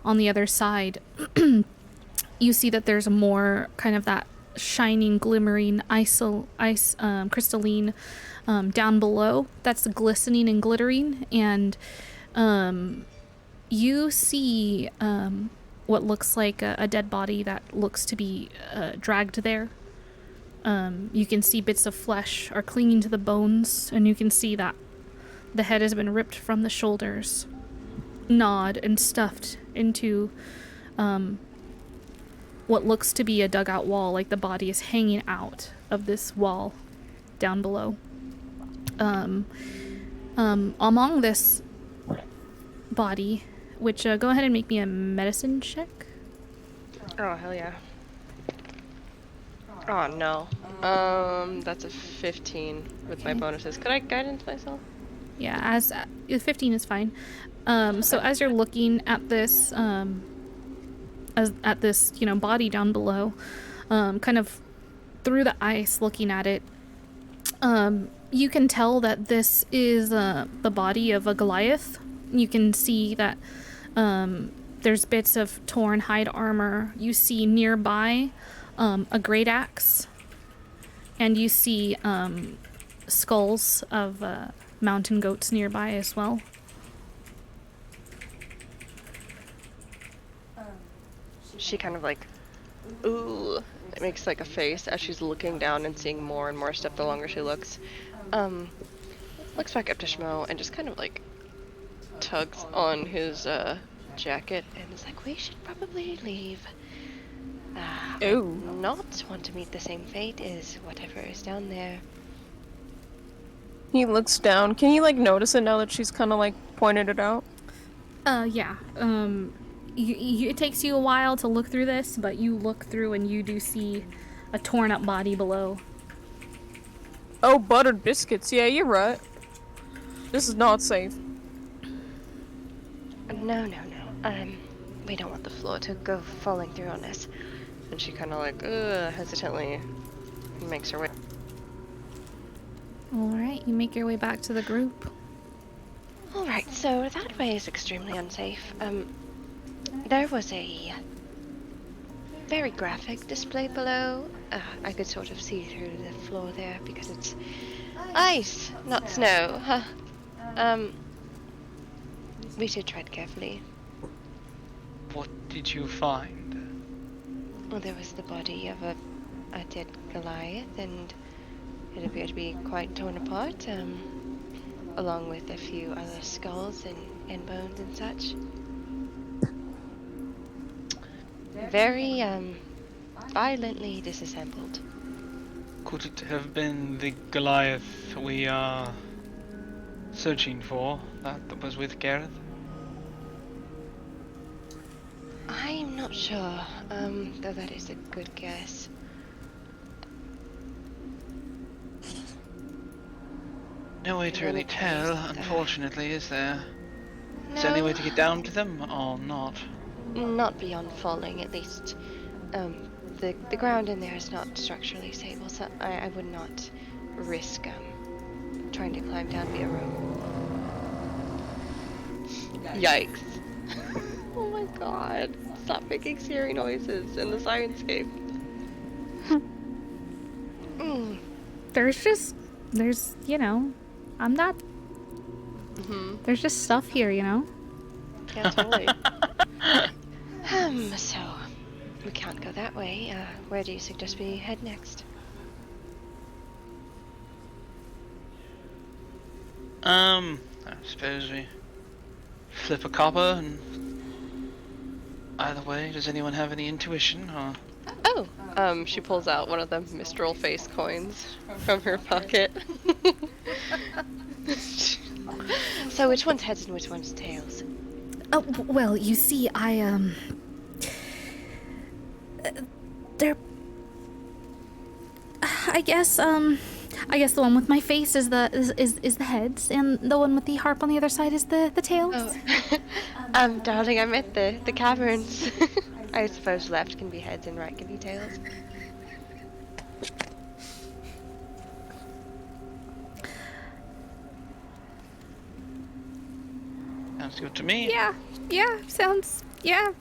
on the other side. You see that there's more kind of that shining, glimmering crystalline down below that's glistening and glittering, and you see what looks like a dead body that looks to be dragged there. You can see bits of flesh are clinging to the bones, and you can see that the head has been ripped from the shoulders, gnawed and stuffed into what looks to be a dugout wall, like the body is hanging out of this wall down below. Among this body, which go ahead and make me a medicine check. Oh, hell yeah. Oh, no. That's a 15 with my bonuses. Could I guidance myself? Yeah, as 15 is fine. So as you're looking at this, body down below, kind of through the ice, looking at it, you can tell that this is the body of a Goliath. You can see that There's bits of torn hide armor. You see nearby a great axe, and you see skulls of mountain goats nearby as well. She kind of like, ooh, it makes like a face as she's looking down and seeing more and more stuff the longer she looks. Looks back up to Schmo and just kind of like tugs on his jacket and is like, we should probably leave. I not want to meet the same fate as whatever is down there. He looks down. Can you like notice it now that she's kind of like pointed it out? Yeah. It takes you a while to look through this, but you look through and you do see a torn up body below. Oh, buttered biscuits. Yeah, you're right. This is not safe. No. We don't want the floor to go falling through on us. And she kind of like, hesitantly makes her way. Alright, you make your way back to the group. Alright, so that way is extremely unsafe. There was a very graphic display below. I could sort of see through the floor there because it's ice, not snow. We should tread carefully. What did you find? Well, there was the body of a dead Goliath, and it appeared to be quite torn apart, along with a few other skulls and bones and such. Very, violently disassembled. Could it have been the Goliath we are searching for, that was with Gareth? I'm not sure, though that is a good guess. No way to really tell, unfortunately, is there? No, Is there any way to get down to them, or not? not beyond falling, at least. The ground in there is not structurally stable, so I would not risk, trying to climb down via rope. Yikes. Oh my god. Stop making scary noises in the Sirenscape. There's, you know, I'm not... There's just stuff here, you know? Yeah, totally. So, we can't go that way. Where do you suggest we head next? I suppose we flip a copper and either way, does anyone have any intuition, or? Oh! She pulls out one of the Mistral face coins from her pocket. So which one's heads and which one's tails? Oh, well, you see, they're... I guess the one with my face is the heads, and the one with the harp on the other side is the tails. Oh. Darling, I meant the caverns. I suppose left can be heads and right can be tails. Sounds good to me. Yeah, sounds, yeah.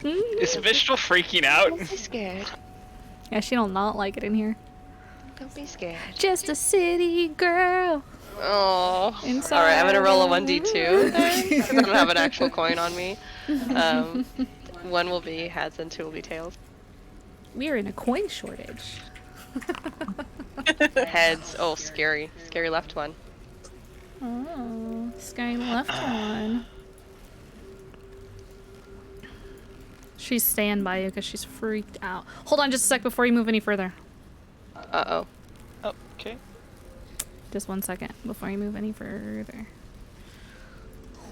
Is Mistral freaking out? Don't be scared. Yeah, she don't not like it in here. Don't be scared. Just a city girl. Oh. Inside. Alright, I'm gonna roll a 1d2 then, because I don't have an actual coin on me. One will be heads and two will be tails. We are in a coin shortage. Heads. Oh, scary. Scary left one. Oh, scary left one. She's staying by you because she's freaked out. Hold on just a sec before you move any further. Uh-oh. Oh, okay. Just 1 second before you move any further.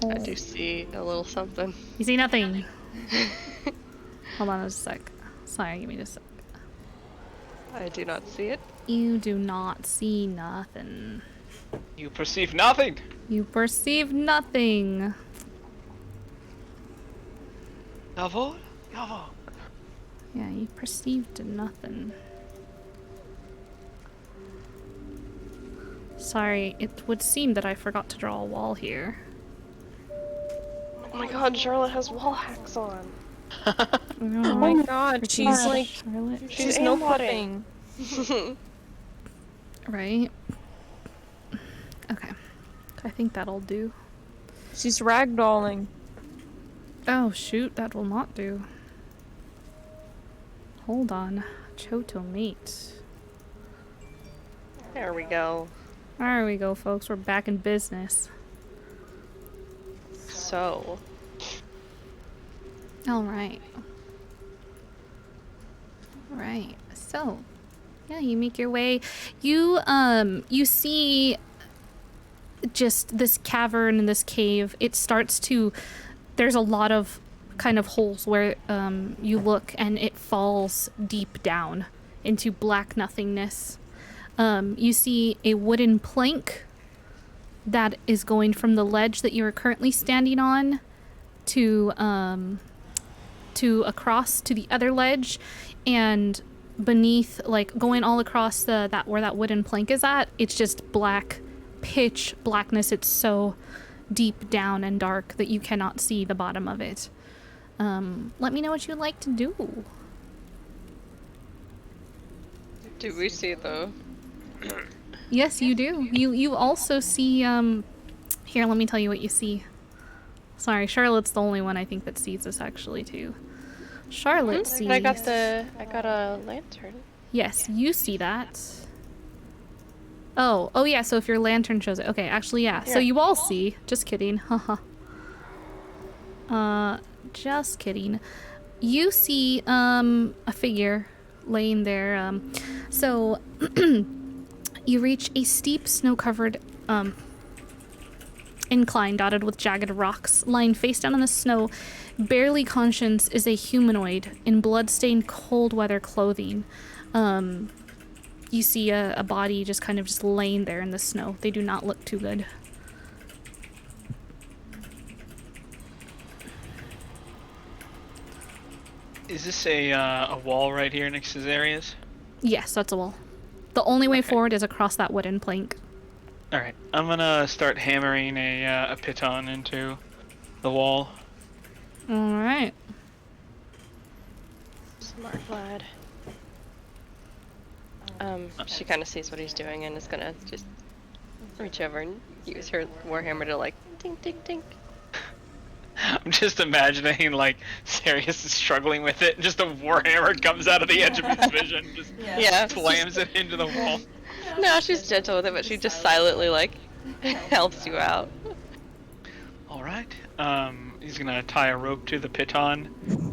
I do see a little something. You see nothing. Hold on just a sec. Sorry, give me just a sec. I do not see it. You do not see nothing. You perceive nothing! You perceive nothing. Jawohl? Yeah, you perceived nothing. Sorry, it would seem that I forgot to draw a wall here. Oh my god, Charlotte has wall hacks on. Oh my god, she's like, Charlotte. she's no aimbotting. clipping. Right? Okay. I think that'll do. She's ragdolling. Oh shoot, that will not do. Hold on. Choto mate. There we go. There we go, folks. We're back in business. So. Alright. Alright. So, yeah, you make your way. You see just this cavern and this cave. It starts to, there's a lot of kind of holes where you look and it falls deep down into black nothingness. You see a wooden plank that is going from the ledge that you are currently standing on to across to the other ledge, and beneath, like going all across that where that wooden plank is at, it's just black, pitch blackness. It's so deep down and dark that you cannot see the bottom of it. Let me know what you'd like to do. Do we see the... Yes, you do. You also see, here, let me tell you what you see. Sorry, Charlotte's the only one I think that sees this actually too. Charlotte sees... I got a lantern. Yes, you see that. Oh yeah, so if your lantern shows it. Okay, actually, yeah. So you all see. Just kidding. Haha. Just kidding. You see, a figure laying there. So, you reach a steep, snow-covered, incline dotted with jagged rocks. Lying face down in the snow, barely conscious, is a humanoid in blood-stained cold-weather clothing. You see a body just kind of just laying there in the snow. They do not look too good. Is this a wall right here next to Zarius? Yes, that's a wall. The only way forward is across that wooden plank. Alright, I'm gonna start hammering a piton into the wall. Alright. Smart lad. She kind of sees what he's doing and is gonna just reach over and use her warhammer to like ding ding ding. I'm just imagining like Sirius is struggling with it and just a warhammer comes out of the edge of his vision, just slams it into the wall. No, she's gentle with it, but she just silently like helps you out. Alright. He's gonna tie a rope to the piton,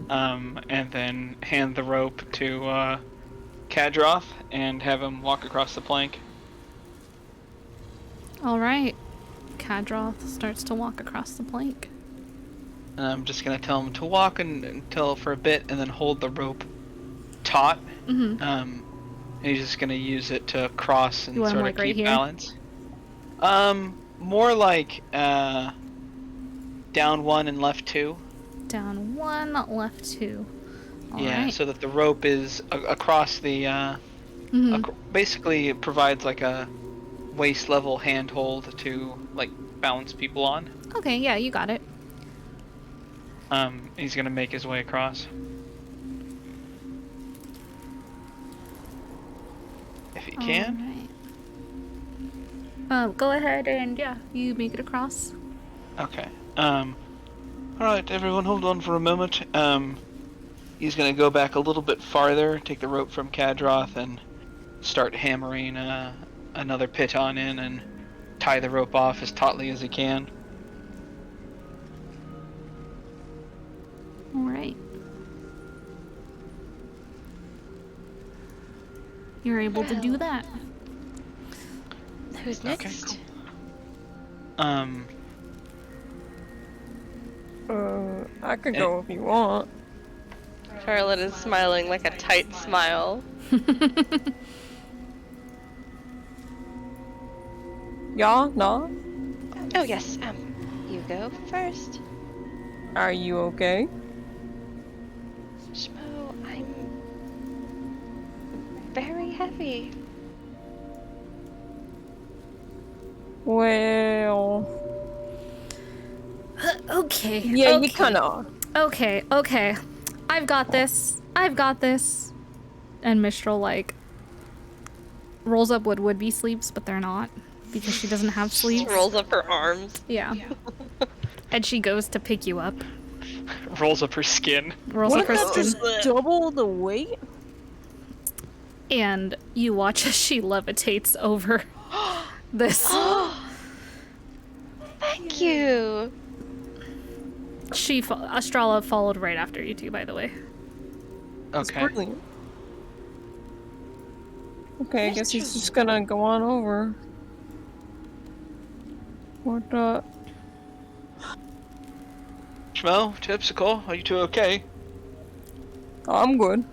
and then hand the rope to Kadroth and have him walk across the plank. Alright. Kadroth starts to walk across the plank. And I'm just gonna tell him to walk until for a bit, and then hold the rope taut. Mm-hmm. And he's just gonna use it to cross and sort of like keep right here? balance. More like down 1 and left 2. Down 1, left 2. Yeah, Alright. so that the rope is across the. Basically, it provides like a waist level handhold to like balance people on. Okay, yeah, you got it. He's gonna make his way across. If he can. Alright. Go ahead and yeah, you make it across. Okay. Alright, everyone, hold on for a moment. He's gonna go back a little bit farther, take the rope from Kadroth, and start hammering another piton in and tie the rope off as tautly as he can. Alright. You're able to do that. Who's next? Okay, cool. I could go if you want. Charlotte is smiling like a tight smile. Yeah, no? Oh yes, you go first. Are you okay? Schmo, I'm very heavy. Well... Okay. Yeah, okay. you kind of. Okay. I've got this. And Mistral, like, rolls up what would be sleeves, but they're not, because she doesn't have sleeves. Rolls up her arms. Yeah. And she goes to pick you up. Rolls up her skin. Rolls up her Wouldn't that skin. just double the weight? And you watch as she levitates over this. Thank you. Astrala followed right after you two, by the way. Okay. Brilliant. Okay, I guess he's just gonna go on over. What the? Schmo, Tipsicle, are you two okay? I'm good.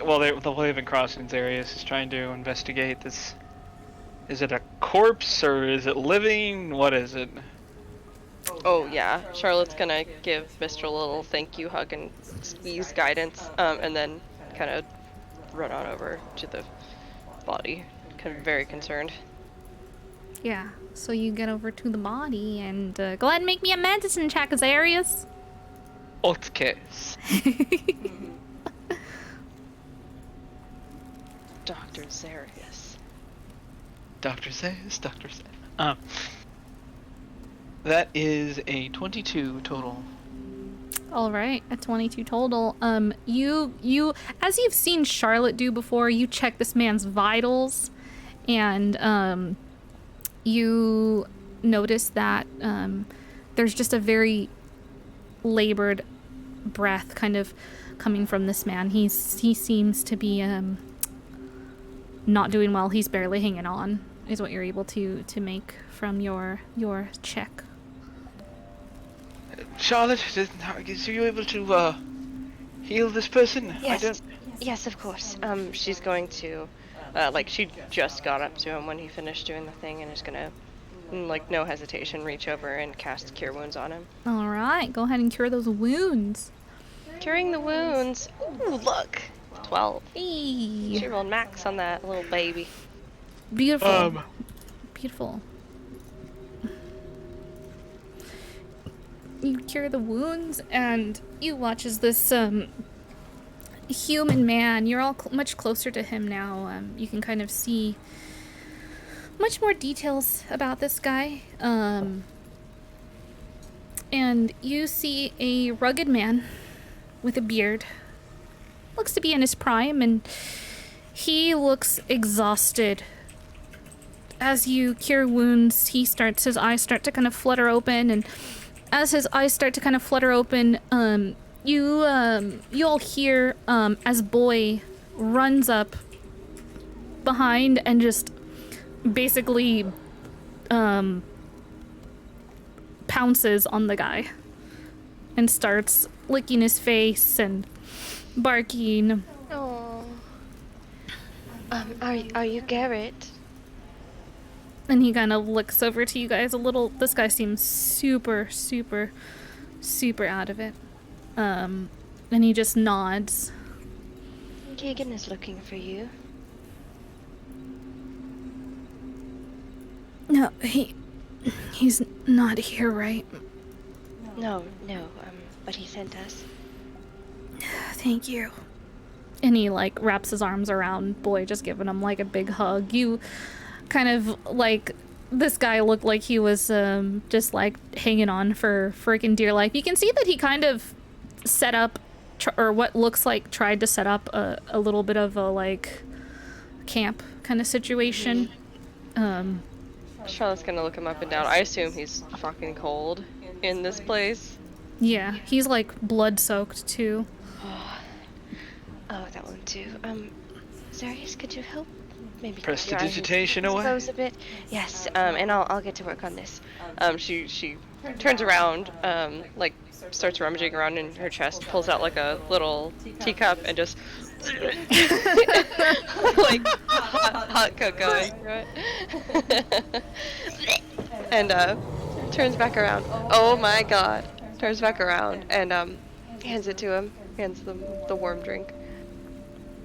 Well, the Living Crossings area is trying to investigate this. Is it a corpse or is it living? What is it? Oh yeah, Charlotte's gonna give Mr. a little thank you hug and squeeze guidance, and then kind of run on over to the body, kind of very concerned. Yeah, so you get over to the body and go ahead and make me a medicine check, Azarius. Okay. Dr. Zarius. Dr. Zarius. That is a 22 total. All right, a 22 total. You as you've seen Charlotte do before, you check this man's vitals, and you notice that there's just a very labored breath kind of coming from this man. He seems to be not doing well. He's barely hanging on, is what you're able to make from your check. Charlotte, are you able to heal this person? Yes. Yes, of course. She's going to, she just got up to him when he finished doing the thing and is gonna, no hesitation, reach over and cast Cure Wounds on him. All right, go ahead and cure those wounds. Curing the wounds. Ooh, look. 12. Hey. She rolled max on that little baby. Beautiful. Beautiful. You cure the wounds, and you watch as this human man, you're all much closer to him now. You can kind of see much more details about this guy. And you see a rugged man with a beard. Looks to be in his prime, and he looks exhausted. As you cure wounds, his eyes start to kind of flutter open, and as his eyes start to kind of flutter open, you all hear as Boy runs up behind and just basically pounces on the guy and starts licking his face and barking. Oh. Are you Garrett? And he kind of looks over to you guys a little. This guy seems super out of it. And he just nods. Keegan is looking for you. No, he's not here, right? No, but he sent us. Thank you. And he wraps his arms around Boy, just giving him a big hug. You kind of this guy looked like he was just hanging on for freaking dear life. You can see that he kind of set up or what looks like tried to set up a little bit of a camp kind of situation. Charlotte's gonna look him up and down. I assume he's fucking cold in this place. Yeah, he's blood soaked too. Oh, that one too. Zarius, could you help? Maybe Prestidigitation away. A bit. Yes. And I'll get to work on this. She turns around, starts rummaging around in her chest, pulls out a little teacup, and just hot cocoa into it. And turns back around. Oh my god! Turns back around and hands it to him. Hands them the warm drink.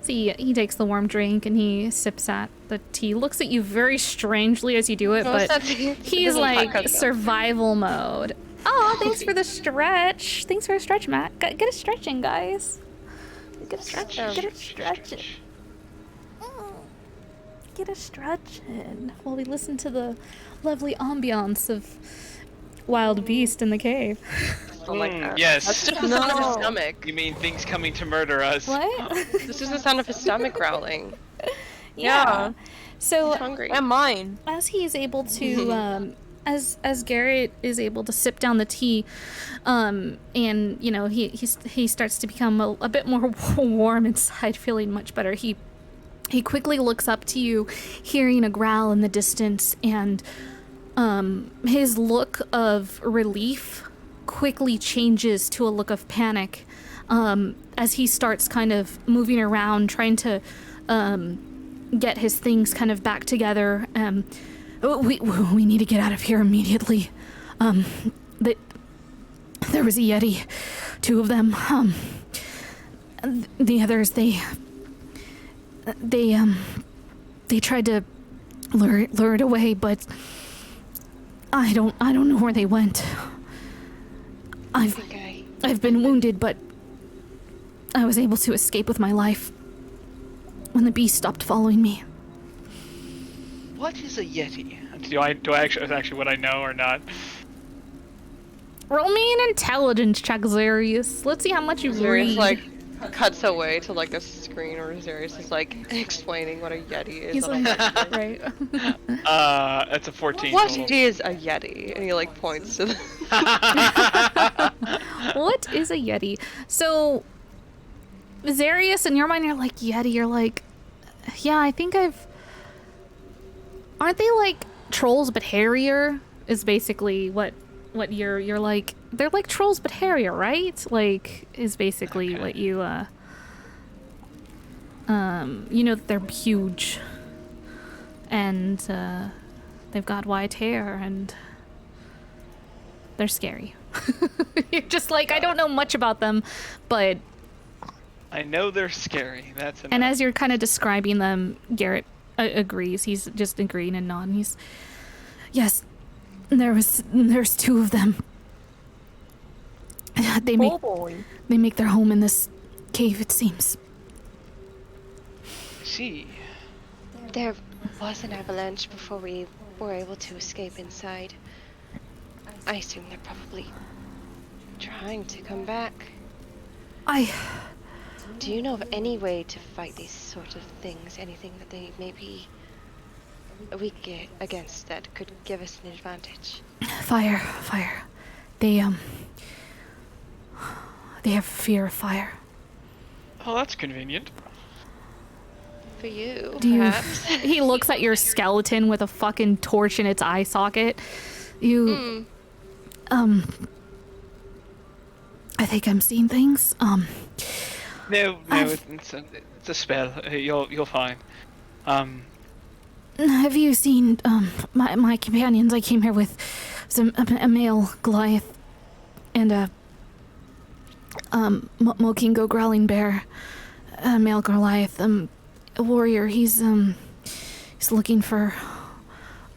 So he takes the warm drink and he sips at the tea. Looks at you very strangely as you do it, but he's like survival mode. Oh, thanks for the stretch. Thanks for a stretch, Matt. Get a stretch in, guys. Get a stretch. Get a stretch in. Get a stretch in while we listen to the lovely ambiance of wild beast in the cave. Oh my god. Yes. That's just the sound of his stomach. You mean things coming to murder us? What? This is the sound of his stomach growling. Yeah. So He's hungry. And mine. as he's able to as Garrett is able to sip down the tea, and you know he starts to become a bit more warm inside, feeling much better. He quickly looks up to you, hearing a growl in the distance, and his look of relief quickly changes to a look of panic as he starts kind of moving around, trying to get his things kind of back together. We need to get out of here immediately. There was a Yeti, 2 of them. The others, they tried to lure it away, but I don't know where they went. I've been wounded, but I was able to escape with my life when the beast stopped following me. What is a Yeti? Do I actually what I know or not? Roll me an intelligence check, Zarius. Let's see how much you read. Zarius like cuts away to like a screen where Zarius is like explaining what a Yeti is. He's and like, I'm right. That's a 14 what total. is a Yeti? And he like points to the What is a Yeti? So, Zarius, in your mind, you're like, Yeti, you're like, yeah, I think aren't they like trolls but hairier? Is basically what you're like. They're like trolls but hairier, right? Like, is basically what you, you know that they're huge. And, they've got white hair and they're scary. You're just like, I don't know much about them, but... I know they're scary. That's enough. And as you're kind of describing them, Garrett agrees. He's just agreeing and nodding. He's, yes, there's 2 of them. They make their home in this cave, it seems. See. There was an avalanche before we were able to escape inside. I assume they're probably trying to come back. Do you know of any way to fight these sort of things? Anything that they may be weak against that could give us an advantage? Fire. They have fear of fire. Oh, that's convenient. for you, perhaps. He looks at your skeleton with a fucking torch in its eye socket. I think I'm seeing things. No, it's a spell. You'll find. Have you seen my companions? I came here with a male Goliath and a Mokingo growling bear, a male Goliath, a warrior. He's looking for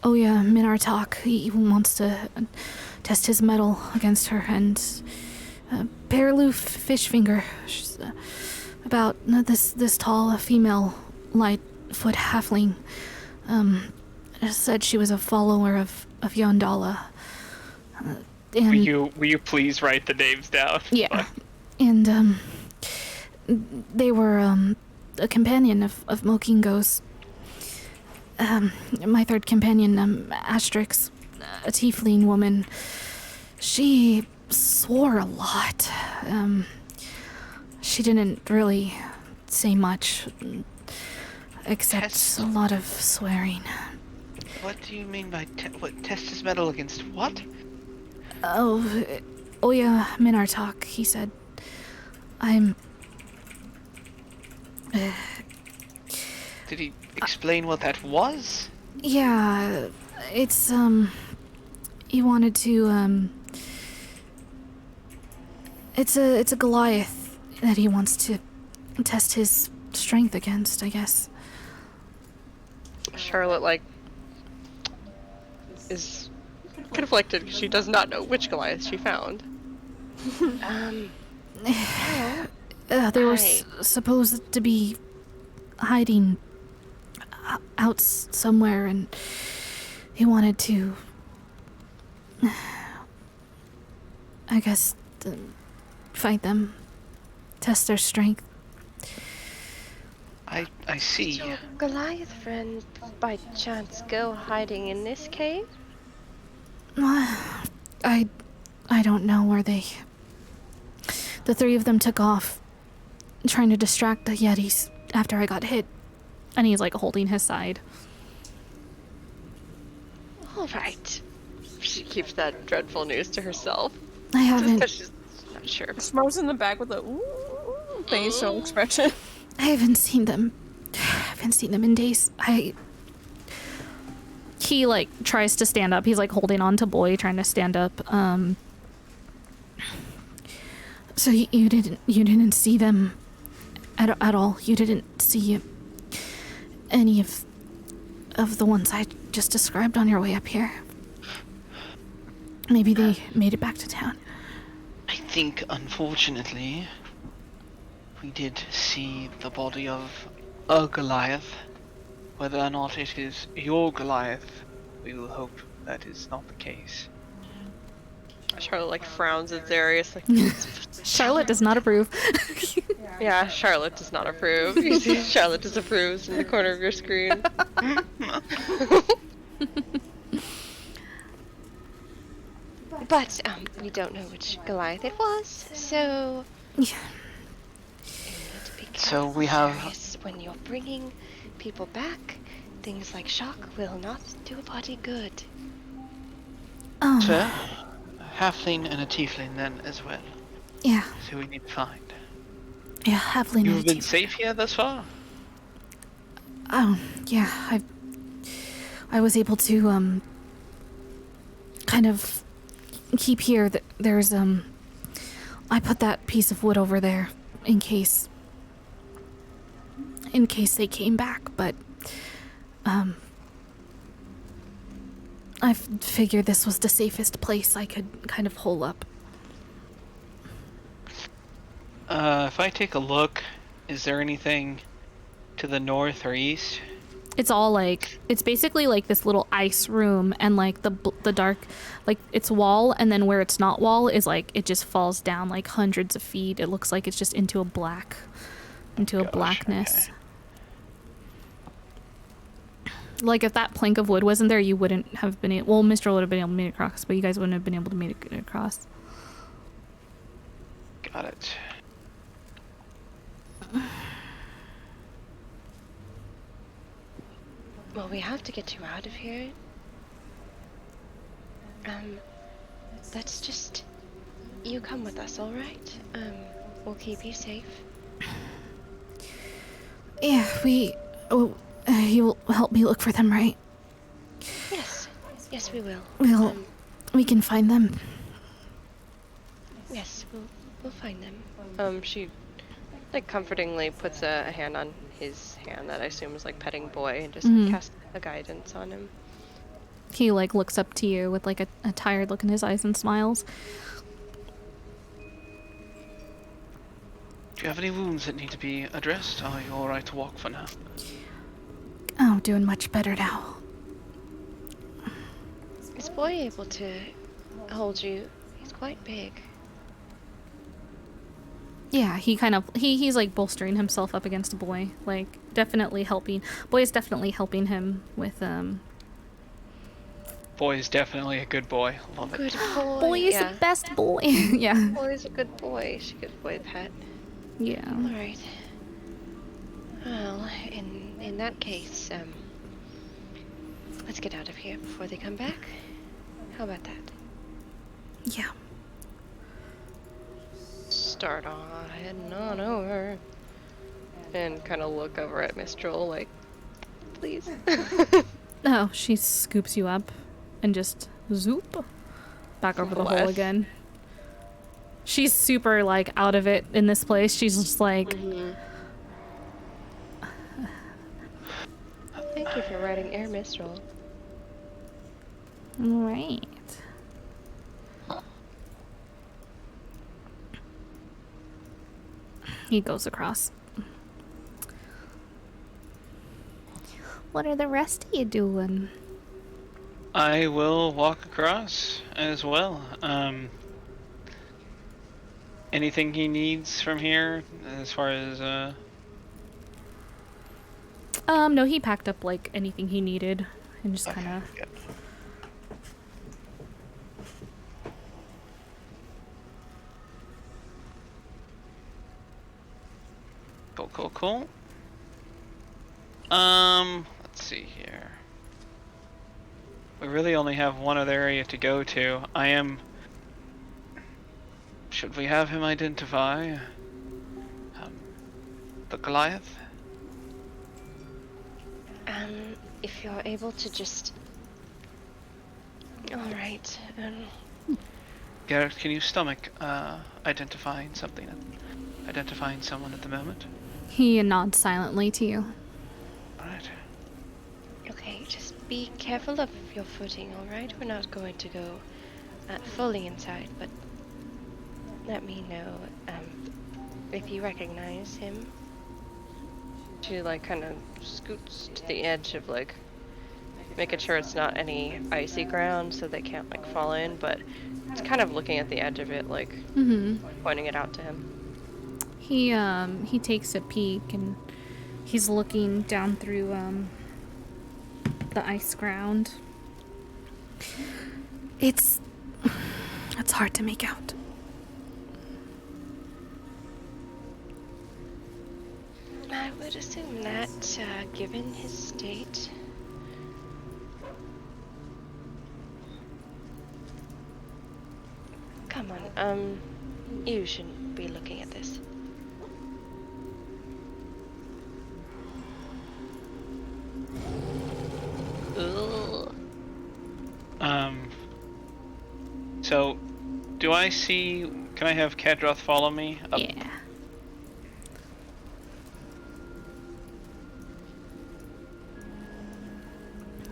Oya Minartok. He wants to test his mettle against her, and Pearloof Fishfinger. She's about this tall, a female Lightfoot halfling. Said she was a follower of Yondala. And Will you please write the names down? Yeah. And they were a companion of Mokingo's. My third companion, Asterix, a tiefling woman. She swore a lot. She didn't really say much, except a lot of swearing. What do you mean by test his metal against what? Oya Minartok, he said. Did he explain what that was? Yeah, it's, he wanted to, it's a Goliath that he wants to test his strength against, I guess. Charlotte, like, is conflicted because she does not know which Goliath she found. They were supposed to be hiding out somewhere, and he wanted to, I guess, fight them, test their strength. I see. Did your Goliath friend by chance go hiding in this cave? I don't know where they... The three of them took off, trying to distract the Yetis after I got hit. And he's like holding his side. All right. She keeps that dreadful news to herself. I haven't... Just 'cause she's not sure. Smoke's in the back with a facial expression. I haven't seen them. I haven't seen them in days. He like tries to stand up. He's like holding on to Boy, trying to stand up. So you didn't see them at all. You didn't see any of the ones I just described on your way up here. Maybe they made it back to town. I think, unfortunately, we did see the body of a Goliath. Whether or not it is your Goliath, we will hope that is not the case. Charlotte like frowns at Darius like Charlotte does not approve. Yeah, Charlotte does not approve. You see Charlotte disapproves in the corner of your screen. But we don't know which Goliath it was, so Yeah. So we have... when you're bringing people back, things like shock will not do a body good. Oh. Fair. A halfling and a tiefling then as well. Yeah. So we need to find. Yeah, halfling. You've been safe here thus far? Oh, yeah. I was able to kind of keep here. There's I put that piece of wood over there in case they came back, but I figured this was the safest place I could kind of hole up. If I take a look, is there anything to the north or east? It's all like, it's basically like this little ice room, and like the dark, like it's wall, and then where it's not wall is like it just falls down like hundreds of feet. It looks like it's just into a blackness. Okay. Like if that plank of wood wasn't there, you wouldn't have been able, well, Mr. would have been able to make it across, but you guys wouldn't have been able to make it across. Got it. Well, we have to get you out of here. Let's just... You come with us, alright? We'll keep you safe. Yeah, you'll help me look for them, right? Yes. Yes, we will. We can find them. Yes, we'll find them. She, like, comfortingly puts a hand on his hand that I assume is, like, petting Boy, and just casts a guidance on him. He, like, looks up to you with, like, a tired look in his eyes and smiles. Do you have any wounds that need to be addressed? Are you alright to walk for now? Oh, doing much better now. Is Boy able to hold you? He's quite big. Yeah, he kind of, he's like bolstering himself up against Boy, like definitely helping. Boy is definitely helping him with Boy is definitely a good boy. Love it. Good boy. Boy is the best boy. Yeah. Boy's a good boy. She gives Boy a pet. Yeah. All right. Well, in that case, let's get out of here before they come back. How about that? Yeah. Start on heading on over and kind of look over at Mistral like, please. Oh, she scoops you up and just zoop back over the hole Bless. again. She's super like out of it in this place. She's just like, Thank you for writing Air Mistral. All right. He goes across. What are the rest of you doing? I will walk across as well. Anything he needs from here as far as No, he packed up like anything he needed and just kind of. Good. Cool. Let's see here. We really only have one other area to go to. Should we have him identify the Goliath? If you're able to just... Alright, Garrett, can you stomach identifying someone at the moment? He nods silently to you. Alright. okay, just be careful of your footing, alright? We're not going to go fully inside, but let me know if you recognize him. She like kind of scoots to the edge of like making sure it's not any icy ground so they can't like fall in, but it's kind of looking at the edge of it, like pointing it out to him. He takes a peek and he's looking down through the ice ground. It's hard to make out. I would assume that, given his state. Come on, you shouldn't be looking at this. Ugh. So, do I see... Can I have Kadroth follow me? Up? Yeah.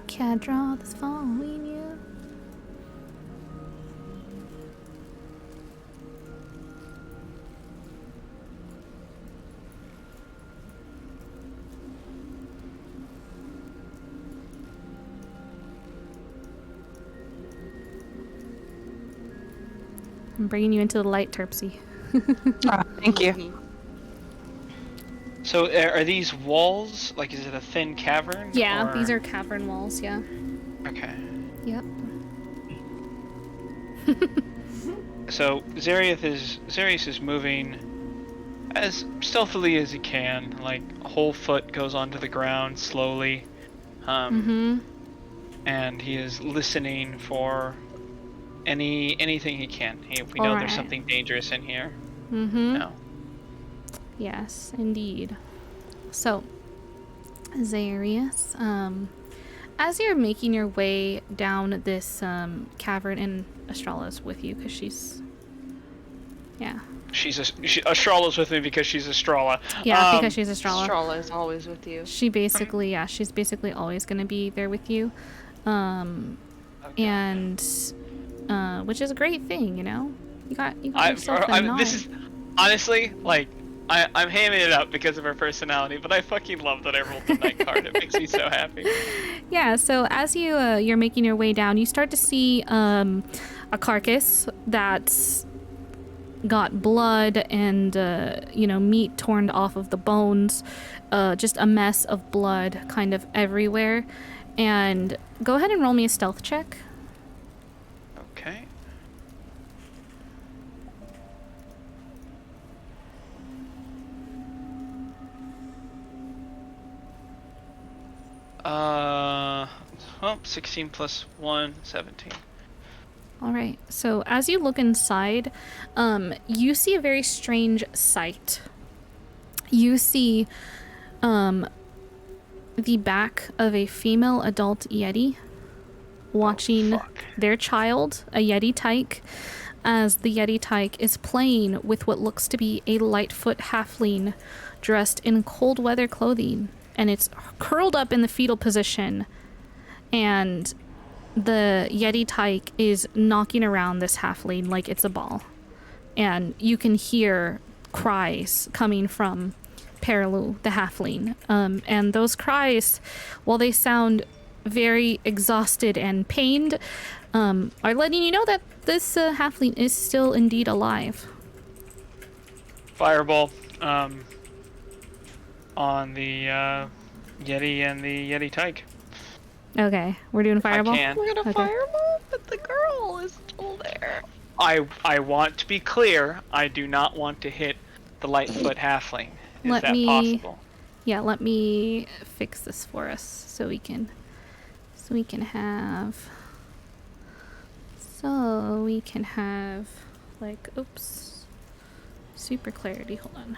Kadroth is following you. I'm bringing you into the light, Terpsy. Thank you. So, are these walls, like, is it a thin cavern? Yeah, or... these are cavern walls, yeah. Okay. Yep. So, Zarius is moving as stealthily as he can, like, a whole foot goes onto the ground slowly. And he is listening for anything he can. We know there's something dangerous in here. No. Yes, indeed. So, Zarius, as you're making your way down this cavern, and Estrala's with you because she's, Estrala's with me because she's Estrala. Yeah, because she's Estrala. Estrala is always with you. She's basically always going to be there with you. And which is a great thing, you know? You got yourself a knob. This is honestly, like, I'm hamming it up because of her personality, but I fucking love that I rolled the night card. It makes me so happy. Yeah, so as you're making your way down, you start to see a carcass that's got blood and meat torn off of the bones, just a mess of blood kind of everywhere. And go ahead and roll me a stealth check. Okay. Well, 16 plus 1, 17. All right. So as you look inside, you see a very strange sight. You see the back of a female adult Yeti watching their child, a Yeti tyke, as the Yeti tyke is playing with what looks to be a Lightfoot halfling dressed in cold weather clothing. and it's curled up in the fetal position, and the Yeti tyke is knocking around this halfling like it's a ball. And you can hear cries coming from Perilu, the halfling. And those cries, while they sound very exhausted and pained, are letting you know that this halfling is still indeed alive. Fireball on the Yeti and the Yeti tyke. Okay, we're doing fireball? I can. We're gonna Okay. fireball, but the girl is still there. I want to be clear, I do not want to hit the Lightfoot halfling. Is Let that me- possible? Yeah, let me fix this for us so we can have like, oops, super clarity. Hold on,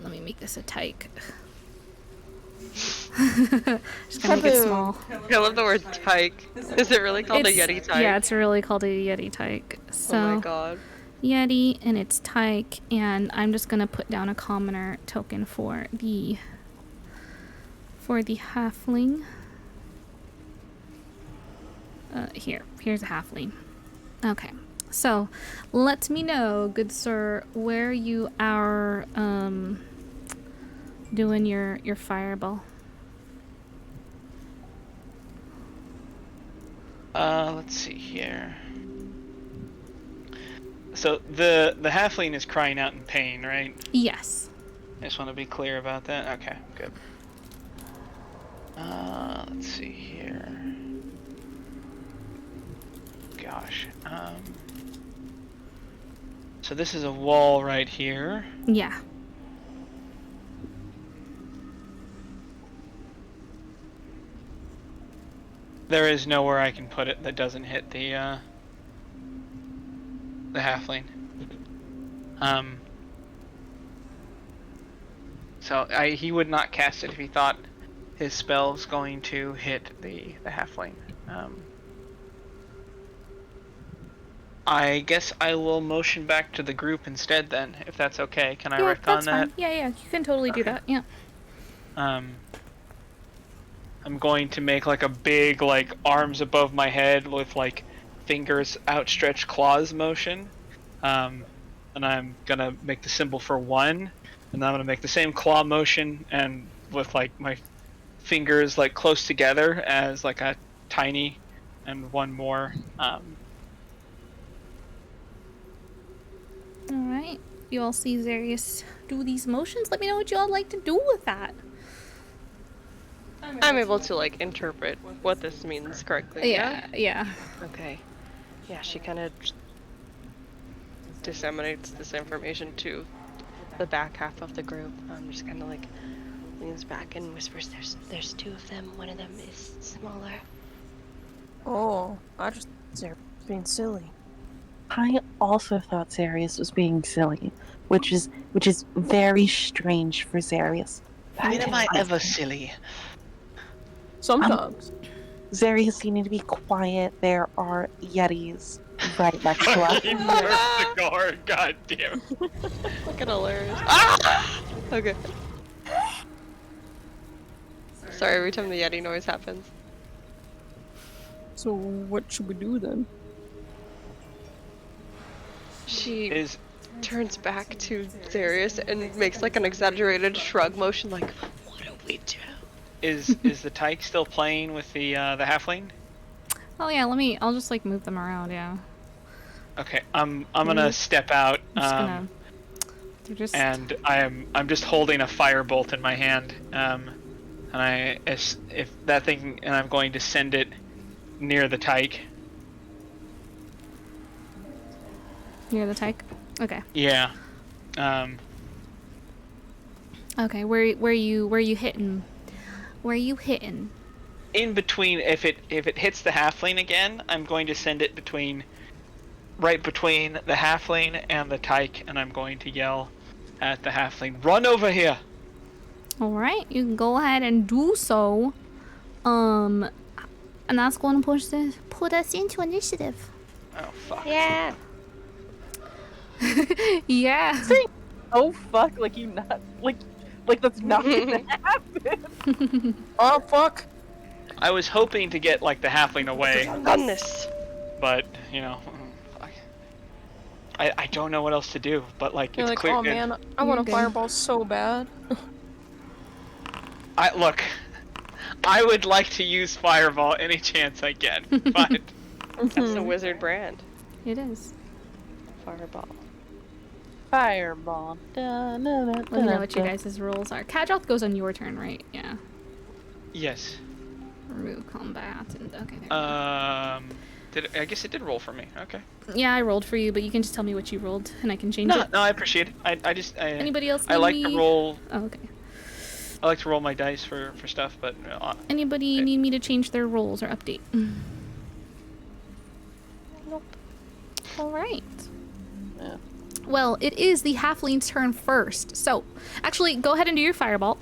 let me make this a tyke. Just gonna make it small. I love the word tyke. Is it really called a Yeti tyke? Yeah, it's really called a Yeti tyke. So Oh my god. Yeti and its tyke, and I'm just gonna put down a commoner token for the halfling. Here's a halfling. Okay, so let me know, good sir, where you are doing your fireball. Let's see here. So the halfling is crying out in pain, right? Yes. I just want to be clear about that. Okay, good. Let's see here. Gosh. So this is a wall right here. Yeah. There is nowhere I can put it that doesn't hit the halfling. So he would not cast it if he thought his spell was going to hit the halfling. I guess I will motion back to the group instead then, if that's okay. Can I Yeah, retcon that's that? fine. Yeah, you can totally do Okay. that. Yeah. I'm going to make like a big like arms above my head with like fingers outstretched claws motion. And I'm gonna make the symbol for 1, and I'm gonna make the same claw motion and with like my fingers like close together as like a tiny and 1 more. Alright. You all see Zarius do these motions? Let me know what you all like to do with that. I'm able to like interpret what this means correctly. Yeah. Okay. Yeah, she kind of disseminates this information to the back half of the group. Just kind of like leans back and whispers, "There's 2 of them. One of them is smaller." Oh, I just they're being silly. I also thought Zarius was being silly, which is very strange for Zarius. When am I ever silly? Sometimes. Zarius, you need to be quiet. There are Yetis right next to us. He nerfed the guard, goddamn. Fucking hilarious. Ah! Okay. Sorry, every time the Yeti noise happens. So what should we do then? She turns back to Zarius and makes like an exaggerated shrug motion, like, "What do we do?" Is the tyke still playing with the halfling? Oh yeah, I'll just like move them around, yeah. Okay, I'm gonna step out. They're just And I'm just holding a firebolt in my hand. And if that thing, and I'm going to send it near the tyke. near the tyke. Okay. Yeah. Okay, where you hitting? Where you hitting? In between, if it hits the halfling again, I'm going to send it right between the halfling and the tyke, and I'm going to yell at the halfling, "Run over here!" All right, you can go ahead and do so. And that's going to put us into initiative. Oh fuck. Yeah. Yeah. Oh fuck! Like Like, that's not gonna happen. Oh fuck! I was hoping to get like the halfling away, Goodness. but you know, I don't know what else to do. But like, You're it's like, clear. oh man, I want a good. fireball so bad. Look. I would like to use fireball any chance I get, but That's the wizard brand. It is. Fireball. Fireball. Let me know what you guys' rules are. Kadroth goes on your turn, right? Yeah. yes. Rue combat and okay. There. I guess it did roll for me. Okay. Yeah, I rolled for you, but you can just tell me what you rolled, and I can change No, it. I appreciate it. Anybody else? I need like me? to roll. Oh, okay. I like to roll my dice for stuff, but Anybody need me to change their rolls or update? Nope. All right. Yeah. Well, it is the halfling's turn first. So, actually, go ahead and do your firebolt.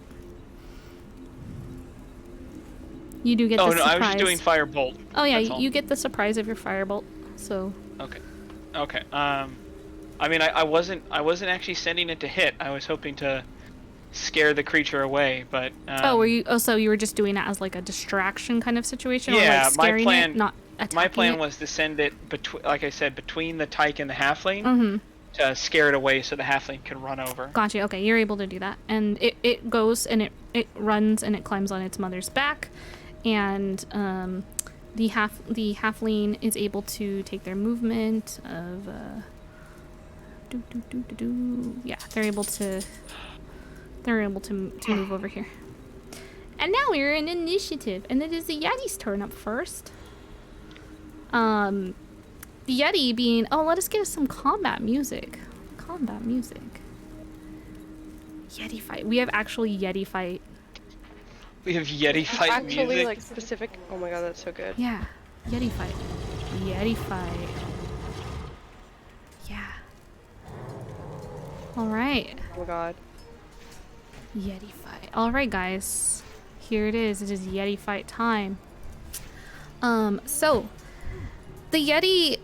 You do get the surprise. I was just doing firebolt. Oh yeah, That's all. you get the surprise of your firebolt. So. Okay. I mean, I wasn't actually sending it to hit. I was hoping to scare the creature away, but. were you? Oh, so you were just doing that as like a distraction kind of situation, or Yeah, like scaring my plan. it, not attacking My plan it? was to send it like I said, between the tyke and the halfling, to scare it away so the halfling can run over. Gotcha. Okay, you're able to do that, and it goes and it runs and it climbs on its mother's back, and the halfling is able to take their movement of yeah, they're able to move over here. And now we're in initiative, and it is the Yeti's turn up first. The Yeti being, let us get some combat music. Yeti fight. We have actually Yeti fight. We have Yeti fight Actually, music. like specific. Oh my god, that's so good. Yeah, Yeti fight. Yeah. All right. Oh my god. Yeti fight. All right, guys. Here it is. It is Yeti fight time. So the Yeti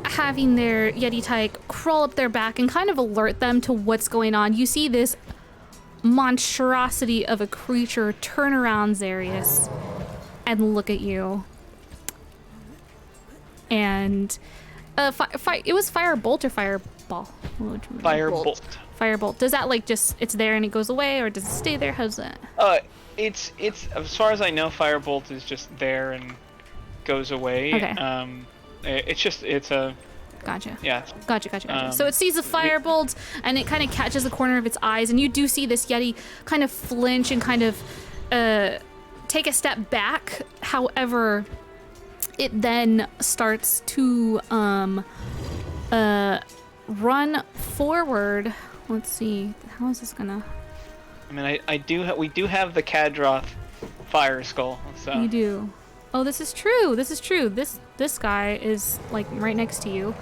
having their Yeti tyke crawl up their back and kind of alert them to what's going on. You see this monstrosity of a creature turn around Zarius and look at you. And it was firebolt or fireball? Firebolt. Firebolt. Does that like just it's there and it goes away, or does it stay there? How's that? It's as far as I know, firebolt is just there and goes away. Okay. It's a. Gotcha. Yeah. Gotcha. So it sees the firebolt and it kind of catches the corner of its eyes, and you do see this Yeti kind of flinch and kind of take a step back. However, it then starts to run forward. Let's see. How is this gonna? I mean, we do have the Kadroth fire skull. So. You do. Oh, this is true. This guy is like right next to you.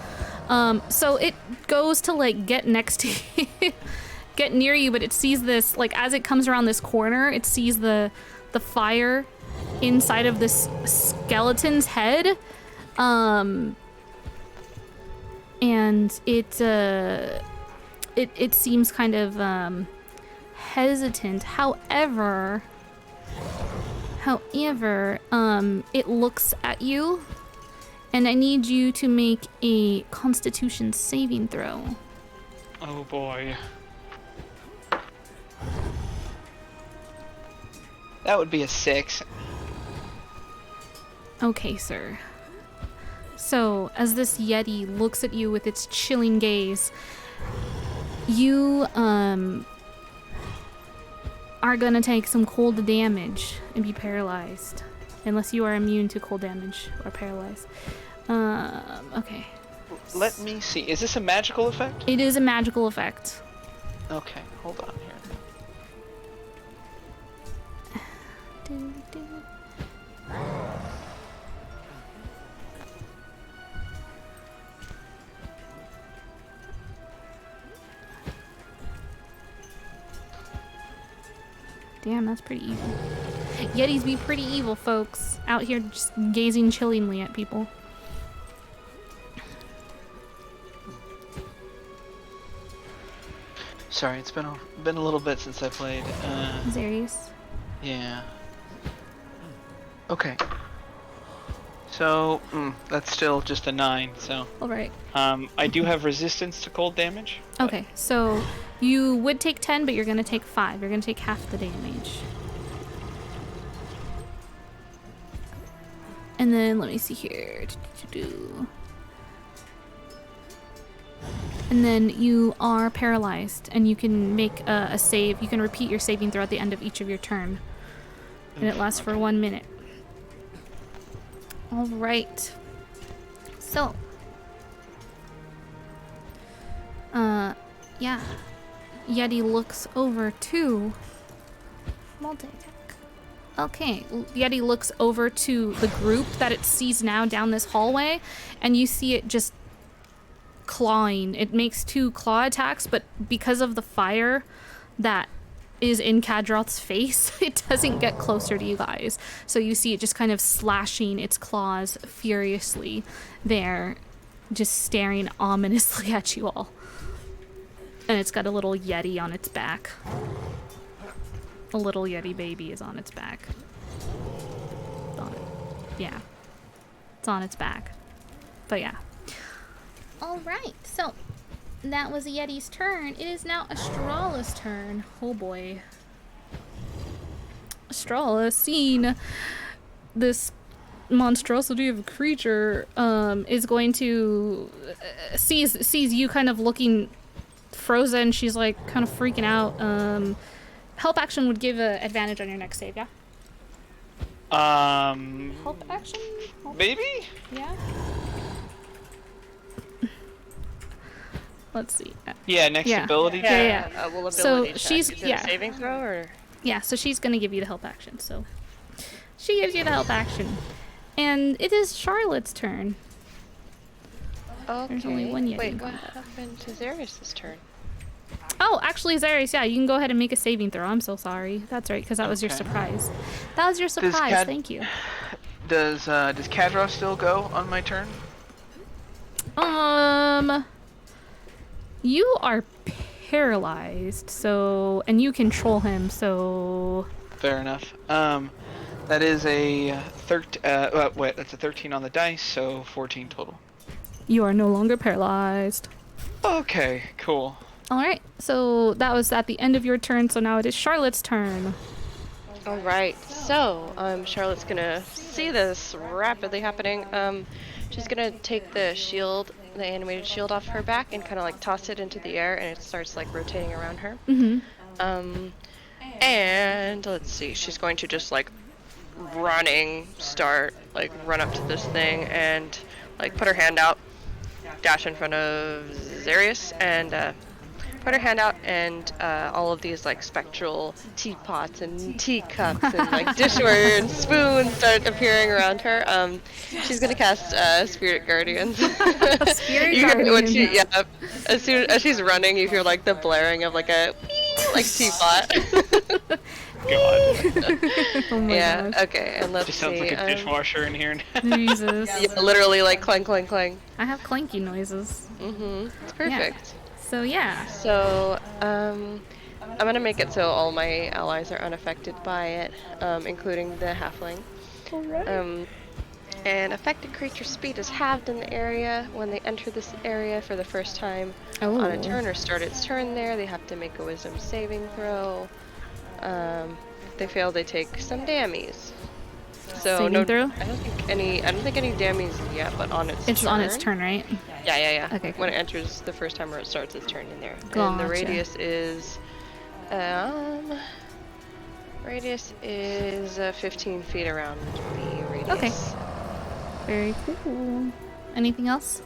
So it goes to like get next to you, get near you, but it sees this like as it comes around this corner, it sees the fire inside of this skeleton's head. And it seems kind of hesitant. However, it looks at you, and I need you to make a Constitution saving throw. Oh boy. That would be a 6. Okay, sir. So, as this Yeti looks at you with its chilling gaze, you are gonna take some cold damage and be paralyzed, unless you are immune to cold damage or paralyzed. Okay. Let me see. Is this a magical effect? It is a magical effect. Okay, hold on here. Damn, that's pretty evil. Yetis be pretty evil, folks. Out here just gazing chillingly at people. Sorry, it's been a little bit since I played. Zarius. Yeah. Okay. So, that's still just a 9, so... Alright. I do have resistance to cold damage. Okay, so you would take 10, but you're gonna take 5. You're gonna take half the damage. And then, let me see here. And then you are paralyzed, and you can make a save. You can repeat your saving throw at the end of each of your turn. And it lasts for 1 minute. Alright. So. Yeah. Yeti looks over to... Multi-attack. Okay. Yeti looks over to the group that it sees now down this hallway, and you see it just clawing. It makes 2 claw attacks, but because of the fire that is in Kadroth's face, it doesn't get closer to you guys. So you see it just kind of slashing its claws furiously there, just staring ominously at you all. And it's got a little yeti on its back. A little yeti baby is on its back. Yeah. It's on its back. But yeah. Alright, so that was Yeti's turn. It is now Astrala's turn. Oh boy. Astrala, seeing this monstrosity of a creature, is going to sees you kind of looking frozen. She's like kind of freaking out. Help action would give an advantage on your next save, yeah? Help action? Maybe? Yeah. Let's see. Yeah, next ability. Yeah. Well, ability So check. she's Is it a saving throw or? Yeah, so she's gonna give you the help action. So she gives you the help action, and it is Charlotte's turn. Okay. There's only one yeti. Wait, what happened to Zarius' turn? Oh, actually, Zarius, yeah, you can go ahead and make a saving throw. I'm so sorry. That's right, because that was your Okay. surprise. That was your surprise. Thank you. Does Kadroth still go on my turn? You are paralyzed, so, and you control him, so. Fair enough. That is a that's a 13 on the dice, so 14 total. You are no longer paralyzed. Okay, cool. Alright, so that was at the end of your turn, so now it is Charlotte's turn. Alright, so, Charlotte's gonna see this rapidly happening. She's gonna take the shield, the animated shield off her back and kind of like toss it into the air, and it starts like rotating around her. And let's see, she's going to just like run up to this thing and like put her hand out, dash in front of Zarius, and put her hand out, and all of these like spectral teapots and teacups and like dishware and spoons start appearing around her. She's gonna cast Spirit Guardians. Spirit You hear when Guardian. as soon as she's running, you hear like the blaring of like a like teapot. God. Oh my Yeah. gosh. Okay. And let's Just see. sounds like a dishwasher in here. Jesus. Yeah, literally like clang, clang, clang. I have clanky noises. It's perfect. So yeah. So, I'm gonna make it so all my allies are unaffected by it, including the halfling. And affected creature speed is halved in the area. When they enter this area for the first time on a turn or start its turn there, they have to make a wisdom saving throw. If they fail, they take some dammies. So Saving throw? I don't think any dammies yet, but on its turn. It's on its turn, right? Yeah. Okay, When it enters the first time or it starts its turn in there. And Gotcha. the radius is 15 feet around the radius. Okay. Very cool. Anything else?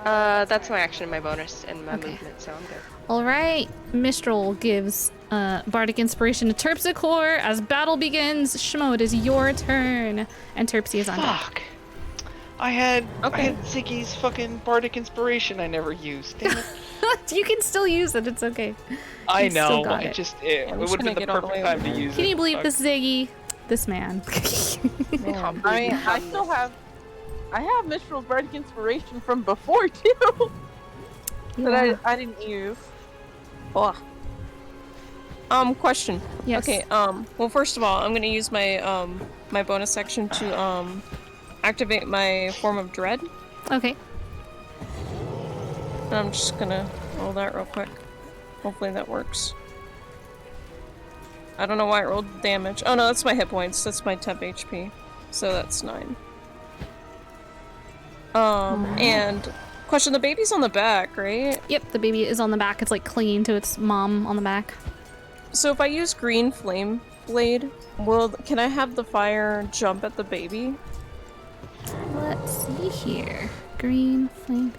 That's my action, my bonus, and my Okay. movement, so I'm good. Alright. Mistral gives Bardic Inspiration to Terpsichore as battle begins. Shmo, it is your turn. And Terpsy is on deck. Fuck. I had Ziggy's fucking Bardic Inspiration I never used. Damn it. You can still use it, it's okay. I You still know. got It it. just it I'm would just have been gonna the get all the perfect way time to over use it. Can you believe Fuck. this, Ziggy? This man. I have Mistral's Bardic Inspiration from before too. that I didn't use. Oh. Question. Yes. Okay, well, first of all, I'm gonna use my, my bonus action to, activate my form of dread. Okay. And I'm just gonna roll that real quick. Hopefully that works. I don't know why it rolled damage. Oh no, that's my hit points. That's my temp HP. So that's 9. And question, the baby's on the back, right? Yep, the baby is on the back. It's like clinging to its mom on the back. So if I use green flame blade, can I have the fire jump at the baby? Let's see here. Green flame.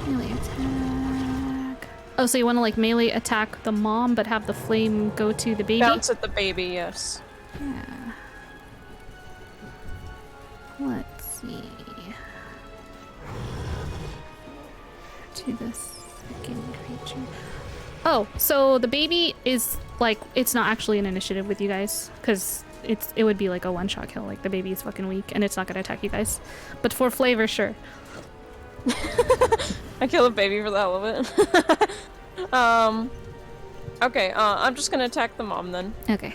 Melee attack. Oh, so you want to like melee attack the mom, but have the flame go to the baby? Bounce at the baby, yes. Yeah. Let's see. To the second creature. Oh, so the baby is like, it's not actually an initiative with you guys, because it would be like a one-shot kill. Like the baby is fucking weak, and it's not gonna attack you guys. But for flavor, sure. I kill a baby for the hell of it. Okay, I'm just gonna attack the mom then. Okay.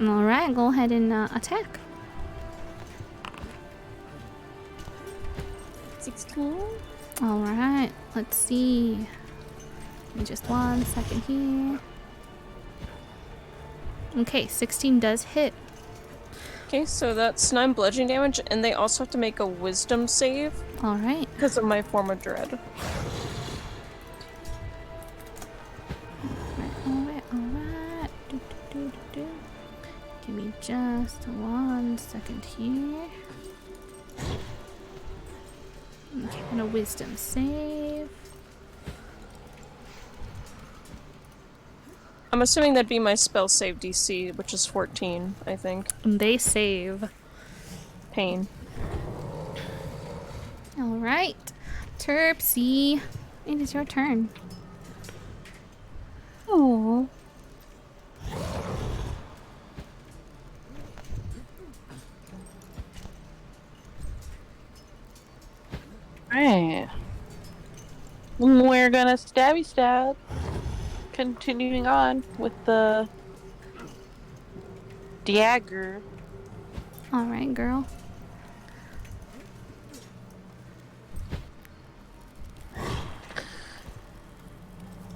Alright, go ahead and attack. 16? Alright, let's see. Give me just 1 second here. Okay, 16 does hit. Okay, so that's 9 bludgeoning damage, and they also have to make a wisdom save. Alright. Because of my form of dread. Alright. Give me just 1 second here. Okay, and a wisdom save. I'm assuming that'd be my spell save DC, which is 14, I think. They save. Pain. Alright. Terpsy, it is your turn. Oh. Right. We're gonna stabby stab. Continuing on with the dagger. Alright, girl.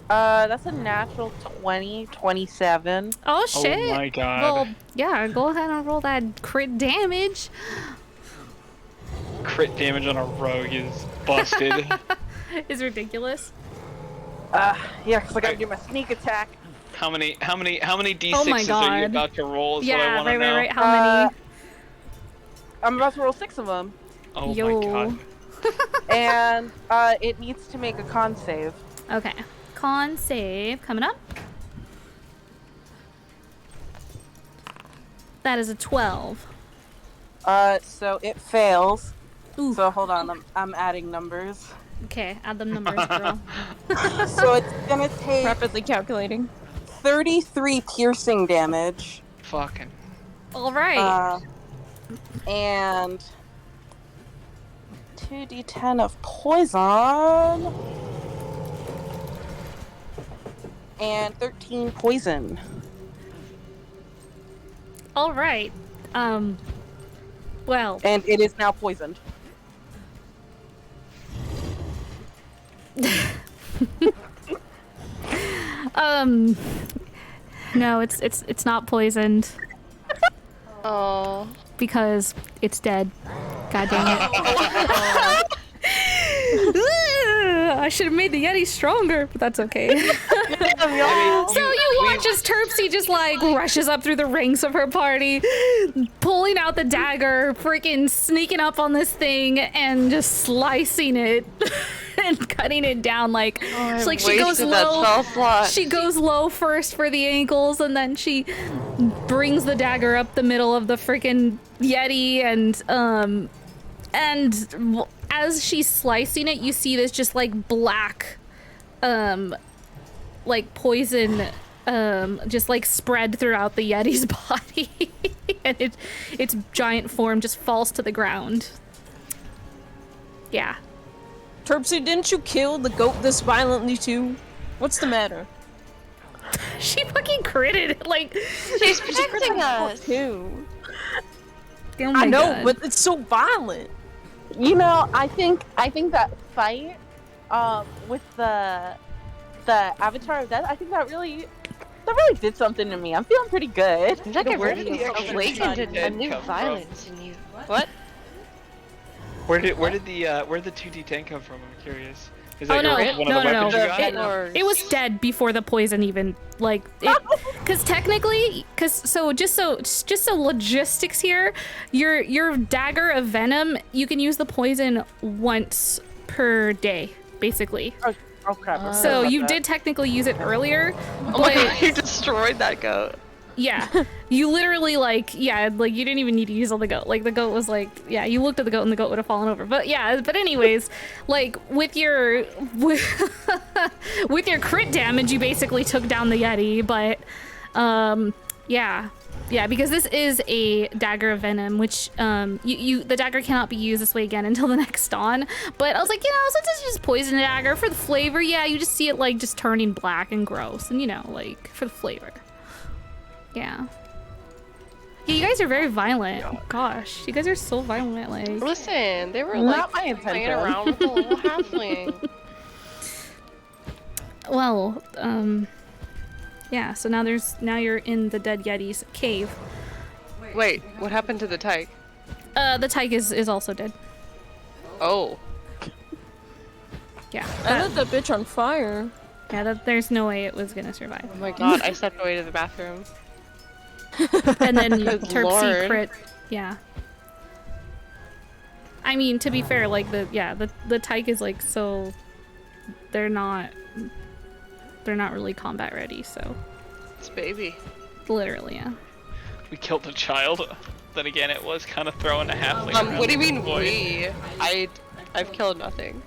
That's a natural 20, 27. Oh shit! Oh my god. Well, yeah, go ahead and roll that crit damage. Crit damage on a rogue is busted. Is ridiculous. Yeah, because I gotta do my sneak attack. How many D6s Oh my are you God. about to roll is what I Yeah, want to right, know. right. How many? I'm about to roll 6 of them. Oh Yo. my god. And it needs to make a con save. Okay. Con save coming up. That is a 12. So it fails. Ooh. So hold on, I'm adding numbers. Okay, add them numbers, girl. So it's gonna take Rapidly calculating. 33 piercing damage. Fucking. Alright. And 2d10 of poison. And 13 poison. Alright. Well. And it is now poisoned. No, it's not poisoned. Oh. Because it's dead. God dang it. I should have made the Yeti stronger, but that's okay. So you watch as Terpsy just like rushes up through the ranks of her party, pulling out the dagger, freaking sneaking up on this thing and just slicing it and cutting it down like it's like she goes low. She goes low first for the ankles and then she brings the dagger up the middle of the freaking Yeti and as she's slicing it, you see this just like black, like poison, just like spread throughout the Yeti's body, and its giant form just falls to the ground. Yeah. Terpsy, didn't you kill the goat this violently too? What's the matter? She fucking critted. Like, She's protecting us. Too. oh my I know, God. but it's so violent. You know, I think that fight, with the Avatar of Death, I think that really did something to me. I'm feeling pretty good. Like I where did really the extra awakened a D10 new come from? violence in you. What? Where did the 2d10 come from? I'm curious. Is Oh that no, one of no, the no, weapons you got? Or- It was dead before the poison even, like, because technically, just so logistics here, your dagger of venom, you can use the poison once per day, basically. Oh crap. So you did technically use it earlier, Oh my but god, you destroyed that goat. yeah, you literally like you didn't even need to use all the goat. Like the goat was like, yeah, you looked at the goat and the goat would have fallen over. But yeah, but anyways, like with your with your crit damage, you basically took down the Yeti. But yeah, because this is a dagger of venom, which the dagger cannot be used this way again until the next dawn. But I was like, since it's just poison dagger for the flavor, yeah, you just see it like just turning black and gross, and like for the flavor. Yeah. Yeah, you guys are very violent. Oh, gosh, you guys are so violent. Like, Listen, they were Not like my intention. playing around with the little halfling. well, yeah. So now you're in the dead Yeti's cave. Wait, what happened to the tyke? The tyke is also dead. Oh. Yeah. I lit that bitch on fire. Yeah. There's no way it was gonna survive. Oh my god, I stepped away to the bathroom. And then Good Terpsy lord. crit. Yeah. I mean, to be fair, like the tyke is like so. They're not really combat ready, so. It's baby. Literally, yeah. We killed a child. Then again, it was kind of throwing a halfling around What do you the mean void. we? I've killed nothing.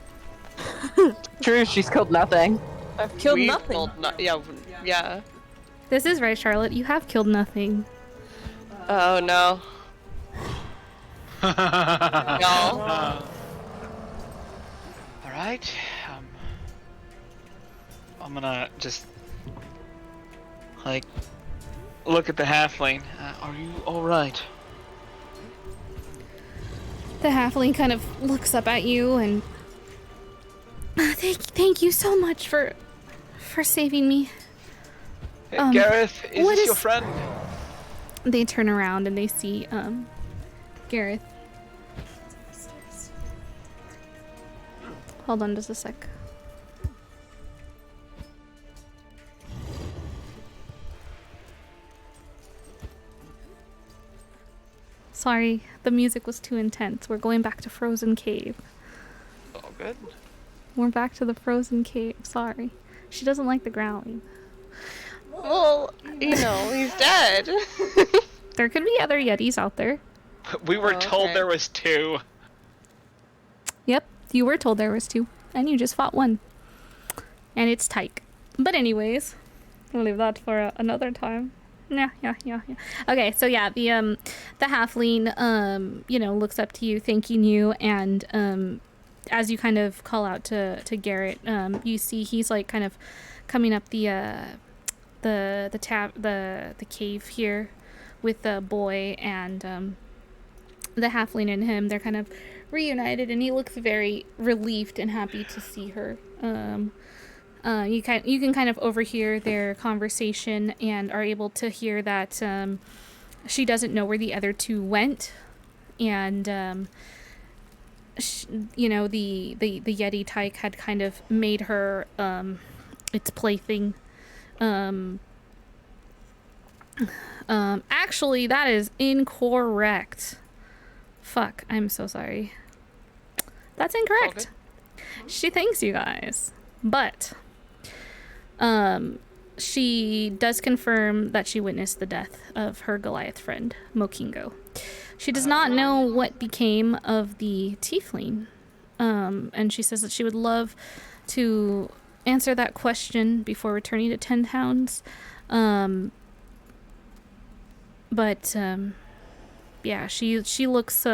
True, she's killed nothing. I've killed We nothing. killed yeah. This is right, Charlotte. You have killed nothing. Oh no. No. Alright. I'm gonna just like look at the halfling. Are you alright? The halfling kind of looks up at you and thank you so much for saving me. Gareth, is what this your is- friend? They turn around and they see Gareth. Hold on just a sec. Sorry, the music was too intense. We're going back to Frozen Cave. Oh, good. We're back to the Frozen Cave. Sorry. She doesn't like the growling. Well, he's dead. There could be other Yetis out there. We were told okay. there was 2. Yep, you were told there was 2, and you just fought one. And it's Tyke. But anyways, we'll leave that for another time. Yeah. Okay, so yeah, the halfling, looks up to you, thanking you, and as you kind of call out to Garrett, you see he's like kind of coming up the cave here with the boy and the halfling and him. They're kind of reunited, and he looks very relieved and happy to see her. You can kind of overhear their conversation and are able to hear that she doesn't know where the other 2 went, and the Yeti tyke had kind of made her its plaything. Actually, that is incorrect. Fuck, I'm so sorry. That's incorrect. She thanks you guys, but she does confirm that she witnessed the death of her Goliath friend, Mokingo. She does not know what became of the tiefling, and she says that she would love to answer that question before returning to 10 Towns. But yeah, she looks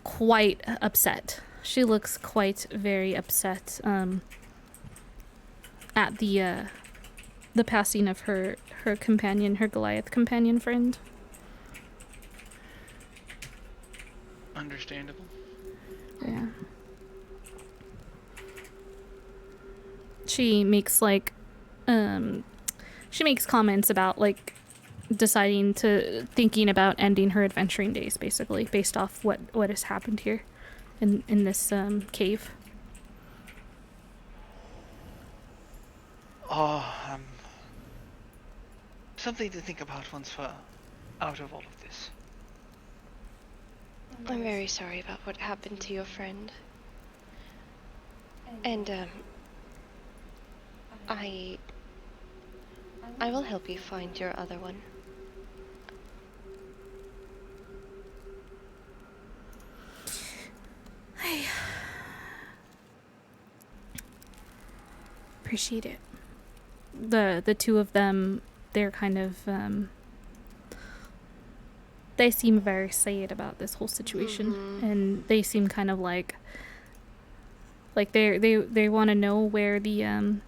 quite upset. she looks quite very upset at the passing of her companion, her Goliath companion friend. Understandable. Yeah. She makes she makes comments about thinking about ending her adventuring days, basically, based off what has happened here in this cave. Oh, something to think about once we're out of all of this. I'm very sorry about what happened to your friend. And, I will help you find your other one. I appreciate it. The two of them, they're kind of they seem very sad about this whole situation, and they seem kind of like they want to know where the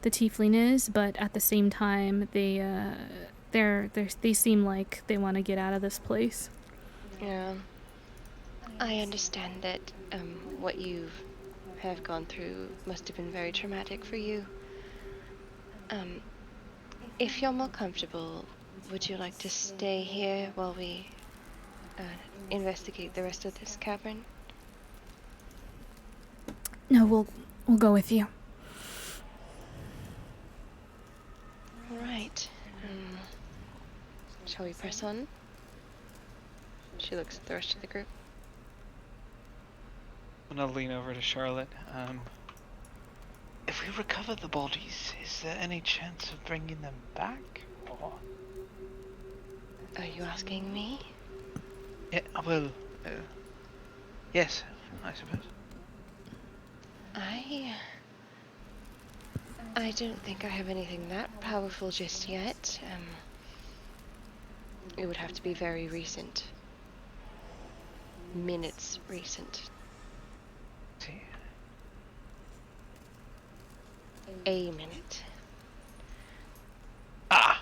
tiefling is, but at the same time they seem like they want to get out of this place. Yeah. I understand that what you have gone through must have been very traumatic for you. If you're more comfortable, would you like to stay here while we investigate the rest of this cavern? No, we'll go with you. Right. Shall we press on? She looks at the rest of the group. I'm gonna lean over to Charlotte. If we recover the bodies, is there any chance of bringing them back? Or... Are you asking me? Yeah, well, yes, I suppose. I don't think I have anything that powerful just yet. It would have to be very recent. Minutes recent. See. A minute. Ah!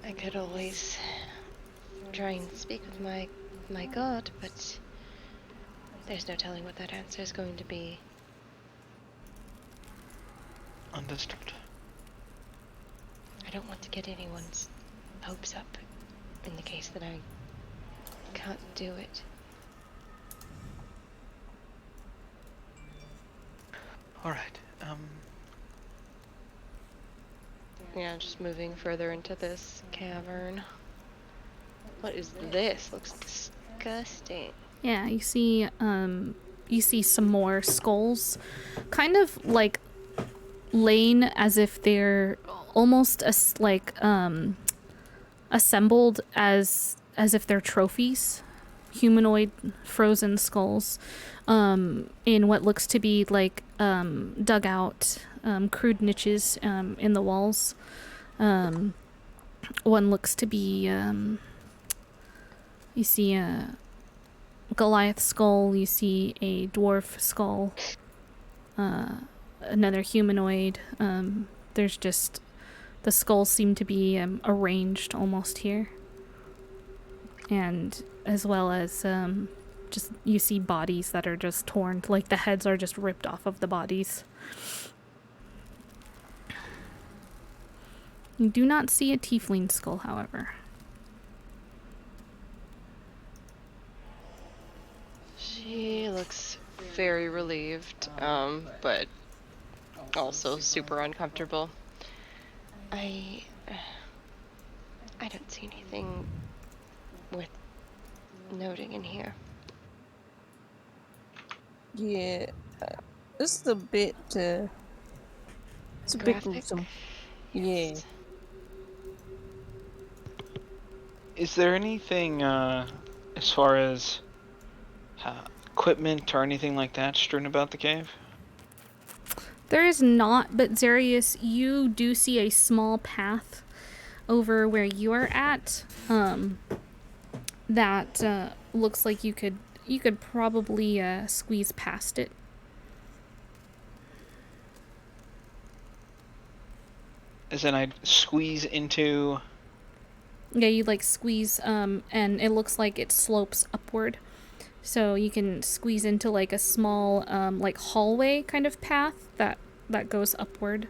I could always try and speak with my god, but there's no telling what that answer is going to be. Understood. I don't want to get anyone's hopes up in the case that I can't do it. Alright, Yeah, just moving further into this cavern. What is this? Looks disgusting. Yeah, you see some more skulls, kind of like laying as if they're almost assembled as if they're trophies, humanoid frozen skulls, in what looks to be like dug out crude niches in the walls. One looks to be you see a Goliath skull, you see a dwarf skull, another humanoid. There's just the skulls seem to be arranged almost here, and as well as just you see bodies that are just torn, like the heads are just ripped off of the bodies. You do not see a tiefling skull, however. She looks very relieved, but also super uncomfortable. I don't see anything worth noting in here. Yeah, this is a bit, it's a bit Graphic? gruesome. Yeah. is there anything, as far as equipment or anything like that strewn about the cave? There is not, but Zarius, you do see a small path over where you are at. That looks like you could probably squeeze past it. As in, I'd squeeze into. Yeah, you like squeeze, and it looks like it slopes upward. So you can squeeze into like a small, like hallway kind of path that goes upward.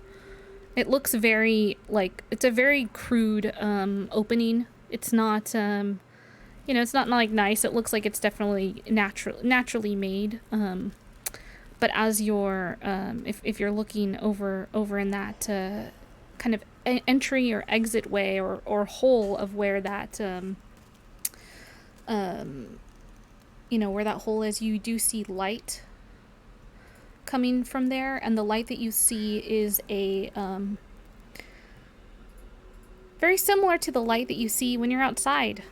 It looks very like it's a very crude opening. It's not, it's not like nice. It looks like it's definitely naturally made. But as you're, if you're looking over in that kind of entry or exit way or hole of where that where that hole is, you do see light coming from there, and the light that you see is a very similar to the light that you see when you're outside.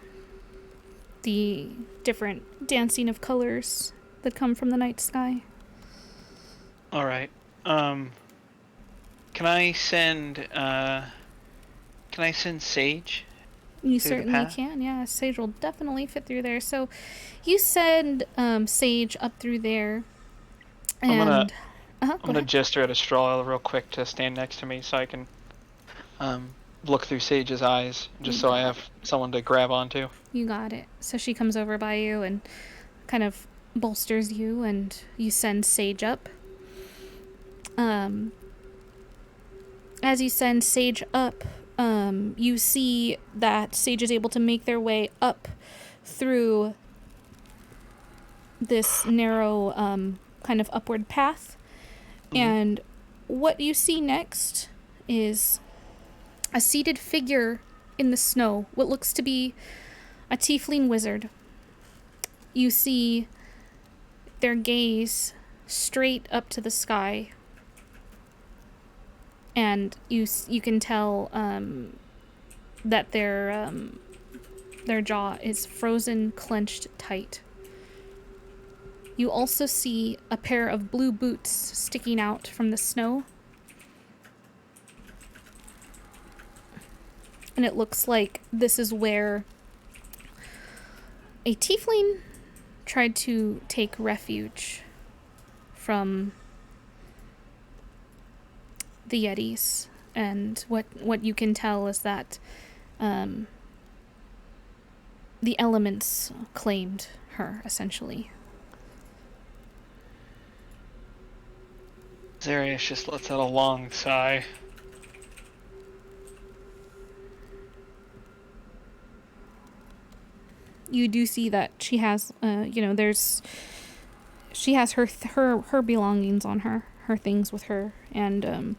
The different dancing of colors that come from the night sky. All right. Can I send Sage? You through the certainly path? can, yeah. Sage will definitely fit through there. So you send Sage up through there. And I'm gonna gesture at Estrella real quick to stand next to me so I can look through Sage's eyes, just so I have someone to grab onto. You got it. So she comes over by you and kind of bolsters you, and you send Sage up. As you send Sage up, you see that Sage is able to make their way up through this narrow kind of upward path. And what you see next is a seated figure in the snow, what looks to be a tiefling wizard. You see their gaze straight up to the sky, and you can tell that their jaw is frozen, clenched tight. You also see a pair of blue boots sticking out from the snow. And it looks like this is where a tiefling tried to take refuge from the Yetis. And what you can tell is that the elements claimed her, essentially. Zarius just lets out a long sigh. You do see that she has, she has her belongings on her things with her, and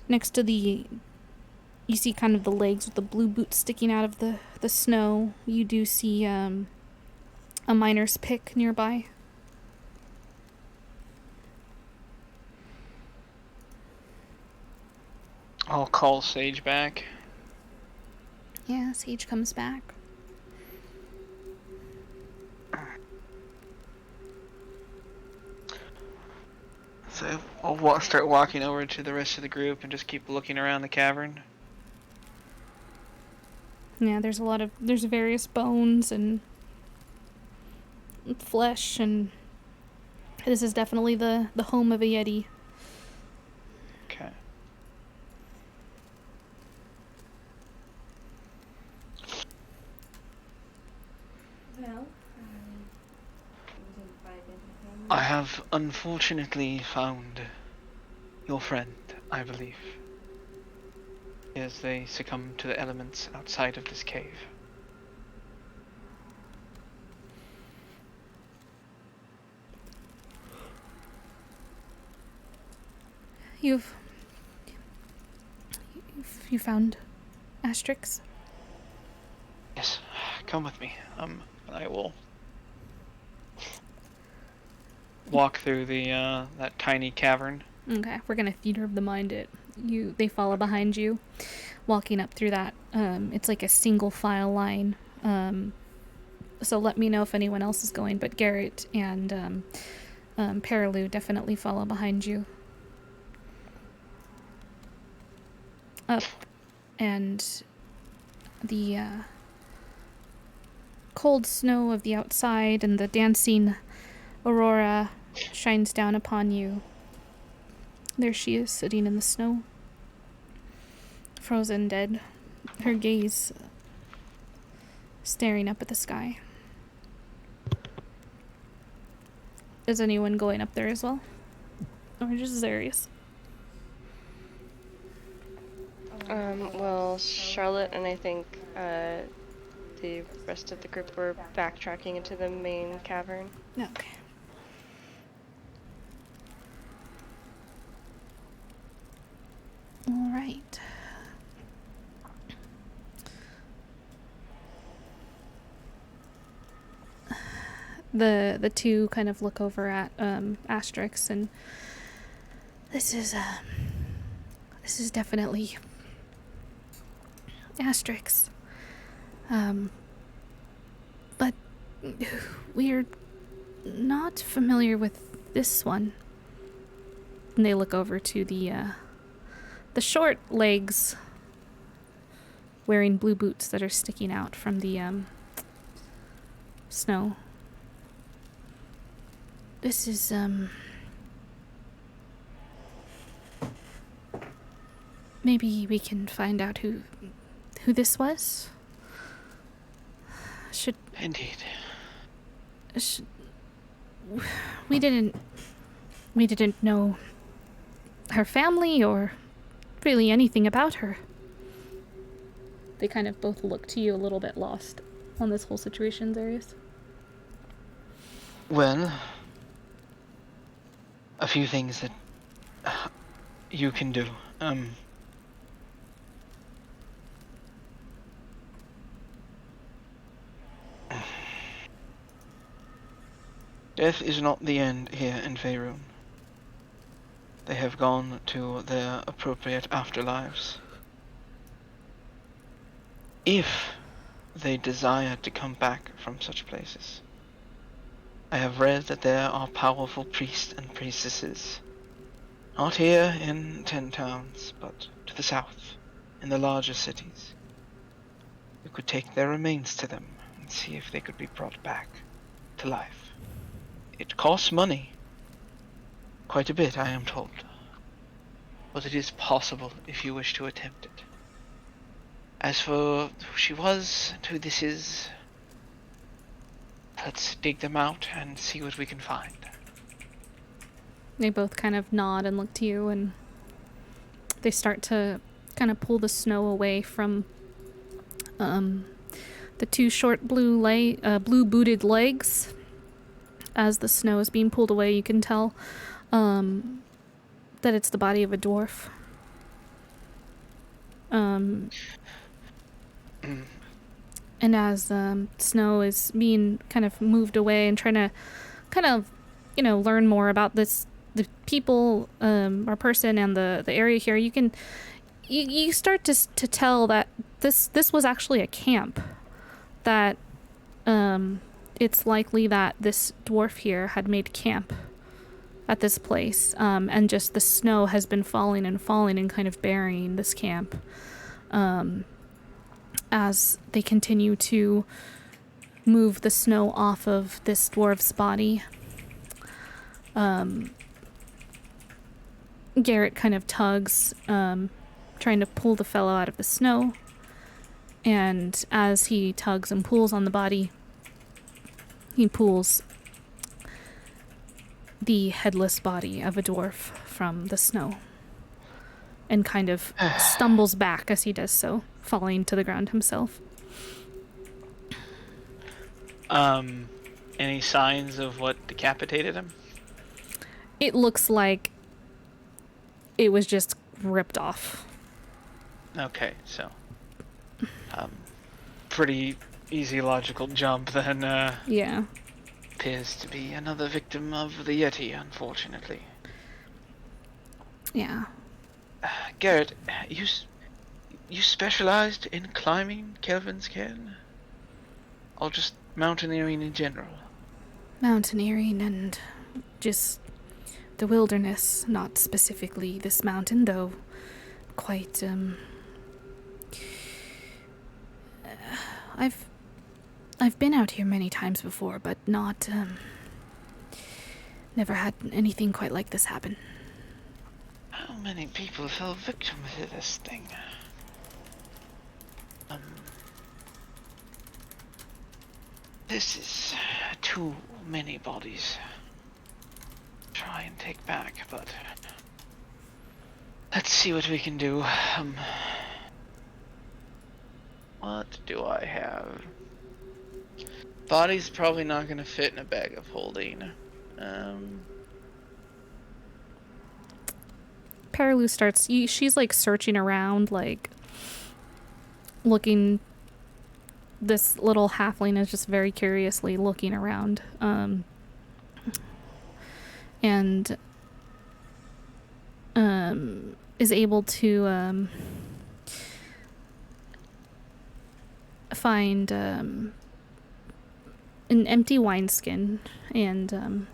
next to you see kind of the legs with the blue boots sticking out of the snow. You do see a miner's pick nearby. I'll call Sage back. Yeah, Sage comes back. So I'll start walking over to the rest of the group and just keep looking around the cavern. Yeah, there's various bones and flesh, and this is definitely the home of a Yeti. Okay. Well, I have unfortunately found your friend, I believe, as they succumb to the elements outside of this cave. You found Asterix? Yes, come with me. I will walk through the that tiny cavern. Okay, we're gonna theater of the mind it. They follow behind you, walking up through that. It's like a single file line. So let me know if anyone else is going, but Garrett and Perilou definitely follow behind you. up, and the cold snow of the outside and the dancing aurora shines down upon you. There she is, sitting in the snow, frozen dead, her gaze staring up at the sky. Is anyone going up there as well? Or just Zarius? Well, Charlotte and I think the rest of the group were backtracking into the main cavern. Okay. All right. The two kind of look over at Asterix, and this is definitely Asterix. But we're not familiar with this one. And they look over to the short legs wearing blue boots that are sticking out from the snow. This is maybe we can find out who this was. Indeed. We didn't know her family or really anything about her. They kind of both look to you a little bit lost on this whole situation, Darius. Well, a few things that you can do. Death is not the end here in Faerun. They have gone to their appropriate afterlives. If they desire to come back from such places, I have read that there are powerful priests and priestesses, not here in 10 towns, but to the south, in the larger cities. You could take their remains to them and see if they could be brought back to life. It costs money. Quite a bit, I am told. But it is possible if you wish to attempt it. As for who she was and who this is, let's dig them out and see what we can find. They both kind of nod and look to you, and they start to kind of pull the snow away from the two short blue-booted legs. As the snow is being pulled away, you can tell that it's the body of a dwarf. And as snow is being kind of moved away and trying to kind of, learn more about the people, or person and the area here, you start to tell that this was actually a camp. That it's likely that this dwarf here had made camp at this place, and just the snow has been falling and kind of burying this camp. As they continue to move the snow off of this dwarf's body, Garrett kind of tugs, trying to pull the fellow out of the snow. And as he tugs and pulls on the body, he pulls the headless body of a dwarf from the snow and kind of stumbles back as he does so, falling to the ground himself. Any signs of what decapitated him? It looks like it was just ripped off. Okay, so pretty easy logical jump then. Yeah. Appears to be another victim of the Yeti, unfortunately. Yeah. Garrett, you specialized in climbing Kelvin's Cairn? Or just mountaineering in general? Mountaineering and just the wilderness, not specifically this mountain, though quite I've been out here many times before, but not, never had anything quite like this happen. How many people fell victim to this thing? This is too many bodies to try and take back, but let's see what we can do. What do I have? Body's probably not gonna fit in a bag of holding. Perilou starts, she's like searching around, like looking. This little halfling is just very curiously looking around, and is able to find an empty wineskin and a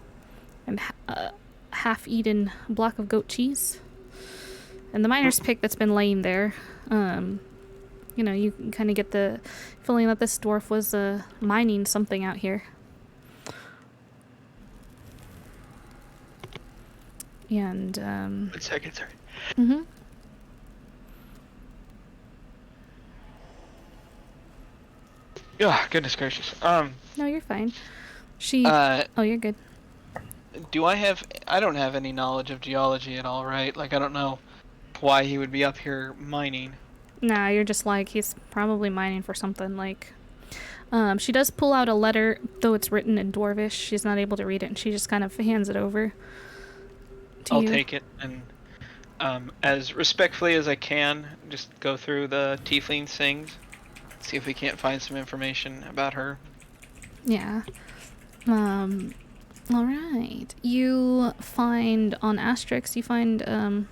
half-eaten block of goat cheese, and the miner's pick that's been laying there. You know, you can kind of get the feeling that this dwarf was mining something out here. And 1 second, sorry. Mm-hmm. Yeah, goodness gracious. No, you're fine. She. Oh, you're good. I don't have any knowledge of geology at all, right? Like, I don't know why he would be up here mining. Nah, you're just like, he's probably mining for something, like... she does pull out a letter, though it's written in Dwarvish. She's not able to read it, and she just kind of hands it over to I'll you. take it, and as respectfully as I can, just go through the tiefling things, see if we can't find some information about her. Yeah. Alright. You find, on Asterix, you find, a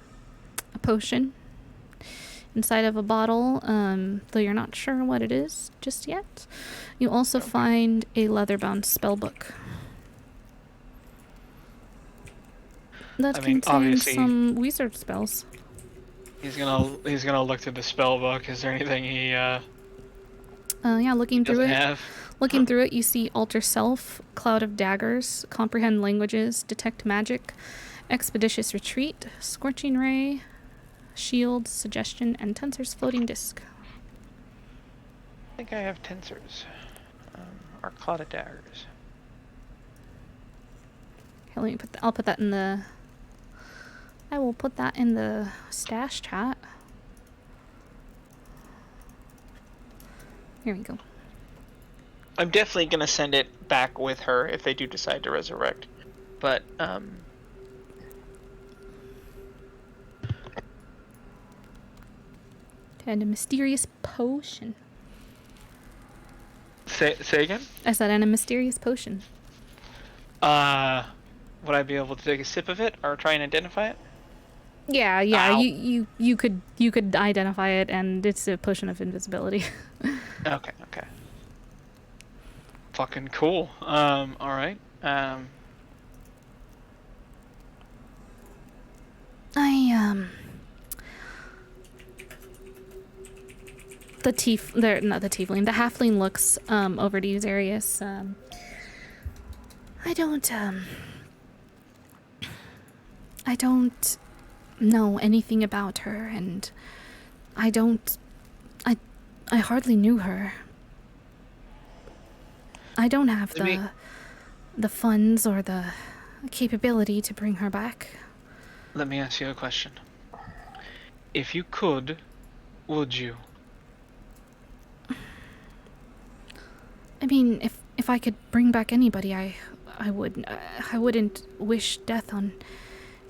potion inside of a bottle, though you're not sure what it is just yet. You also find a leather-bound spellbook that contains obviously, some wizard spells. He's gonna look through the spell book. Is there anything he Yeah, looking through doesn't it. have? Looking through it, you see Alter Self, Cloud of Daggers, Comprehend Languages, Detect Magic, Expeditious Retreat, Scorching Ray, Shield, Suggestion, and Tensor's Floating Disc. I think I have tensors. Or cloud of daggers. Okay, let me put I'll put that in the... I will put that in the stash chat. Here we go. I'm definitely gonna send it back with her if they do decide to resurrect. But, And a mysterious potion. Say again? I said, and a mysterious potion. Would I be able to take a sip of it or try and identify it? Yeah, Ow. you could identify it, and it's a potion of invisibility. Okay. Fucking cool. Alright. The halfling looks over to you, Zarius. I don't know anything about her, and I hardly knew her. I don't have the funds or the capability to bring her back. Let me ask you a question. If you could, would you? I mean, if I could bring back anybody, I would. I wouldn't wish death on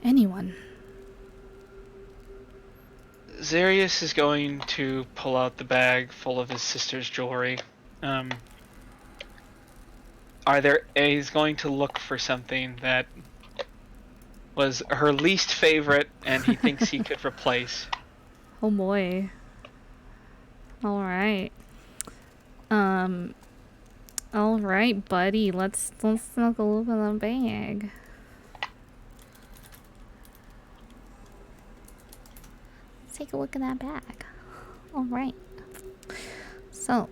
anyone. Zarius is going to pull out the bag full of his sister's jewelry. He's going to look for something that was her least favorite and he thinks he could replace. Oh boy. Alright. Alright, buddy. Let's take a look at the bag. Let's take a look at that bag. Alright. So,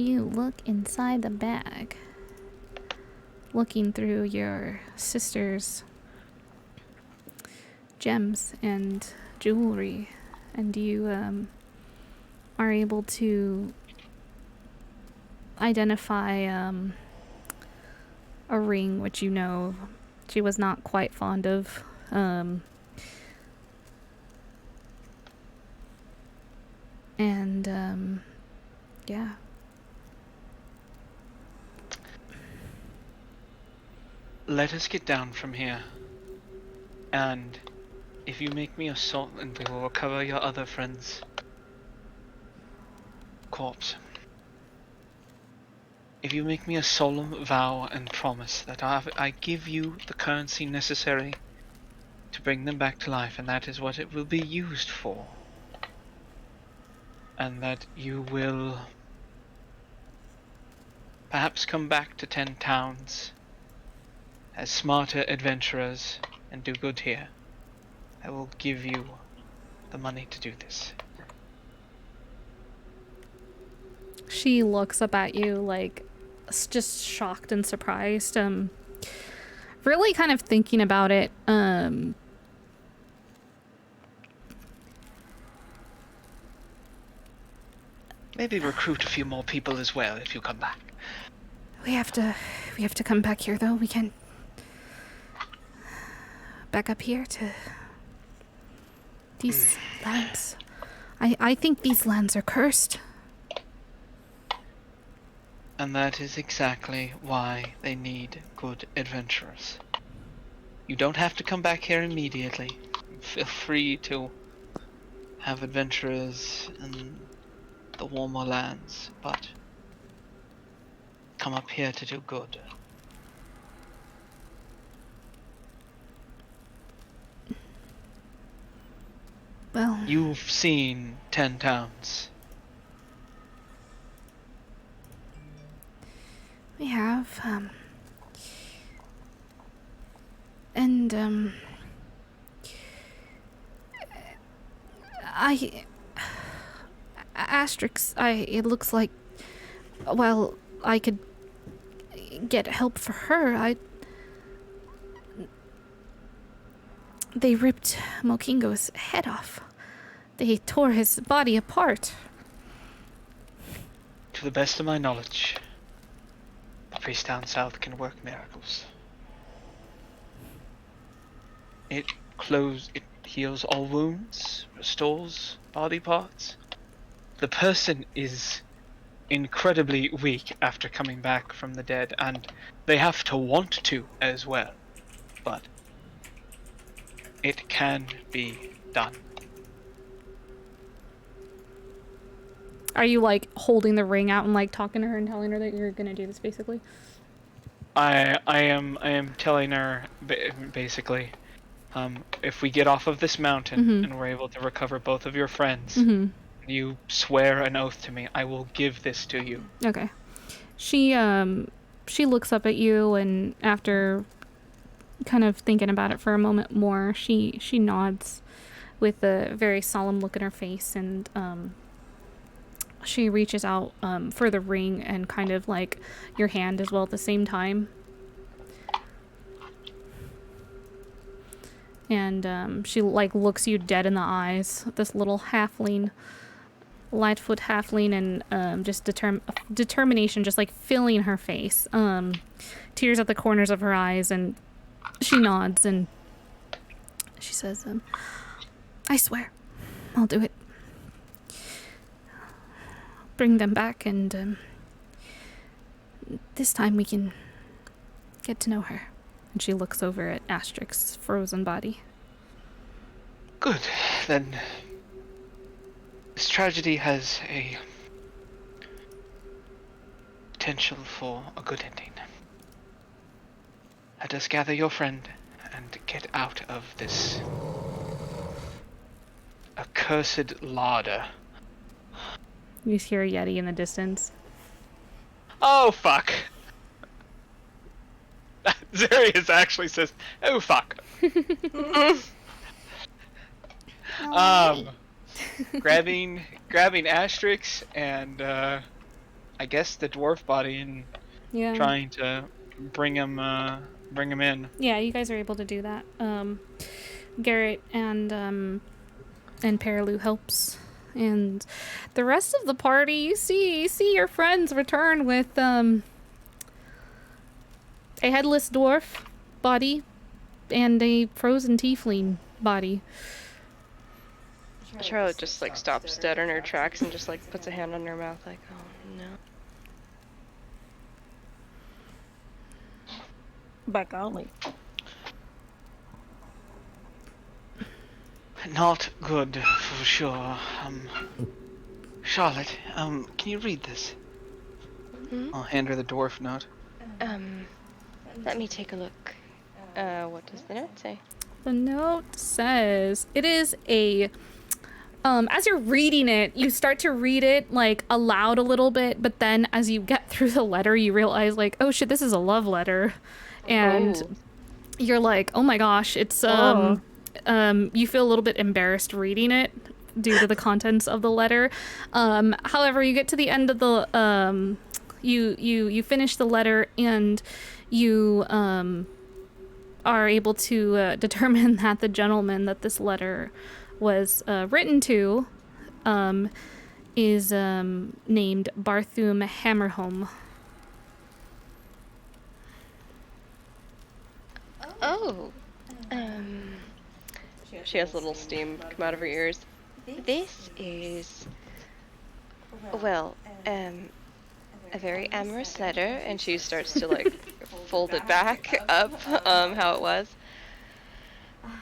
You look inside the bag, looking through your sister's gems and jewelry, and you are able to identify a ring which you know she was not quite fond of. Yeah. Let us get down from here. And if you make me a salt, and we will recover your other friend's corpse. If you make me a solemn vow and promise that I give you the currency necessary to bring them back to life, and that is what it will be used for. And that you will perhaps come back to 10 towns as smarter adventurers and do good here. I will give you the money to do this. She looks up at you like just shocked and surprised. Really kind of thinking about it. Maybe recruit a few more people as well if you come back. We have to come back here though. We can't back up here to these lands. I think these lands are cursed. And that is exactly why they need good adventurers. You don't have to come back here immediately. Feel free to have adventurers in the warmer lands, but come up here to do good. Well, You've seen 10 towns. we have, and, it looks like, well, I could get help for her. They ripped Mokingo's head off. They tore his body apart. To the best of my knowledge, the priest down south can work miracles. It heals all wounds, restores body parts. The person is incredibly weak after coming back from the dead, and they have to want to as well. But it can be done. Are you like holding the ring out and like talking to her and telling her that you're gonna do this basically? I am telling her basically, if we get off of this mountain and we're able to recover both of your friends, you swear an oath to me, I will give this to you. Okay. She looks up at you, and after kind of thinking about it for a moment more, she nods with a very solemn look in her face, and she reaches out for the ring and kind of like your hand as well at the same time. And she like looks you dead in the eyes, this little halfling, Lightfoot halfling, and just determination just like filling her face, tears at the corners of her eyes, and she nods and she says, I swear I'll do it. Bring them back, and this time we can get to know her. And she looks over at Asterix's frozen body. Good. Then this tragedy has a potential for a good ending. Let us gather your friend and get out of this accursed larder. You just hear a Yeti in the distance. Oh, fuck. Zarius actually says, oh, fuck. Grabbing Asterix and I guess, the dwarf body and Yeah. trying to bring him in. Yeah, you guys are able to do that. Garrett and Perilou helps. And the rest of the party, you see your friends return with a headless dwarf body and a frozen tiefling body. Charlotte just like stops dead in her tracks and just like puts a hand on her mouth like, oh no. By golly. Not good, for sure. Charlotte, can you read this? Hmm? I'll hand her the dwarf note. Let me take a look. What does the note say? The note says it is a as you're reading it, you start to read it like aloud a little bit, but then as you get through the letter, you realize like, oh shit, this is a love letter. And you're like, oh my gosh, it's you feel a little bit embarrassed reading it due to the contents of the letter. However, you get to the end of the you finish the letter and you are able to determine that the gentleman that this letter was written to is named Barthum Hammerholm. Oh. She has a little steam come out of her ears. This is, well, a very amorous letter, and she starts to like fold it back up, how it was.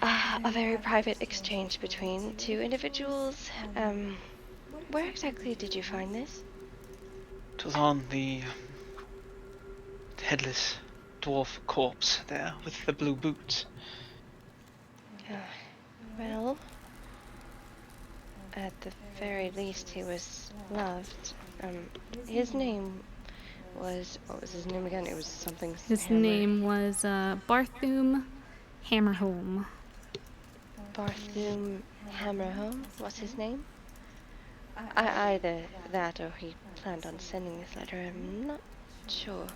A very private exchange between two individuals. Where exactly did you find this? It was on the headless dwarf corpse there with the blue boots. Well, at the very least, he was loved. His name was, what was his name again? It was something. His Hammer. name was Barthum Hammerholm. Barthum Hammerholm. What's his name? Either that or he planned on sending this letter. I'm not sure.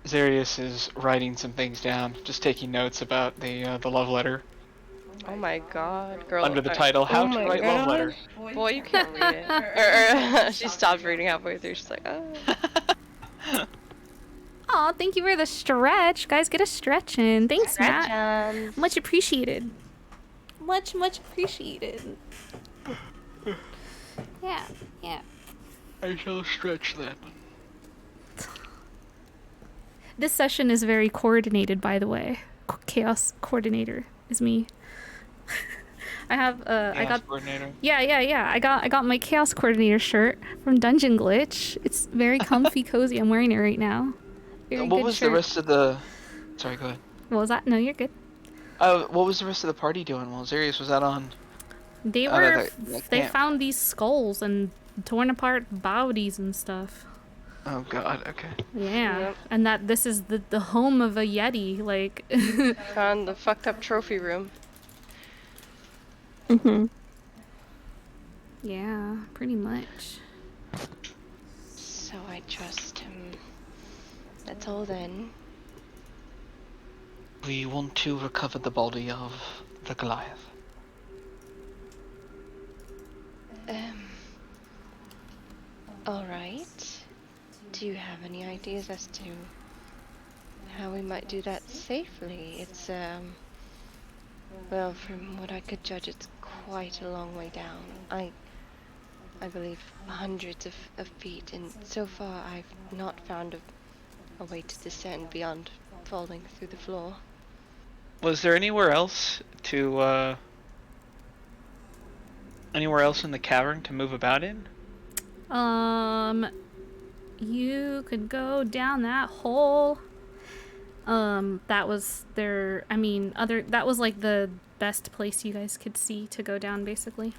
Zarius is writing some things down, just taking notes about the love letter. Oh my god, girl. Under the title, How to Write Love Letter. Boy, you can't read it. She stopped reading halfway through. She's like, oh. Aw, thank you for the stretch. Guys, get a stretch in. Thanks, Matt. Much appreciated. Much appreciated. Yeah. I shall stretch then. This session is very coordinated, by the way. Chaos coordinator is me. I have I got coordinator. Yeah. I got my chaos coordinator shirt from Dungeon Glitch. It's very comfy, cozy. I'm wearing it right now. Very What good was shirt. the rest of the? Sorry, go ahead. What was that? No, you're good. What was the rest of the party doing? Well, Zarius was that on? They were they found these skulls and torn apart bodies and stuff. Oh god, okay. Yeah, Yep. and that this is the home of a Yeti, like. Found the fucked up trophy room. Yeah, pretty much. So I trust him. That's all then. We want to recover the body of the Goliath. Alright. Do you have any ideas as to how we might do that safely? It's, well, from what I could judge, it's quite a long way down. I believe hundreds of feet, and so far I've not found a way to descend beyond falling through the floor. Was there anywhere else to, anywhere else in the cavern to move about in? You could go down that hole. That was their, I mean, that was like the best place you guys could see to go down, basically.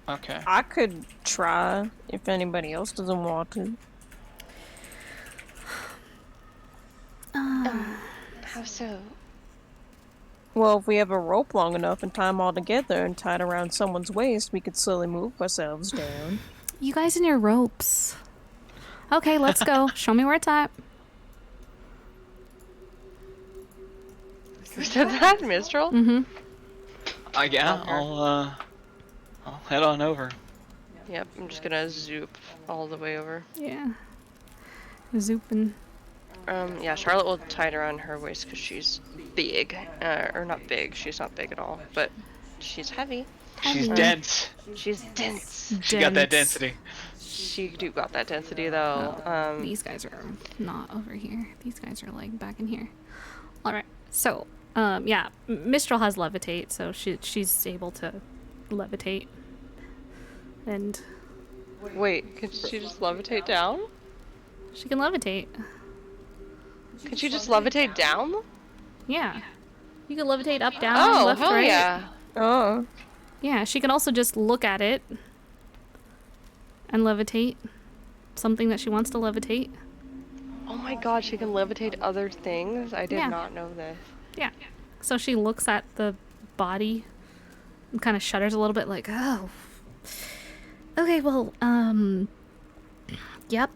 Okay. I could try if anybody else doesn't want to. How so? Well, if we have a rope long enough and tie 'em all together and tie it around someone's waist, we could slowly move ourselves down. You guys and your ropes. Okay, let's go. Show me where it's at. Who said that, Mistral? Mm-hmm. Yeah, I'll head on over. Yep, I'm just gonna zoop all the way over. Yeah. Zooping. Yeah, Charlotte will tie it around her waist because she's big. Or not big, she's not big at all, but she's heavy. She's dense. She's dense. She got that density. She do got that density though. These guys are not over here. These guys are like back in here. All right. So, yeah, Mistral has levitate, so she's able to levitate. And Wait, can she just levitate down? she can levitate. Can she just levitate down? Yeah. You can levitate up, down, Oh, left, hell right. yeah. Oh. Yeah, she can also just look at it and levitate something that she wants to levitate. Oh my god, she can levitate other things? I did Yeah. not know this. Yeah. So she looks at the body and kind of shudders a little bit like, oh. Okay, well, yep.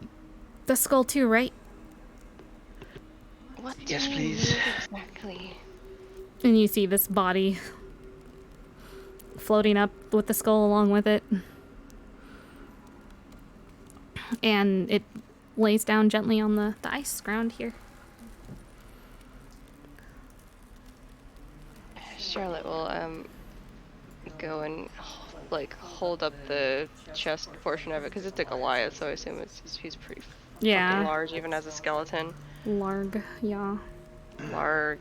The skull too, right? What Yes, do you please. need exactly? And you see this body floating up with the skull along with it. And it lays down gently on the ice ground here. Charlotte will go and like hold up the chest portion of it because it's a Goliath, so I assume he's pretty Yeah. fucking large even as a skeleton. Larg, yeah. Larg.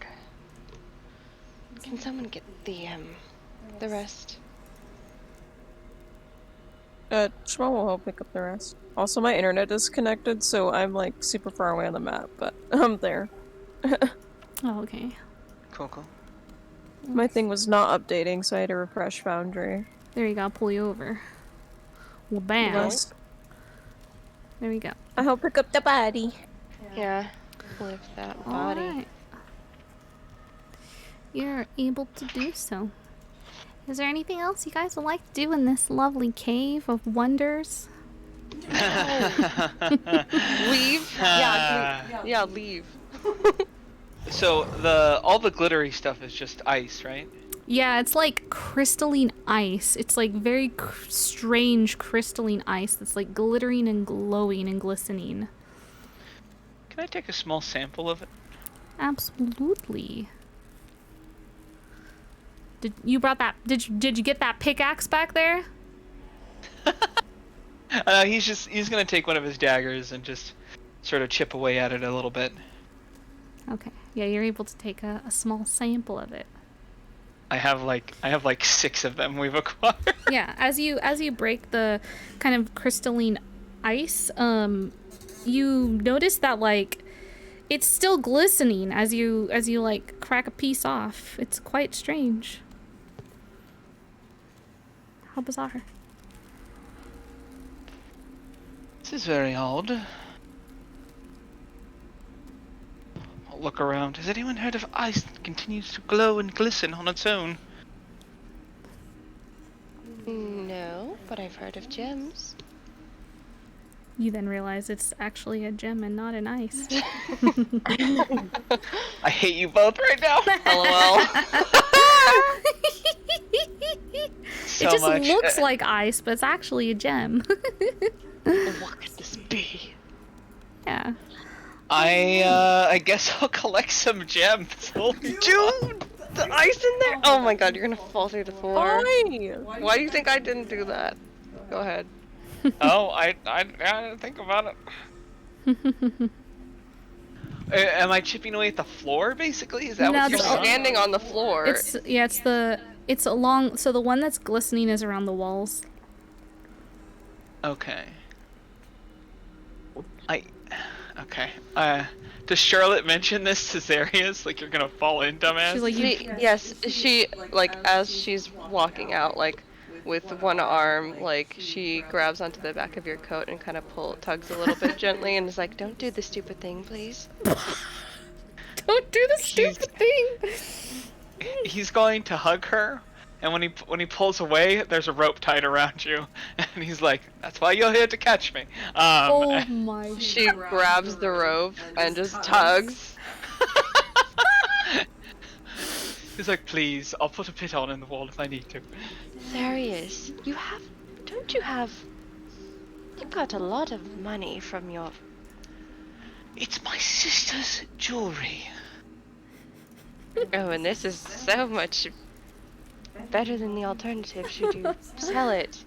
Can someone get the rest? Shmo will help pick up the rest. Also, my internet is connected, so I'm like super far away on the map, but I'm there. Oh, okay. Cool, cool. My thing was not updating, so I had to refresh Foundry. There you go, pull you over. Well, bam. Plus, There we go. I help pick up the body. Yeah. Lift that body. Alright. You're able to do so. Is there anything else you guys would like to do in this lovely cave of wonders? Leave? Yeah, leave. So all the glittery stuff is just ice, right? Yeah, it's like crystalline ice. It's like very strange crystalline ice that's like glittering and glowing and glistening. Can I take a small sample of it? Absolutely. Did you get that pickaxe back there? He's gonna take one of his daggers and just sort of chip away at it a little bit. Okay. Yeah, you're able to take a small sample of it. I have like 6 of them we've acquired. Yeah, as you break the kind of crystalline ice, you notice that like it's still glistening as you like crack a piece off. It's quite strange. How bizarre. This is very odd. I'll look around. Has anyone heard of ice that continues to glow and glisten on its own? No, but I've heard of gems. You then realize it's actually a gem and not an ice. I hate you both right now. LOL. So it just much. looks like ice, but it's actually a gem. What could this be? Yeah. I guess I'll collect some gems. Dude! The ice in there? Oh my god, you're gonna fall through the floor. Why? Why do you think I didn't do that? Go ahead. Oh, I didn't think about it. Am I chipping away at the floor, basically? Is that No, what you're it's- saying? Standing on the floor. It's along. So the one that's glistening is around the walls. Okay. Okay. Does Charlotte mention this to Zarius? Like, you're gonna fall in, dumbass? She's like, Yes, she, like, as she's walking out, like, with one arm, like, she grabs onto the back of your coat and kind of tugs a little bit gently and is like, don't do the stupid thing, please. Don't do the stupid thing. he's going to hug her, and when he pulls away, there's a rope tied around you, and he's like, "That's why you're here to catch me." Oh my. She grabs the rope and just tugs. He's like, "Please, I'll put a piton in the wall if I need to." Darius, you've got a lot of money from your... It's my sister's jewelry. Oh, and this is so much better than the alternative. Should you sell it?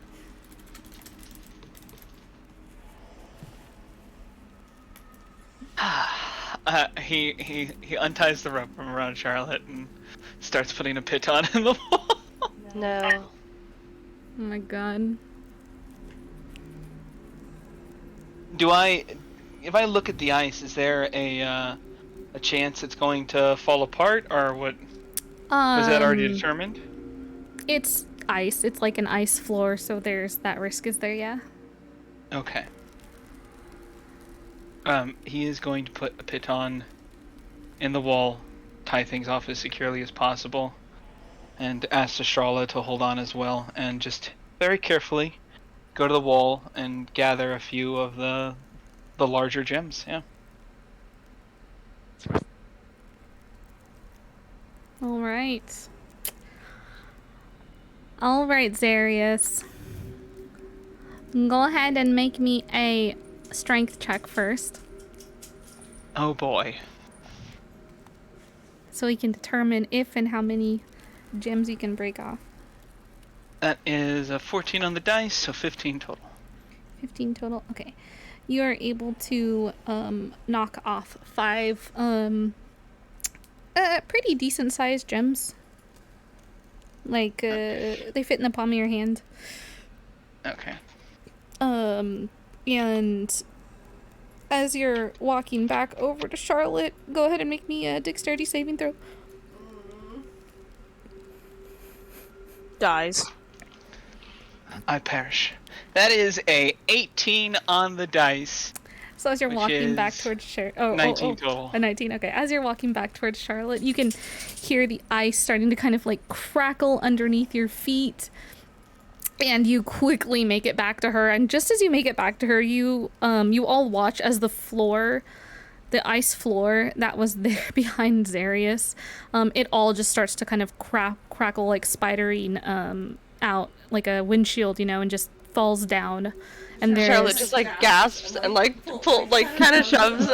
He unties the rope from around Charlotte and starts putting a piton in the wall. No. Oh my god. If I look at the ice, is there a chance it's going to fall apart, or what? Is that already determined? It's ice. It's like an ice floor, so there's that risk is there, yeah. Okay. He is going to put a piton in the wall, tie things off as securely as possible, and ask Estrella to hold on as well, and just very carefully go to the wall and gather a few of the larger gems. Yeah. All right. All right, Zarius. Go ahead and make me a strength check first, Oh boy. so we can determine if and how many gems you can break off. That is a 14 on the dice, so 15 total. 15 total. Okay. You are able to knock off 5 pretty decent sized gems. Like they fit in the palm of your hand. Okay. And as you're walking back over to Charlotte, go ahead and make me a dexterity saving throw. Dies. I perish. That is a 18 on the dice. So as you're Which walking back is towards Charlotte, 19 total. A 19. Okay. As you're walking back towards Charlotte, you can hear the ice starting to kind of like crackle underneath your feet, and you quickly make it back to her. And just as you make it back to her, you all watch as the ice floor that was there behind Zarius, it all just starts to kind of crackle like spidering out like a windshield, and just falls down. And Charlotte just like gasps and like kind of shoves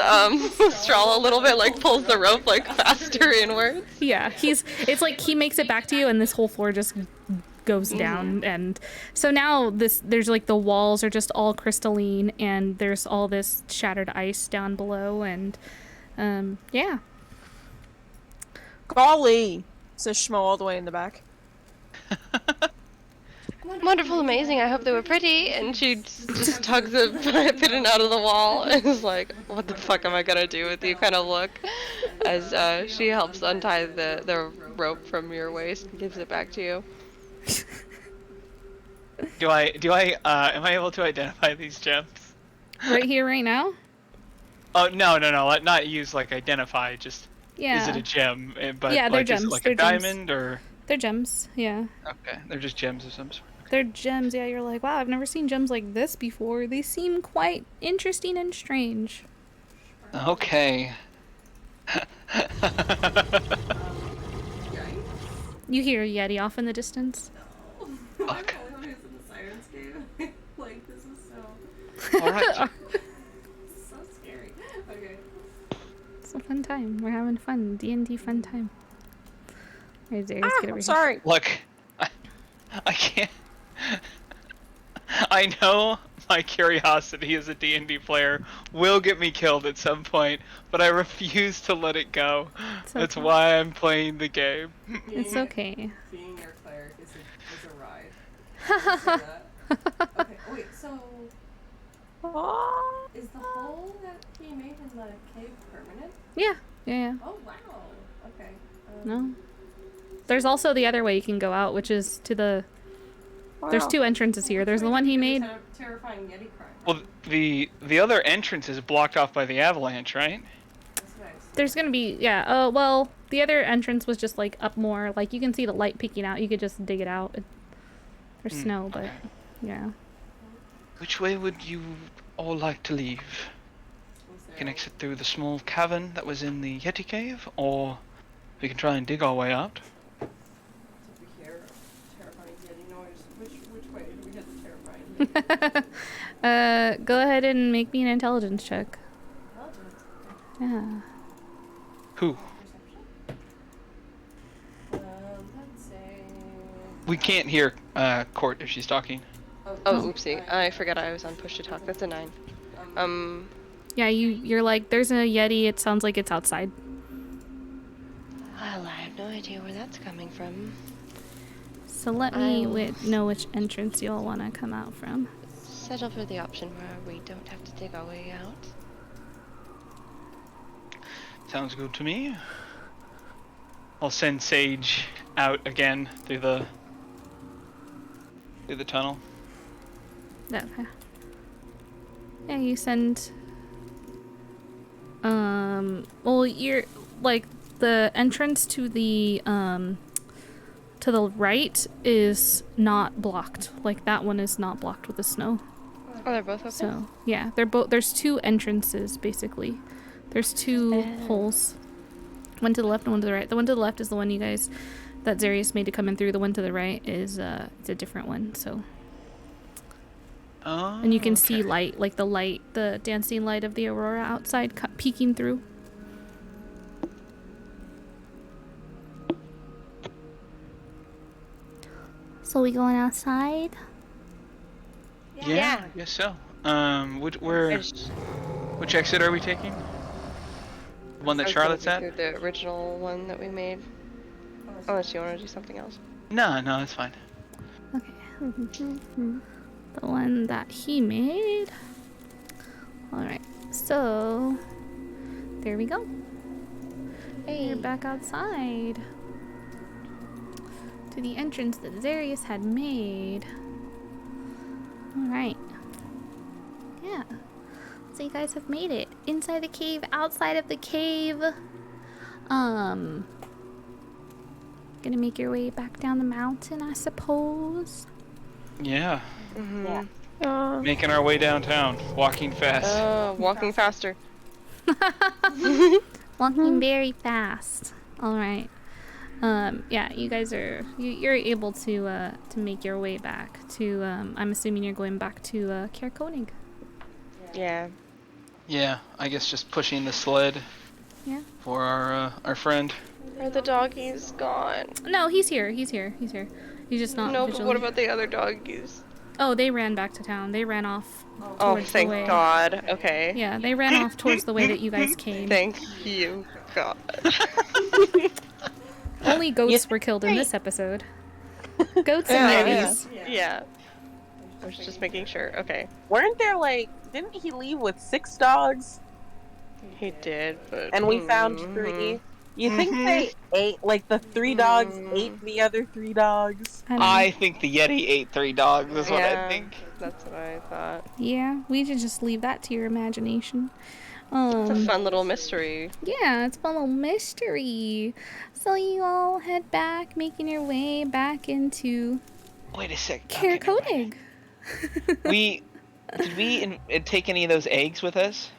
Estrella a little bit, like pulls the rope like faster inwards. Yeah, it's like he makes it back to you, and this whole floor just goes down. And so now there's like the walls are just all crystalline, and there's all this shattered ice down below, and yeah. Golly, says Schmo all the way in the back. Wonderful, amazing. I hope they were pretty. And she just tugs the piton out of the wall and is like, "What the fuck am I gonna do with you?" kind of look, as she helps untie the rope from your waist and gives it back to you. Am I able to identify these gems? Right here, right now? Oh, no, not use like identify, just Yeah. is it a gem? But Yeah, they're like, is gems. it like They're a gems. diamond or? They're gems, yeah. Okay, they're just gems of some sort. They're gems, yeah. You're like, wow, I've never seen gems like this before. They seem quite interesting and strange. Okay. You hear a Yeti off in the distance. Fuck. Like, this is so... Alright. so scary. Okay. It's a fun time. We're having fun. D&D fun time. Alright, Zarius, get over here. Sorry. Look, I can't. I know my curiosity as a D&D player will get me killed at some point, but I refuse to let it go. That's okay. why I'm playing the game. It's okay. Being your cleric is a ride. Okay, wait, so... Is the hole that he made in the cave permanent? Yeah. Oh, wow. Okay. No. There's also the other way you can go out, which is to the... There's 2 entrances here. There's the one he made. Terrifying Yeti crime. Well, the other entrance is blocked off by the avalanche, right? That's what I was There's gonna be, yeah, well, the other entrance was just, like, up more. Like, you can see the light peeking out. You could just dig it out. There's snow, but, okay. yeah. Which way would you all like to leave? We can exit through the small cavern that was in the Yeti cave, or we can try and dig our way out. Did we hear a terrifying yeti noise? Which way did we hear the terrifying yeti? Go ahead and make me an intelligence check. Intelligence. Yeah. Who? Let's say. We can't hear Court if she's talking. Oh, oopsie. I forgot I was on push to talk. That's a 9. Yeah, you're like, there's a Yeti. It sounds like it's outside. Well, I have no idea where that's coming from. So let me know which entrance you all want to come out from. Settle for the option where we don't have to dig our way out. Sounds good to me. I'll send Sage out again through the tunnel. Okay. Yeah, you send. Well, you're like the entrance to the right is not blocked. Like that one is not blocked with the snow. Oh, they're both open? So yeah, they're both. There's 2 entrances basically. There's 2 holes. One to the left and one to the right. The one to the left is the one you guys that Zarius made to come in through. The one to the right is it's a different one. So. Oh. And you can see light, like the dancing light of the aurora outside peeking through. So we going outside? Yeah, I guess so. Which exit are we taking? The one that Charlotte's at? The original one that we made. Unless you want to do something else. No, that's fine. Okay. The one that he made. Alright, so there we go. Hey, you're back outside. To the entrance that Zarius had made. Alright. Yeah. So you guys have made it. Inside the cave, outside of the cave. Gonna make your way back down the mountain, I suppose. Yeah. Mm-hmm. Making our way downtown. Walking fast. Walking faster. Walking very fast. Alright. Yeah, you guys you're able to make your way back to I'm assuming you're going back to Cairn. Yeah. Yeah, I guess just pushing the sled. Yeah. For our friend. Are the doggies gone? No, he's here. He's just not. No, but vigilant. what about the other doggies? Oh, they ran back to town. They ran off. Oh, thank God. Okay. Yeah, they ran off towards the way that you guys came. Thank you, God. Only goats were killed in this episode. Goats and yetis. Yeah. I was just making sure. Okay. Weren't there didn't he leave with 6 dogs? He did, but... And we found 3. You think they ate, the 3 dogs ate the other 3 dogs? I think the Yeti ate 3 dogs, is what I think. That's what I thought. Yeah, we should just leave that to your imagination. It's a fun little mystery. Yeah, it's a fun little mystery. So you all head back, making your way back into... Wait a sec. Cairn. Did we take any of those eggs with us?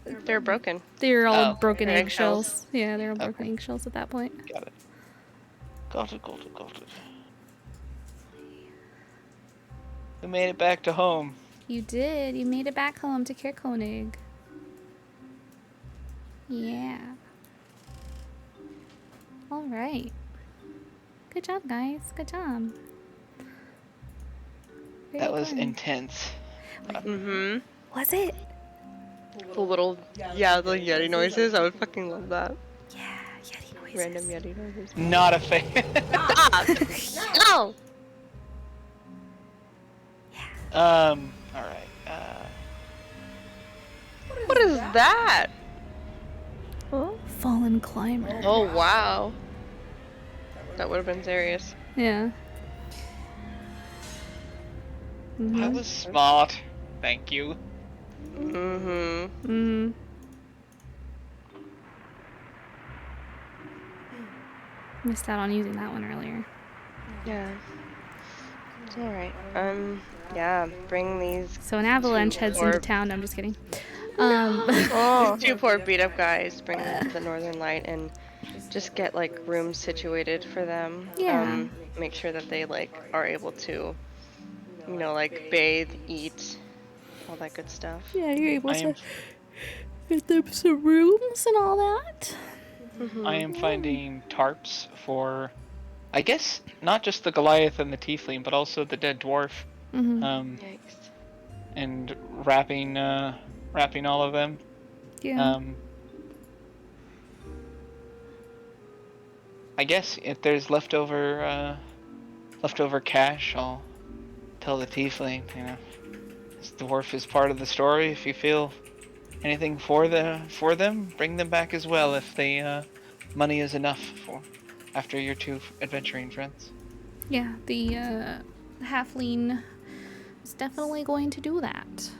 They're broken. They're all broken they're eggshells. Yeah, they're all broken eggshells at that point. Got it. Got it. We made it back to home. You did. You made it back home to Cairn. Yeah. All right. Good job, guys. Good job. Very That was fun. intense. Mm-hmm. Was it? The little, the Yeti noises. I would fucking love that. Yeah, Yeti noises. Random Yeti noises. Not a fan. No! Alright. What is that? Fallen climber. Oh, wow. That would have been Zarius. Yeah. That was smart. Thank you. Mm-hmm. Mm-hmm. Missed out on using that one earlier. Yeah. It's alright. Yeah, bring these So an avalanche heads poor, into town. No, I'm just kidding. Oh, these two poor beat up guys, bring them to the Northern Light and just get like rooms situated for them. Yeah. Make sure that they like are able to, you know, like bathe, eat, all that good stuff. Yeah, you're able I am, to get them some rooms and all that. I am finding tarps for, I guess, not just the Goliath and the Tiefling, but also the dead dwarf. Yikes. And wrapping all of them. Yeah. I guess if there's leftover cash, I'll tell the Tiefling, you know, this dwarf is part of the story. If you feel anything for them, bring them back as well if the money is enough for after your two adventuring friends. Yeah, the halfling is definitely going to do that.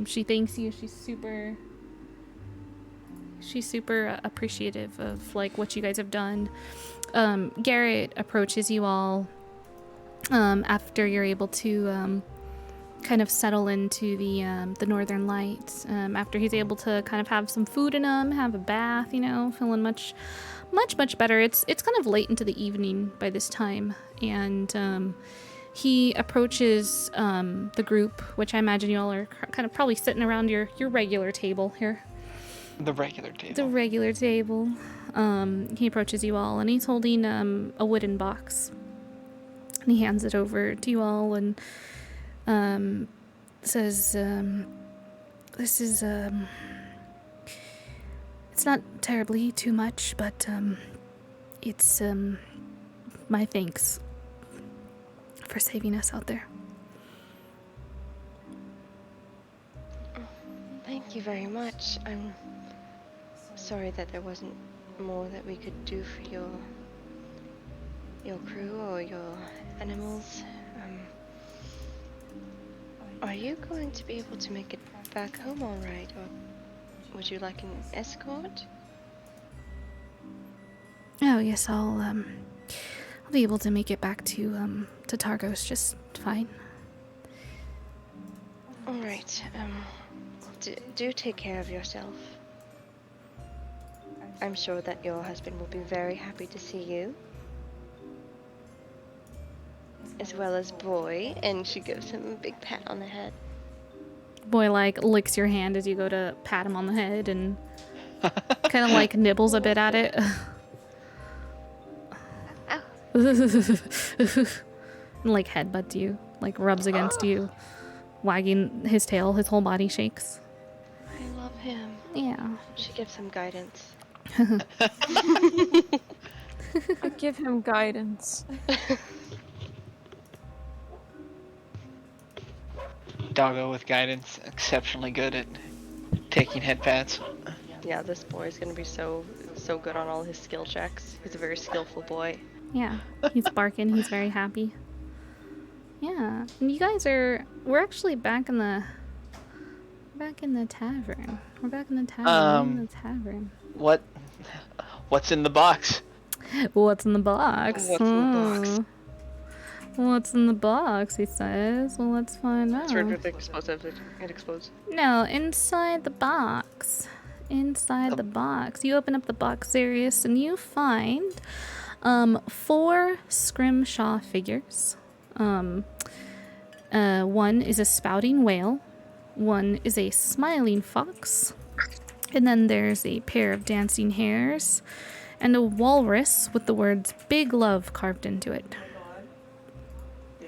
She thanks you. She's super appreciative of like what you guys have done. Garrett approaches you all after you're able to kind of settle into the Northern Lights. After he's able to kind of have some food in him, have a bath, you know, feeling much better. It's kind of late into the evening by this time, and he approaches the group, which I imagine you all are kind of probably sitting around your regular table here. The regular table. The regular table. He approaches you all, and he's holding a wooden box. And he hands it over to you all and says, this is, it's not terribly too much, but it's my thanks for saving us out there. Thank you very much. I'm sorry that there wasn't more that we could do for your crew or your animals. Are you going to be able to make it back home all right, or would you like an escort? Oh yes, I'll be able to make it back to Targos just fine. All right. Do take care of yourself. I'm sure that your husband will be very happy to see you. As well as Boy, and she gives him a big pat on the head. Boy like licks your hand as you go to pat him on the head and kind of like nibbles a bit at it. And like headbutts you, like rubs against you, wagging his tail. His whole body shakes. I love him. Yeah. She gives him guidance. I give him guidance. Doggo with guidance, exceptionally good at taking head pats. Yeah, this boy is gonna be so good on all his skill checks. He's a very skillful boy. Yeah, he's barking. He's very happy. Yeah, and you guys we're actually back in the tavern. We're back in the tavern. What's in the box? What's in the box? What's in the box? What's in the box, he says. Well, let's find out. Turned with explosives, it explodes. No, inside the box. Inside the box. You open up the box, Zarius, and you find 4 scrimshaw figures. One is a spouting whale. One is a smiling fox. And then there's a pair of dancing hares. And a walrus with the words Big Love carved into it.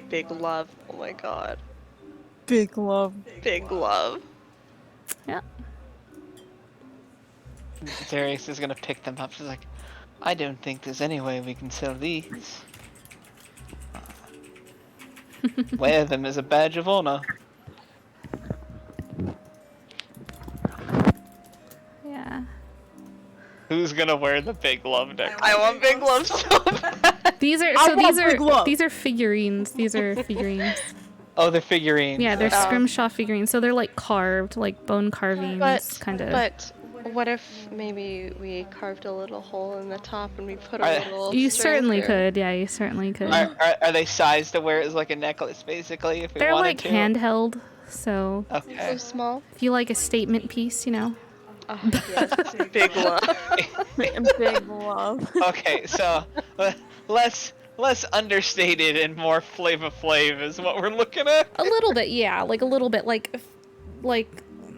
Big love. Oh my god. Big love. Big love. Yeah. Darius is gonna pick them up. She's like, I don't think there's any way we can sell these. Wear them as a badge of honor. Yeah. Who's gonna wear the big glove next? I want big love so bad. These are figurines. These are figurines. Oh, the figurines. Yeah, they're scrimshaw figurines. So they're like carved, like bone carvings, kind of. But What if maybe we carved a little hole in the top and we put a Are- little You string certainly through? could. Yeah, you certainly could. Are they sized to wear it as like a necklace, basically, if we They're wanted like to? handheld, so So Okay. small. if you like a statement piece, you know. Oh, yes. Big love. Big love. Okay, so less understated and more Flava Flav is what we're looking at. A little bit, yeah, like a little bit, like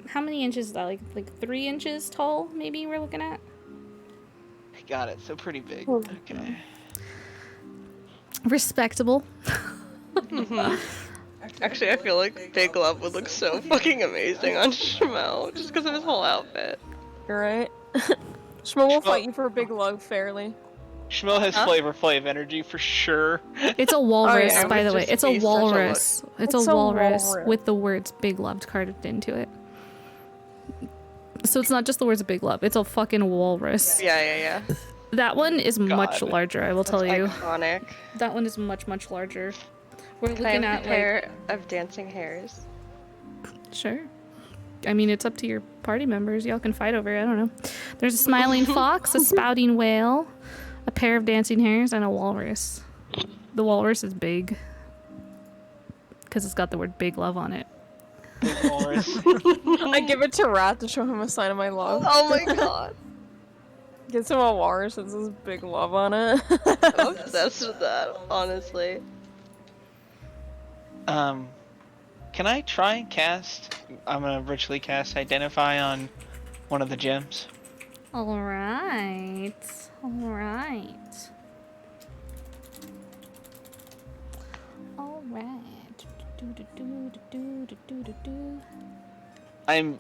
how many inches is that? Like 3 inches tall, maybe we're looking at. Got it. So pretty big. Okay. Respectable. Actually, I feel like Big Love would look so fucking amazing on Shmo, just because of his whole outfit. You're right. Shmo will Shmo- fight you for big love fairly. Shmo has Flavor Flav energy for sure. It's a walrus, yeah, by the way. just It's a be such a walrus. It's It's a a walrus walrus. with the words "Big Loved" carved into it. So it's not just the words "Big Love." It's a fucking walrus. Yeah. That one is much God. larger. I will tell you. Iconic. That one is much larger. We're Can I looking have at a pair of dancing hairs? Sure. I mean, it's up to your party members. Y'all can fight over it. I don't know. There's a smiling fox, a spouting whale, a pair of dancing hares, and a walrus. The walrus is big because it's got the word "Big Love" on it. Big walrus. I give it to Rat to show him a sign of my love. Oh my god. Gets him a walrus that says big love on it. I'm obsessed with that, honestly. Can I try and cast? I'm gonna virtually cast Identify on one of the gems. All right. I'm.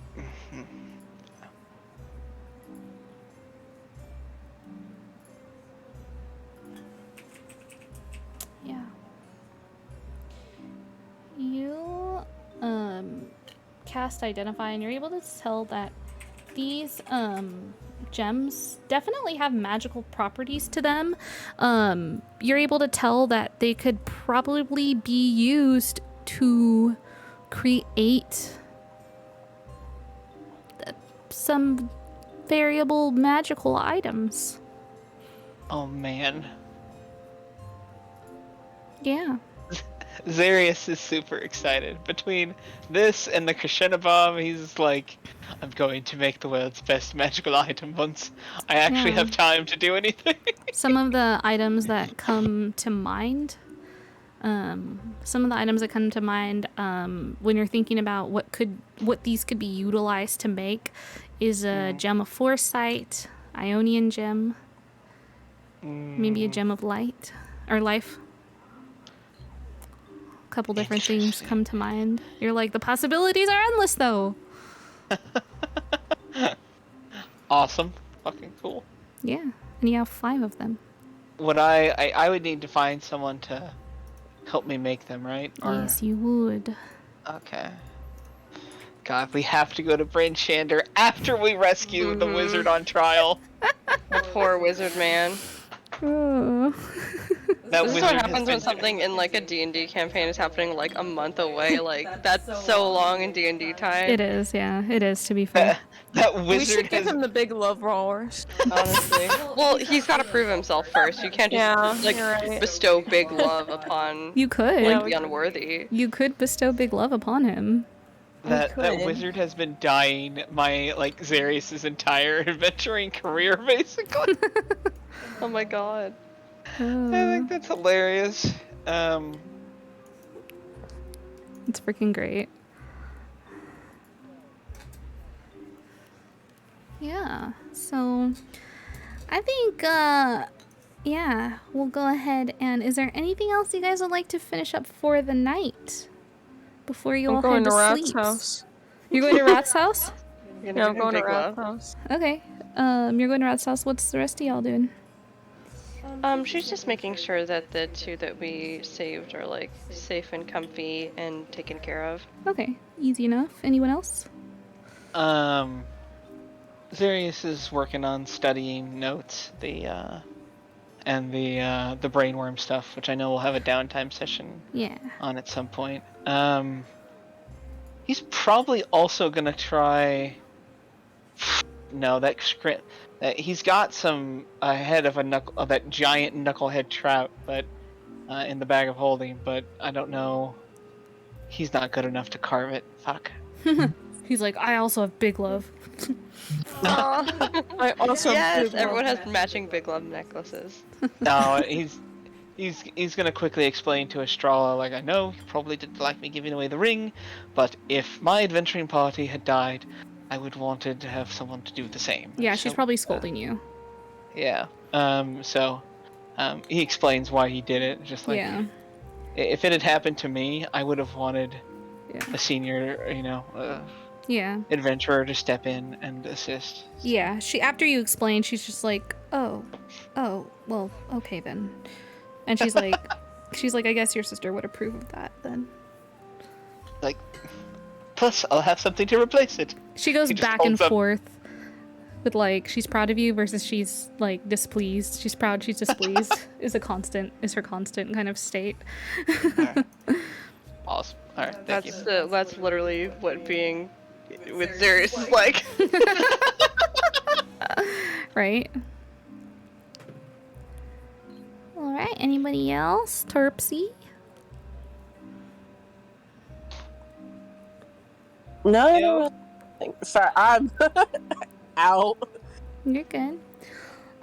Yeah. You cast Identify, and you're able to tell that these gems definitely have magical properties to them. You're able to tell that they could probably be used to create some variable magical items. Oh man. Yeah. Zarius is super excited. Between this and the Kushena bomb, he's like, I'm going to make the world's best magical item once I actually Yeah. have time to do anything. Some of the items that come to mind, when you're thinking about what these could be utilized to make, is a gem of foresight, Ionian gem, maybe a gem of light or life. A couple different things come to mind. You're like, the possibilities are endless, though. Awesome. Fucking cool. Yeah, and you have 5 of them. Would I would need to find someone to help me make them, right? Yes, you would. Okay. God, we have to go to Bryn Shander after we rescue the wizard on trial. The poor wizard man. Oh. That This is wizard what has happens been when something in like a D&D campaign is happening like a month away. Like that's so long in D&D time. It is, yeah. It is, to be fair. That We wizard should give has him the big love walrus. Honestly. Well, he's got to prove himself first. You can't just Yeah, like you're right. bestow big love upon You could. like the unworthy. You could bestow big love upon him. that could. wizard has been dying my like Zarius's entire adventuring career basically. Oh my god. I think that's hilarious. It's freaking great. Yeah, so I think, yeah, we'll go ahead and is there anything else you guys would like to finish up for the night before you I'm all going head to to Rat's sleep? house. You're going to Rat's house? You're Yeah, I'm gonna going give to him big Rat's love. house. Okay. You're going to Rat's house. What's the rest of y'all doing? She's just making sure that the 2 that we saved are like safe and comfy and taken care of. Okay, easy enough. Anyone else? Zarius is working on studying notes, and the brainworm stuff, which I know we'll have a downtime session Yeah. on at some point. He's probably also gonna try no, that he's got some ahead of that giant knucklehead trout, but in the bag of holding. But I don't know. He's not good enough to carve it. Fuck. He's like, I also have big love. I also have Yes, big love. everyone has matching big love necklaces. No, he's gonna quickly explain to Estrella, like, I know you probably didn't like me giving away the ring, but if my adventuring party had died, I would wanted to have someone to do the same. Yeah, she's So, probably scolding you. Yeah. He explains why he did it. Just like, Yeah. if it had happened to me, I would have wanted Yeah. a senior, Yeah. adventurer to step in and assist. Yeah. After you explain, she's just like, oh, well, okay then. And she's like, I guess your sister would approve of that then. Like, plus I'll have something to replace it. She goes He just back and holds up- forth with like, she's proud of you versus she's like displeased. She's proud, she's displeased is her constant kind of state. Alright. Awesome. Alright, thank you. That's literally what being with Zarius is like. Right? Alright, anybody else? Terpsy? No, I don't really think. Sorry, I'm out. You're good.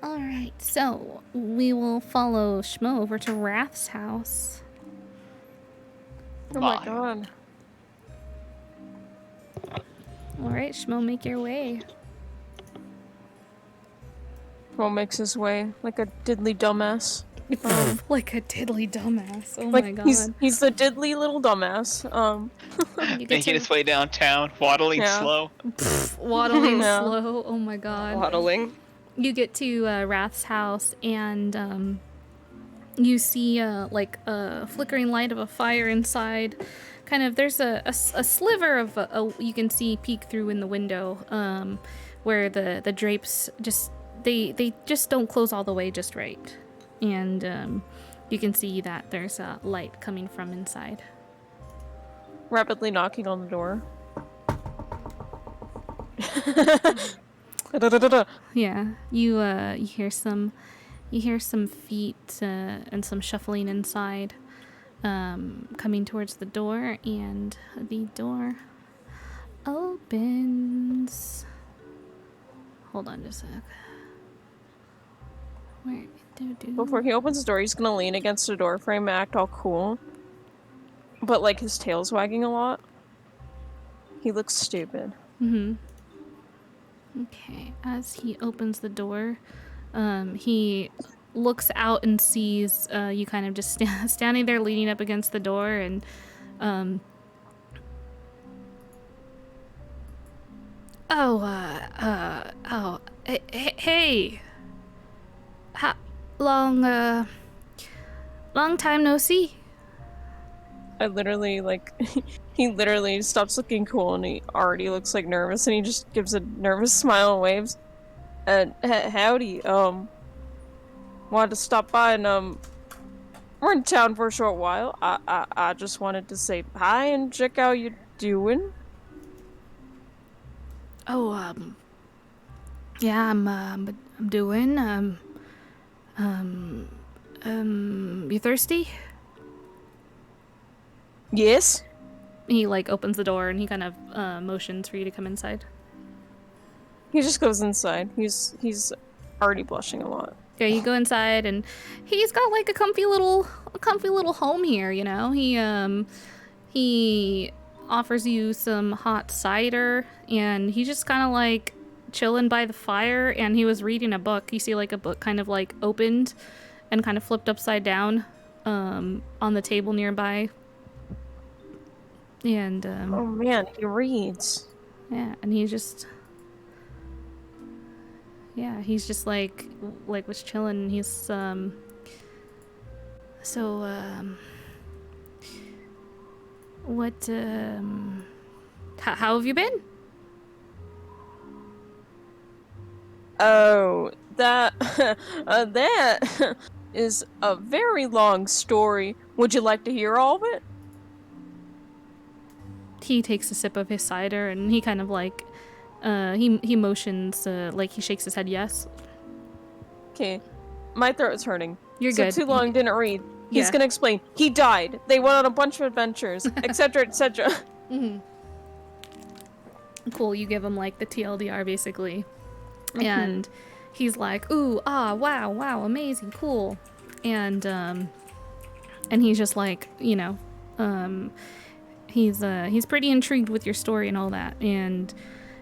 Alright, so we will follow Schmo over to Wrath's house. Oh my Bye. god. Alright, Schmo, make your way. Well, makes his way like a diddly dumbass. Like a diddly dumbass. Oh Like my god. he's the diddly little dumbass. You get Making to his way downtown, waddling Yeah. slow. waddling Yeah. slow. Oh my god. Waddling. You get to Wrath's house and you see like a flickering light of a fire inside. Kind of, there's a sliver of you can see peek through in the window where the drapes just they just don't close all the way just right, and you can see that there's a light coming from inside. Rapidly knocking on the door. Yeah, you hear some feet and some shuffling inside, coming towards the door, and the door opens. Hold on just a sec. Where Before he opens the door, he's gonna lean against the door frame and act all cool. But like his tail's wagging a lot. He looks stupid. Mm-hmm. Okay, as he opens the door, he looks out and sees you kind of just standing there leaning up against the door, and hey, long time no see. I literally, like, he literally stops looking cool and he already looks, like, nervous, and he just gives a nervous smile and waves. And, howdy, wanted to stop by and, we're in town for a short while. I just wanted to say hi and check how you're doing. Oh, yeah, I'm doing, you thirsty? Yes? He, like, opens the door and he kind of, motions for you to come inside. He just goes inside. He's already blushing a lot. Yeah, you go inside and he's got, like, a comfy little home here, you know? He offers you some hot cider, and he's just kind of, like, chilling by the fire, and he was reading a book. You see, like, a book kind of, like, opened and kind of flipped upside down, on the table nearby. And, Oh man, he reads. yeah, and he's just like was chilling. He's what how have you been? Oh, that that is a very long story. Would you like to hear all of it? He takes a sip of his cider and he kind of like He motions, like he shakes his head yes. Okay. My throat's hurting. You're so good. too long, didn't read. He's Yeah. gonna explain. He died. They went on a bunch of adventures, etc., etc. Cool, you give him like the TLDR basically. And he's like, ooh, ah, wow, amazing, cool. And he's just like, you know, he's pretty intrigued with your story and all that. And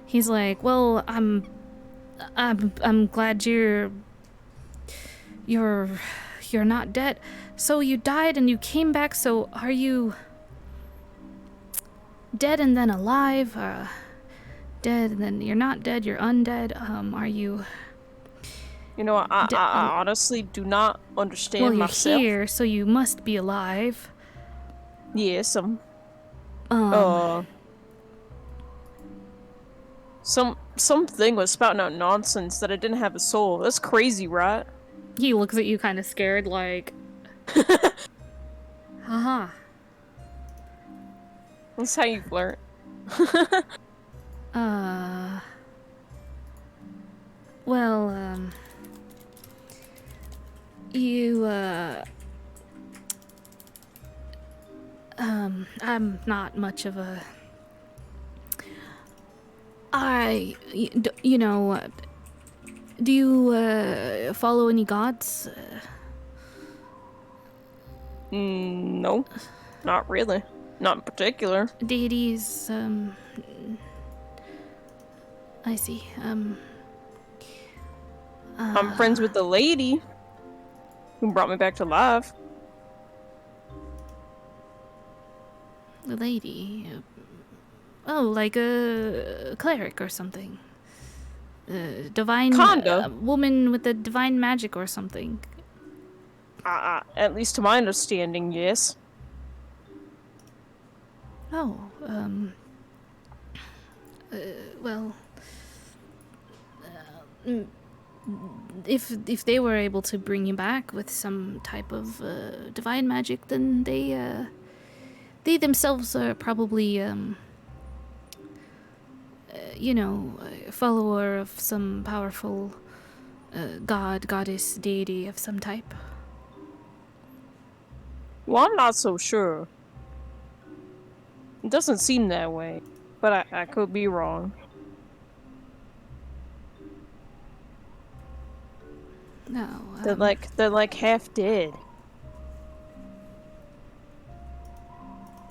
he's like, well, I'm glad you're not dead. So you died and you came back, so are you dead and then alive? Dead and then you're not dead, you're undead. Are you... You know, I honestly do not understand well, you're myself. here, so you must be alive. Yes, something was spouting out nonsense that I didn't have a soul. That's crazy, right? He looks at you kind of scared, like... Haha. That's how you flirt. Well, you, I'm not much of a... you know, do you, follow any gods? No. Not really. Not in particular. Deities, I see, I'm friends with the lady who brought me back to life. the lady. Oh, like a cleric or something. Divine... Kinda. woman with the divine magic or something. At least to my understanding, yes. Oh, well... if they were able to bring you back with some type of divine magic, then they themselves are probably you know, a follower of some powerful god, goddess, deity of some type. Well, I'm not so sure. It doesn't seem that way, but I could be wrong. No, They're like half dead.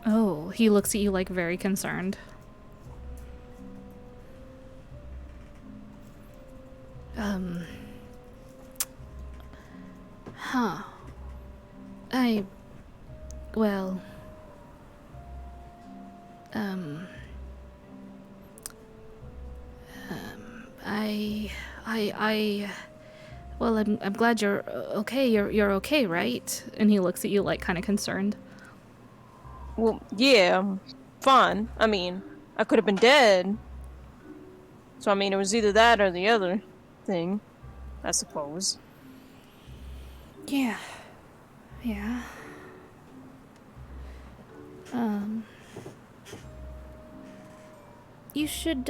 Oh, he looks at you like very concerned. Huh. Well, well, I'm glad you're okay. You're okay, right? And he looks at you like kind of concerned. Well, yeah, I'm fine. I mean, I could have been dead. So, I mean, it was either that or the other thing, I suppose. Yeah. You should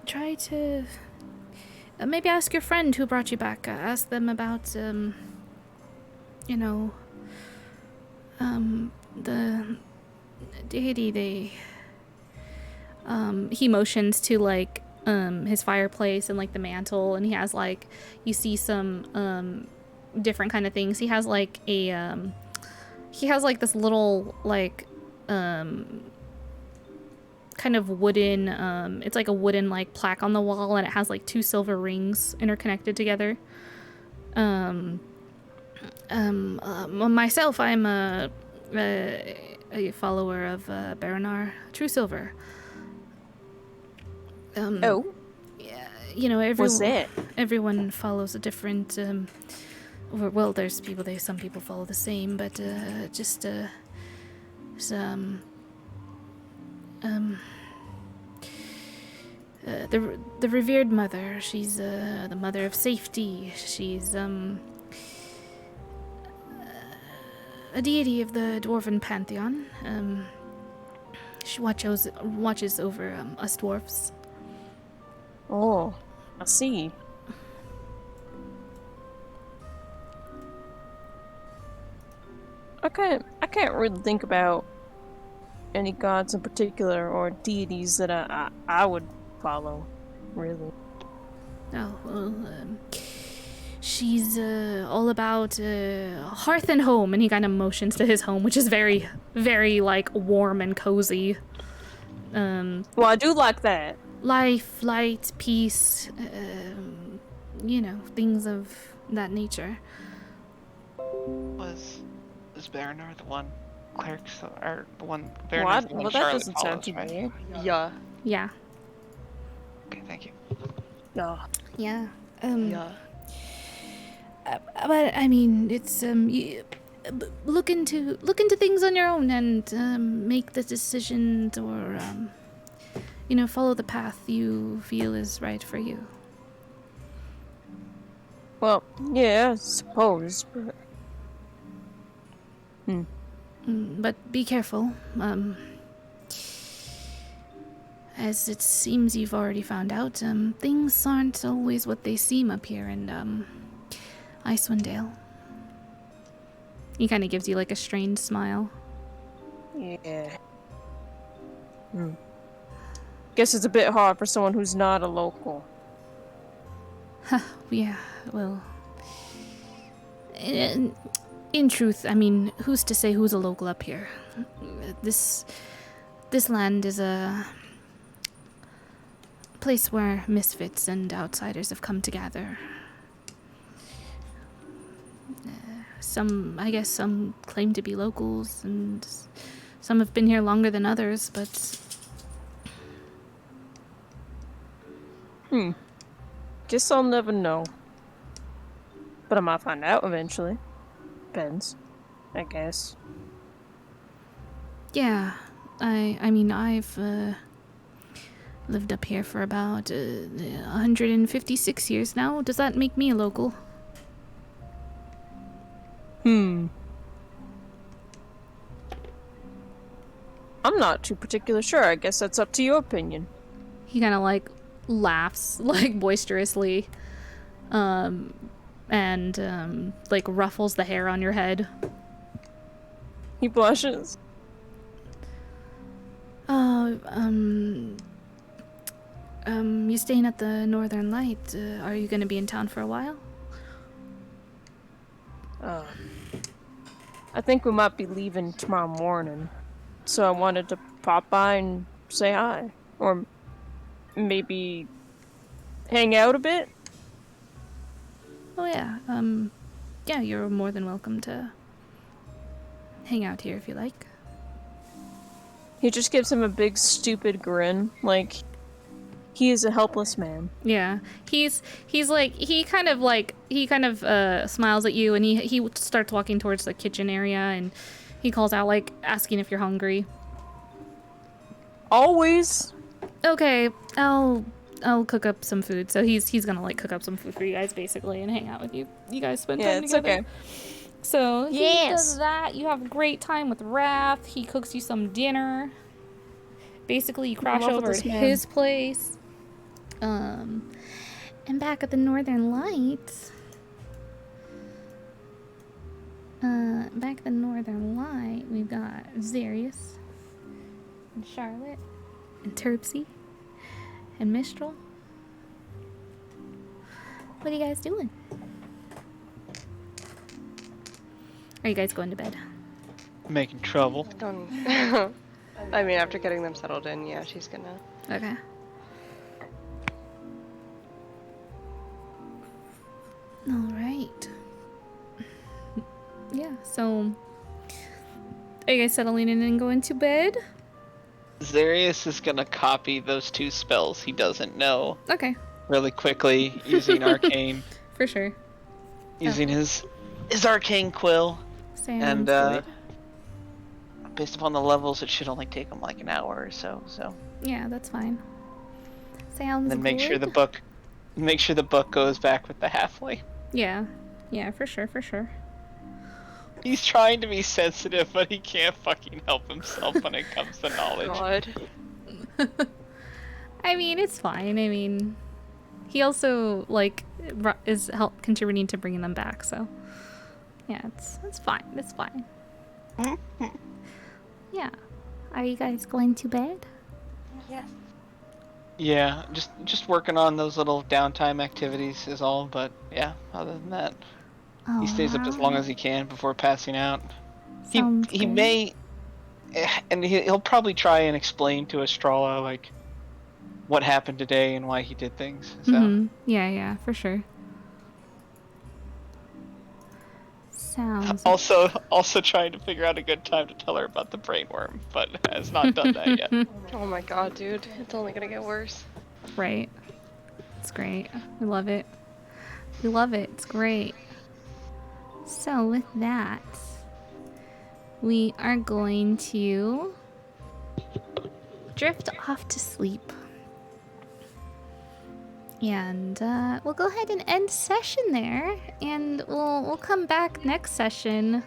try to maybe ask your friend who brought you back. Ask them about you know, the deity they... he motions to like his fireplace and like the mantle, and he has like, you see some different kind of things. He has like a this little like kind of wooden it's like a wooden like plaque on the wall, and it has like two silver rings interconnected together. Myself, I'm a follower of Baranar True Silver. Oh, you know, what's that? everyone follows a different well, there's people, some people follow the same, but just some the revered mother. She's the mother of safety. She's a deity of the dwarven pantheon. She watches over us dwarves. Oh, I see. I can't really think about any gods in particular or deities that I would follow, really. Oh, well, she's all about hearth and home, and he kind of motions to his home, which is very, very like warm and cozy. Well, I do like that. Life, light, peace, you know, things of that nature. Was Baranor the one cleric, or the one Well, Baranor's the one that Charlotte doesn't sound follows, too right? bad. Yeah. Yeah. Okay, thank you. No. Yeah. Yeah. But I mean, it's look into things on your own and make the decisions, or you know, follow the path you feel is right for you. Well, yeah, I suppose, but... But be careful. As it seems you've already found out, things aren't always what they seem up here in Icewind Dale. He kind of gives you like a strained smile. Yeah. Guess it's a bit hard for someone who's not a local. Yeah, well... In truth, I mean, who's to say who's a local up here? This land is a place where misfits and outsiders have come to gather. I guess some claim to be locals, and some have been here longer than others, but... Guess I'll never know. But I might find out eventually. Depends, I guess. Yeah, I mean, I've lived up here for about 156 years now. Does that make me a local? I'm not too particular sure. I guess that's up to your opinion. He kind of like laughs like boisterously, and like ruffles the hair on your head. He blushes. You staying at the Northern Light? Are you gonna be in town for a while? I think we might be leaving tomorrow morning. So I wanted to pop by and say hi. Or maybe hang out a bit? Oh yeah, yeah, you're more than welcome to hang out here if you like. He just gives him a big stupid grin, like he is a helpless man. Yeah, he's like he kind of smiles at you, and he starts walking towards the kitchen area, and he calls out like asking if you're hungry. Always. Okay, I'll cook up some food. So he's gonna like cook up some food for you guys basically and hang out with you. You guys spend time together. Okay. So he Yes. does that. You have a great time with Wrath. He cooks you some dinner. Basically, you crash love with over this at man. his place. And back at the Northern Lights. Back at the Northern Light, we've got Zarius and Charlotte and Terpsy and Mistral. What are you guys doing? Are you guys going to bed? Making trouble. Don't. I mean, after getting them settled in, yeah, she's gonna. Okay. All right. Yeah, so are you guys settling in and going to bed? Zarius is gonna copy those two spells he doesn't know Okay, really quickly using arcane, for sure. using his arcane quill, Sounds and good. based upon the levels, it should only take him like an hour or so. So Yeah, that's fine. Sounds then make sure good. the book goes back with the halfling. Yeah, for sure, for sure. He's trying to be sensitive, but he can't fucking help himself when it comes to knowledge. God. I mean, it's fine. I mean, he also like is help contributing to bringing them back. So yeah, it's fine. It's fine. Yeah. Are you guys going to bed? Yeah, just working on those little downtime activities is all. But yeah, other than that, he stays up as long as he can before passing out. Sounds He good. may, and he'll probably try and explain to Estrella like what happened today and why he did things. So Yeah, for sure. Sounds also trying to figure out a good time to tell her about the brainworm, but has not done that yet. Oh my god, dude. It's only gonna get worse. right. It's great. We love it. We love it. It's great. So with that, we are going to drift off to sleep. And we'll go ahead and end session there, and we'll come back next session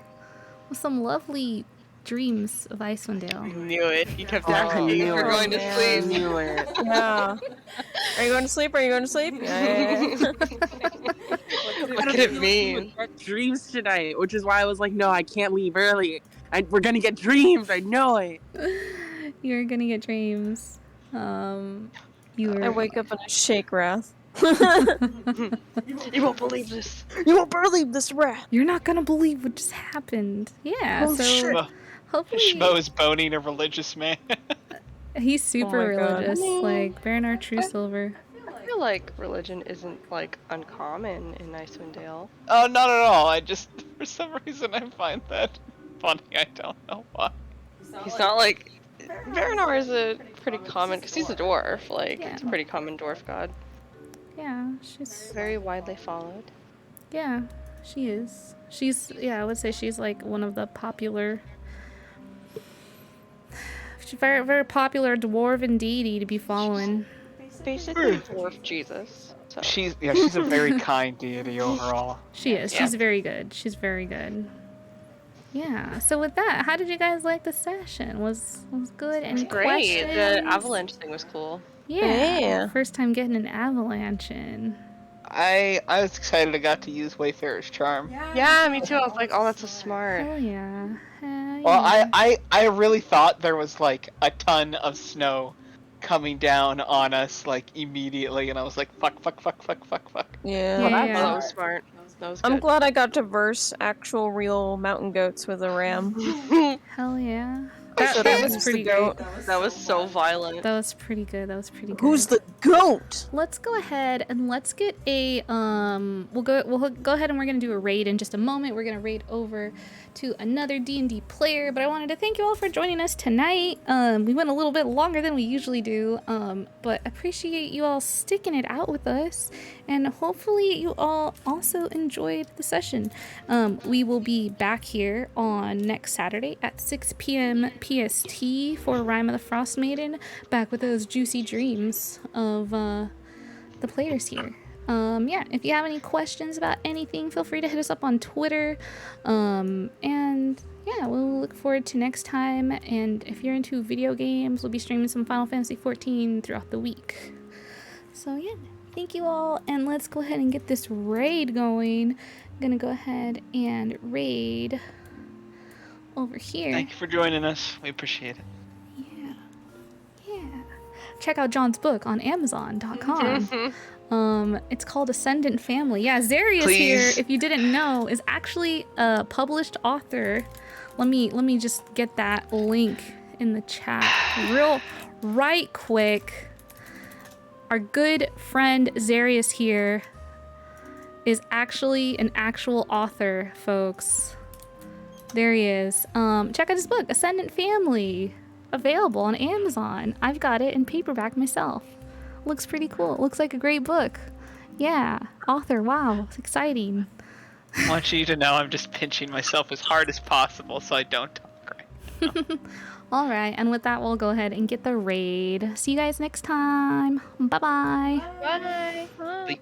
with some lovely dreams of Icewind Dale. Knew it. You kept Oh, asking me if we're going to man. sleep. Knew it. Yeah. Are you going to sleep? Are you going to sleep? Yeah. What could it mean? Get dreams tonight, which is why I was like, no, I can't leave early. We're gonna get dreams. I know it. You're gonna get dreams. I wake up in a shake wrath. You won't believe this. You won't believe this wrath. You're not gonna believe what just happened. Yeah, Oh, so shit. hopefully Schmo is boning a religious man. he's super Oh my God. religious, like Bernard True Silver. I feel like religion isn't like uncommon in Icewind Dale. Oh, not at all. I just, for some reason, I find that funny. I don't know why. He's not like Varanar is a pretty common because he's a dwarf. Like Yeah. it's a pretty common dwarf god. Yeah, she's Very widely followed. yeah, she is. I would say she's like one of the popular, she's very very popular dwarven deity to be following. Basically dwarf Jesus. So. She's a very kind deity overall. She is. She's very good. She's very good. Yeah. So with that, how did you guys like the session? Was good? Any Great. questions? The avalanche thing was cool. Yeah. First time getting an avalanche in. I was excited I got to use Wayfarer's charm. Yeah, me too. I was like, oh, that's so smart. Oh yeah. Well, I really thought there was like a ton of snow coming down on us like immediately, and I was like, fuck. Yeah. Yeah. That was smart. That was good. I'm glad I got to verse actual real mountain goats with a ram. Hell yeah. So That who's was pretty the goat? great. That was so violent. That was pretty good. Who's the goat? Let's go ahead and let's get a we'll go ahead and we're gonna do a raid in just a moment. We're gonna raid over to another D&D player, but I wanted to thank you all for joining us tonight. We went a little bit longer than we usually do, but appreciate you all sticking it out with us, and hopefully you all also enjoyed the session. We will be back here on next Saturday at 6 p.m. PST for Rime of the Frostmaiden, back with those juicy dreams of the players here. Yeah, if you have any questions about anything, feel free to hit us up on Twitter. And yeah, we'll look forward to next time. And if you're into video games, we'll be streaming some Final Fantasy XIV throughout the week. So yeah, thank you all, and let's go ahead and get this raid going. I'm gonna go ahead and raid over here. Thank you for joining us. We appreciate it. Yeah. Check out John's book on Amazon.com. It's called Ascendant Family. Yeah, Zarius here, if you didn't know, is actually a published author. Let me just get that link in the chat right quick. Our good friend Zarius here is actually an actual author, folks. There he is. Check out his book, Ascendant Family. Available on Amazon. I've got it in paperback myself. Looks pretty cool. Looks like a great book. Yeah. Author, wow. It's exciting. I want you to know I'm just pinching myself as hard as possible so I don't talk right. Alright, and with that, we'll go ahead and get the raid. See you guys next time. Bye-bye. Bye. Bye.